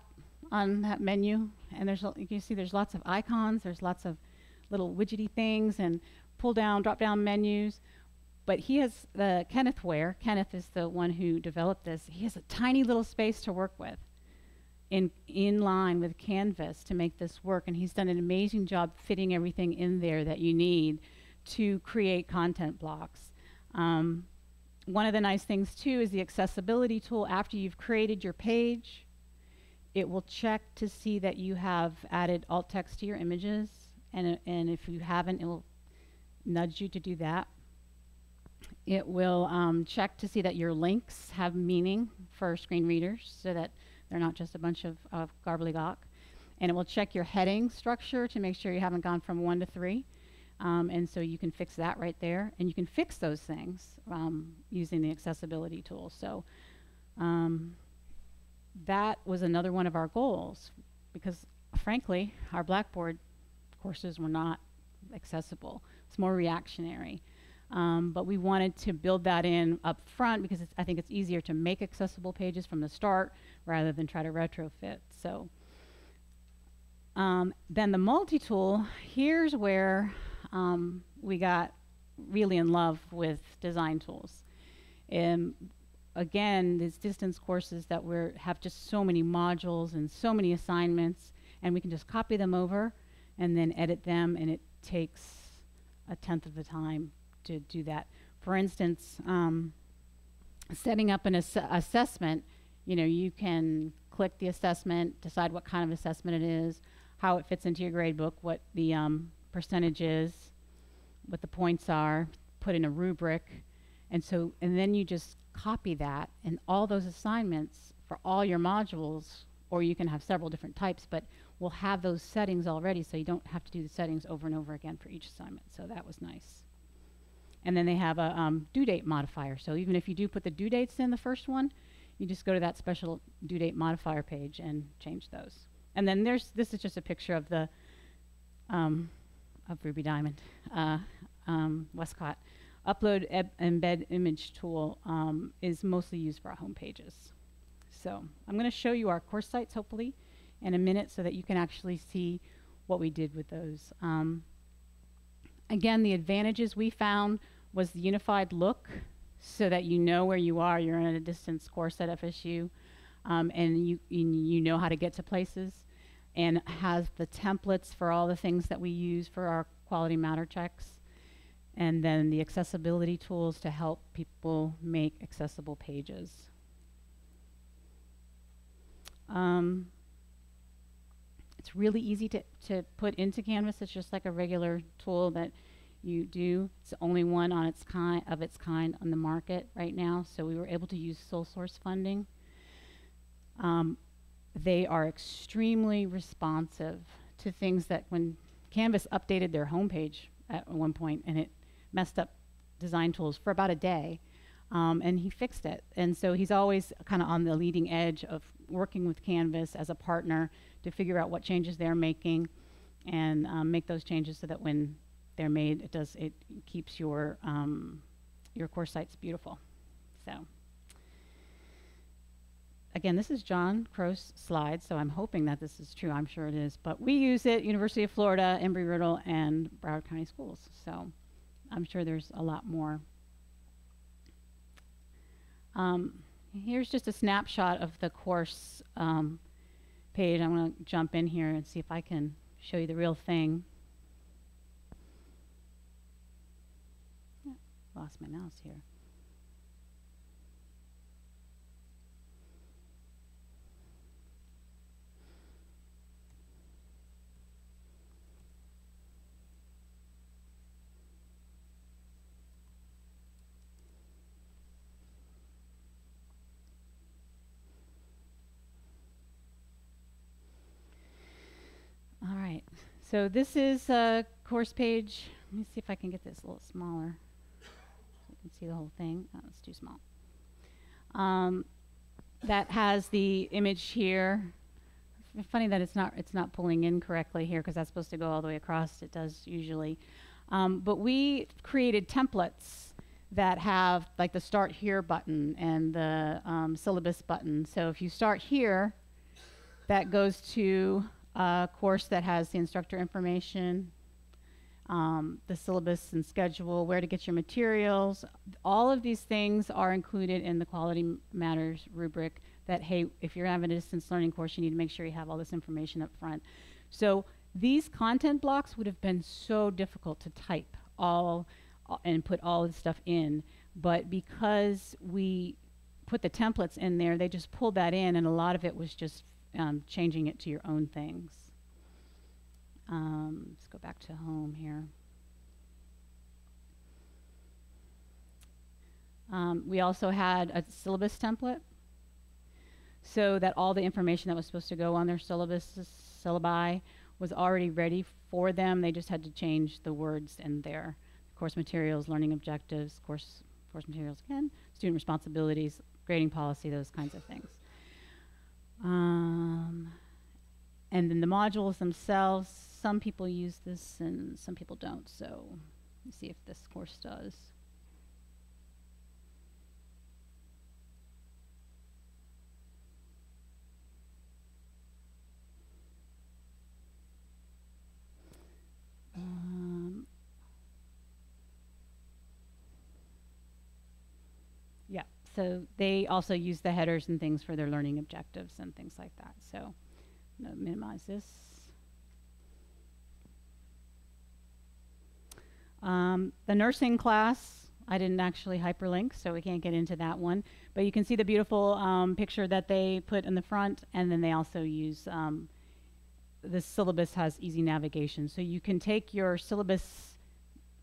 on that menu, and you can see there's lots of icons, there's lots of little widgety things and pull down, drop down menus. But he has Kenneth Ware. Kenneth is the one who developed this. He has a tiny little space to work with in line with Canvas to make this work, and he's done an amazing job fitting everything in there that you need to create content blocks. One of the nice things too is the accessibility tool. After you've created your page, it will check to see that you have added alt text to your images, and if you haven't, it will nudge you to do that. It will check to see that your links have meaning for screen readers, so that they're not just a bunch of gobbledygook. And it will check your heading structure to make sure you haven't gone from 1 to 3. And so you can fix that right there. And you can fix those things using the accessibility tool. So that was another one of our goals, because frankly, our Blackboard courses were not accessible. It's more reactionary. But we wanted to build that in up front because I think it's easier to make accessible pages from the start rather than try to retrofit. So then the multi-tool, here's where we got really in love with design tools. Again, these distance courses that have just so many modules and so many assignments, and we can just copy them over and then edit them, and it takes 1/10 of the time to do that. For instance, setting up an assessment, you can click the assessment, decide what kind of assessment it is, how it fits into your gradebook, what the percentage is, what the points are, put in a rubric, and then you just copy that, and all those assignments for all your modules, or you can have several different types, but we'll have those settings already, so you don't have to do the settings over and over again for each assignment. So that was nice. And then they have a due date modifier. So even if you do put the due dates in the first one, you just go to that special due date modifier page and change those. And then this is just a picture of the of Ruby Diamond, Westcott. Upload embed image tool is mostly used for our home pages. So I'm going to show you our course sites hopefully in a minute so that you can actually see what we did with those. Again, the advantages we found was the unified look, so that you know where you are. You're in a distance course at FSU, and you know how to get to places, and has the templates for all the things that we use for our quality matter checks, and then the accessibility tools to help people make accessible pages. It's really easy to put into Canvas. It's just like a regular tool that you do. It's the only one on its kind on the market right now, so we were able to use sole source funding. They are extremely responsive to things that when Canvas updated their homepage at one point, and it messed up design tools for about a day, and he fixed it. And so he's always kind of on the leading edge of working with Canvas as a partner to figure out what changes they're making and make those changes so that when they're made, it keeps your course sites beautiful. So again, this is John Crow's slide, so I'm hoping that this is true. I'm sure it is. But we use it, University of Florida, Embry-Riddle, and Broward County Schools. So I'm sure there's a lot more. Here's just a snapshot of the course page. I'm going to jump in here and see if I can show you the real thing. Lost my mouse here. All right, so this is a course page me see if I can get this a little smaller so you can see the whole thing. Oh, it's too small. That has the image here. It's funny that it's not pulling in correctly here because that's supposed to go all the way across. It does usually. But we created templates that have like the Start Here button and the syllabus button. So if you start here, that goes to a course that has the instructor information, the syllabus and schedule, where to get your materials. All of these things are included in the Quality Matters rubric that, hey, if you're having a distance learning course, you need to make sure you have all this information up front. So these content blocks would have been so difficult to type all and put all this stuff in, but because we put the templates in there, they just pulled that in, and a lot of it was just changing it to your own things. Let's go back to home here. We also had a syllabus template so that all the information that was supposed to go on their syllabi was already ready for them. They just had to change the words in there. Course materials, learning objectives, course materials again, student responsibilities, grading policy, those kinds of things. And then the modules themselves, some people use this and some people don't. So let's see if this course does. Yeah, so they also use the headers and things for their learning objectives and things like that. So I'm going to minimize this. The nursing class, I didn't actually hyperlink, so we can't get into that one. But you can see the beautiful picture that they put in the front, and then they also use the syllabus has easy navigation. So you can take your syllabus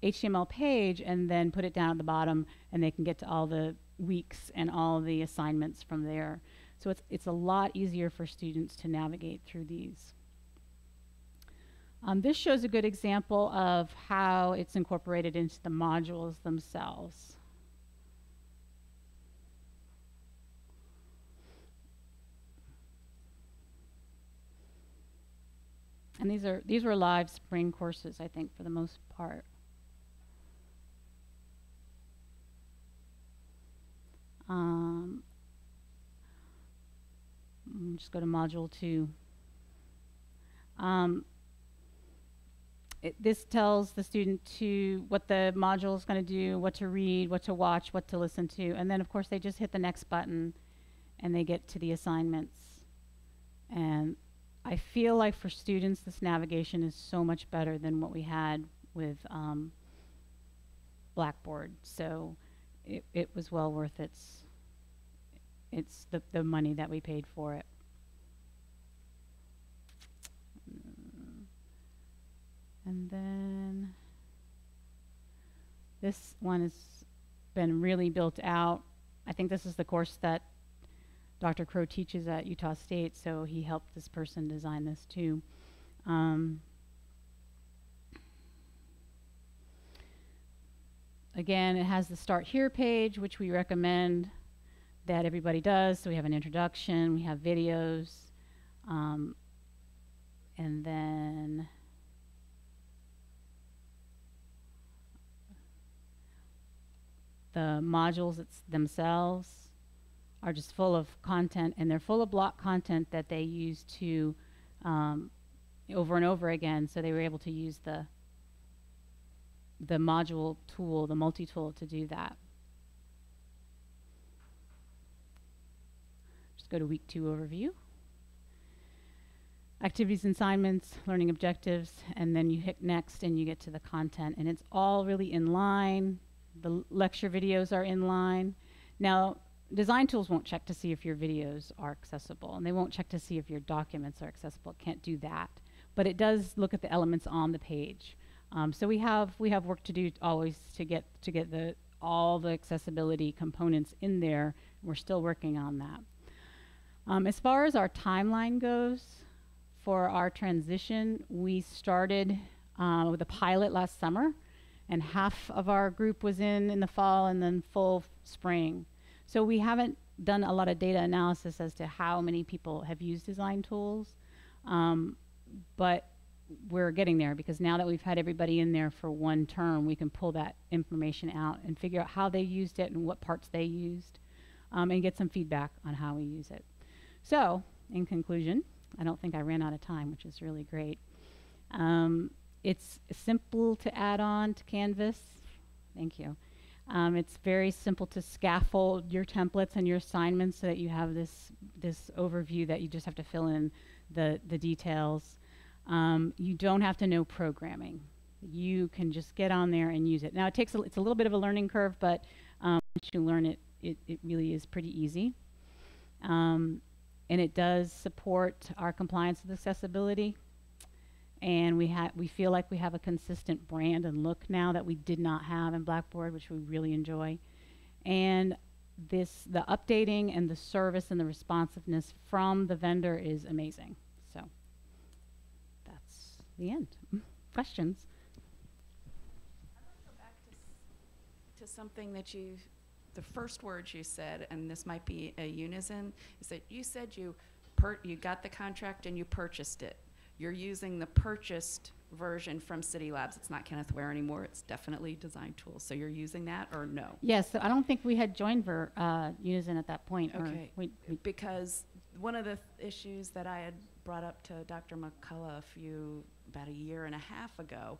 HTML page and then put it down at the bottom, and they can get to all the weeks and all the assignments from there. So it's a lot easier for students to navigate through these. This shows a good example of how it's incorporated into the modules themselves. And these were live spring courses, I think, for the most part. Just go to module 2. This tells the student what the module is going to do, what to read, what to watch, what to listen to, and then of course they just hit the next button and they get to the assignments. And I feel like for students this navigation is so much better than what we had with Blackboard. So it was well worth it's the money that we paid for it. And then this one has been really built out. I think this is the course that Dr. Crow teaches at Utah State, so he helped this person design this too. Again, it has the Start Here page, which we recommend that everybody does. So we have an introduction, we have videos, and then the modules themselves are just full of content, and they're full of block content that they use to over and over again. So they were able to use the module tool, the multi-tool, to do that. Just go to week 2 overview. Activities and assignments, learning objectives, and then you hit next and you get to the content, and it's all really in line. The lecture videos are in line. Now, design tools won't check to see if your videos are accessible, and they won't check to see if your documents are accessible. It can't do that. But it does look at the elements on the page. So we have work to do always to get all the accessibility components in there. We're still working on that. As far as our timeline goes, for our transition, we started with a pilot last summer, and half of our group was in the fall, and then full spring. So we haven't done a lot of data analysis as to how many people have used design tools, but we're getting there, because now that we've had everybody in there for one term, we can pull that information out and figure out how they used it and what parts they used, and get some feedback on how we use it. So, in conclusion, I don't think I ran out of time, which is really great. It's simple to add on to Canvas. Thank you. It's very simple to scaffold your templates and your assignments so that you have this overview that you just have to fill in the details. You don't have to know programming. You can just get on there and use it. Now it's a little bit of a learning curve, but once you learn it, it really is pretty easy. And it does support our compliance with accessibility. And we feel like we have a consistent brand and look now that we did not have in Blackboard, which we really enjoy. And the updating and the service and the responsiveness from the vendor is amazing. So that's the end. Questions? I want to go back to something that the first words you said, and this might be a Unizin, is that you said you got the contract and you purchased it. You're using the purchased version from City Labs. It's not Kenneth Ware anymore. It's definitely Design Tools. So you're using that, or no? Yes. So I don't think we had joined Unizin at that point. Okay. Because one of the issues that I had brought up to Dr. McCullough about a year and a half ago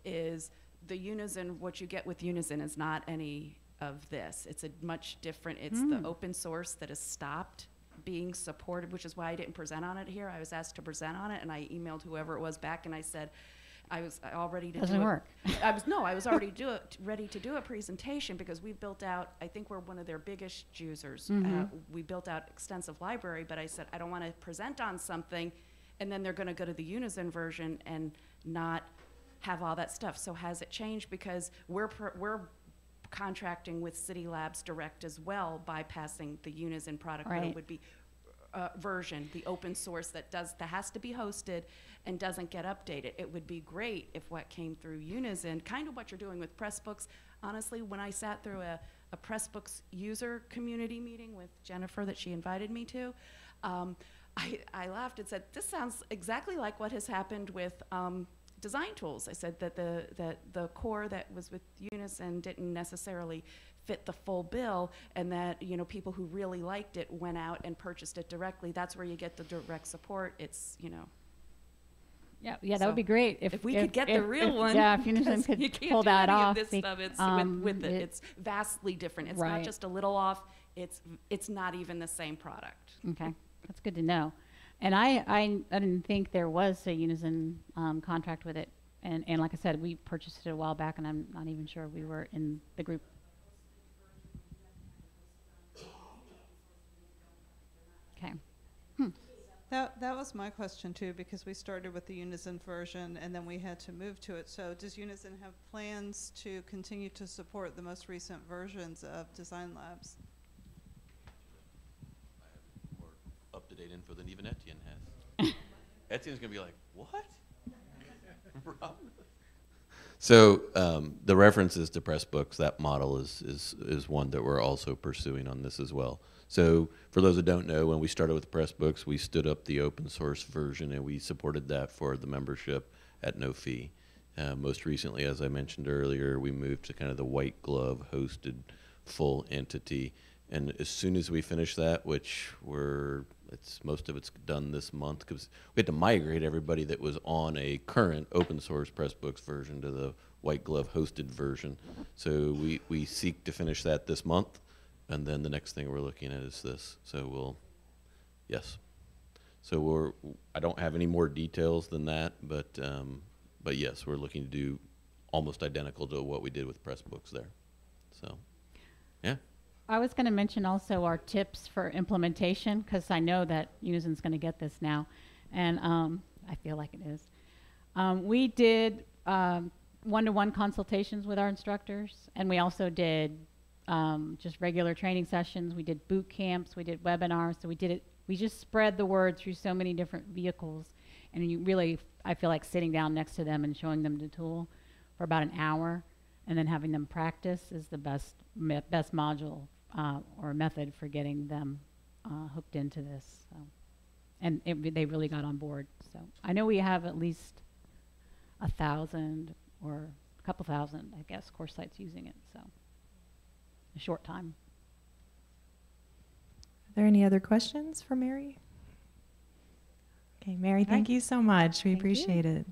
is the Unizin, what you get with Unizin is not any of this. It's a much different, it's the open source that has stopped being supported, which is why I didn't present on it here. I was asked to present on it, and I emailed whoever it was back, and I said I was all ready to Doesn't work. I was already ready to do a presentation, because we built out, I think we're one of their biggest users. We built out extensive library, but I said I don't want to present on something and then they're going to go to the Unizin version and not have all that stuff. So has it changed? Because we're contracting with City Labs Direct as well, bypassing the Unizin product, but it would be version, the open source that has to be hosted and doesn't get updated. It would be great if what came through Unizin, kind of what you're doing with Pressbooks. Honestly, when I sat through a Pressbooks user community meeting with Jennifer that she invited me to, I laughed and said, this sounds exactly like what has happened with Design Tools. I said that the core that was with Unizin didn't necessarily fit the full bill, and that people who really liked it went out and purchased it directly. That's where you get the direct support. It's Yeah, that would be great if we could get the real one. Yeah, if Unizin could pull that off. This stuff, it's with it, it's vastly different. It's not just a little off. It's not even the same product. Okay, that's good to know. And I didn't think there was a Unizin contract with it. And like I said, we purchased it a while back, and I'm not even sure we were in the group. Okay. That was my question too, because we started with the Unizin version and then we had to move to it. So does Unizin have plans to continue to support the most recent versions of Design Labs? More up-to-date info than even Etienne has. Etienne's gonna be like, what? So the references to Pressbooks, that model is one that we're also pursuing on this as well. So for those that don't know, when we started with Pressbooks, we stood up the open source version, and we supported that for the membership at no fee. Most recently, as I mentioned earlier, we moved to kind of the white glove hosted full entity. And as soon as we finish that, which most of it's done this month, because we had to migrate everybody that was on a current open source Pressbooks version to the white glove hosted version. So we seek to finish that this month, and then the next thing we're looking at is this. So yes. So I don't have any more details than that, but yes, we're looking to do almost identical to what we did with Pressbooks there. So, yeah. I was going to mention also our tips for implementation, because I know that Unizin's going to get this now, and I feel like it is. We did one-to-one consultations with our instructors, and we also did just regular training sessions. We did boot camps, we did webinars, so we just spread the word through so many different vehicles, and I feel like sitting down next to them and showing them the tool for about an hour. and then having them practice is the best module or method for getting them hooked into this. So. And they really got on board. So I know we have at least 1,000 or a couple thousand, I guess, course sites using it. So a short time. Are there any other questions for Mary? Okay, Mary, thank you so much. We appreciate it.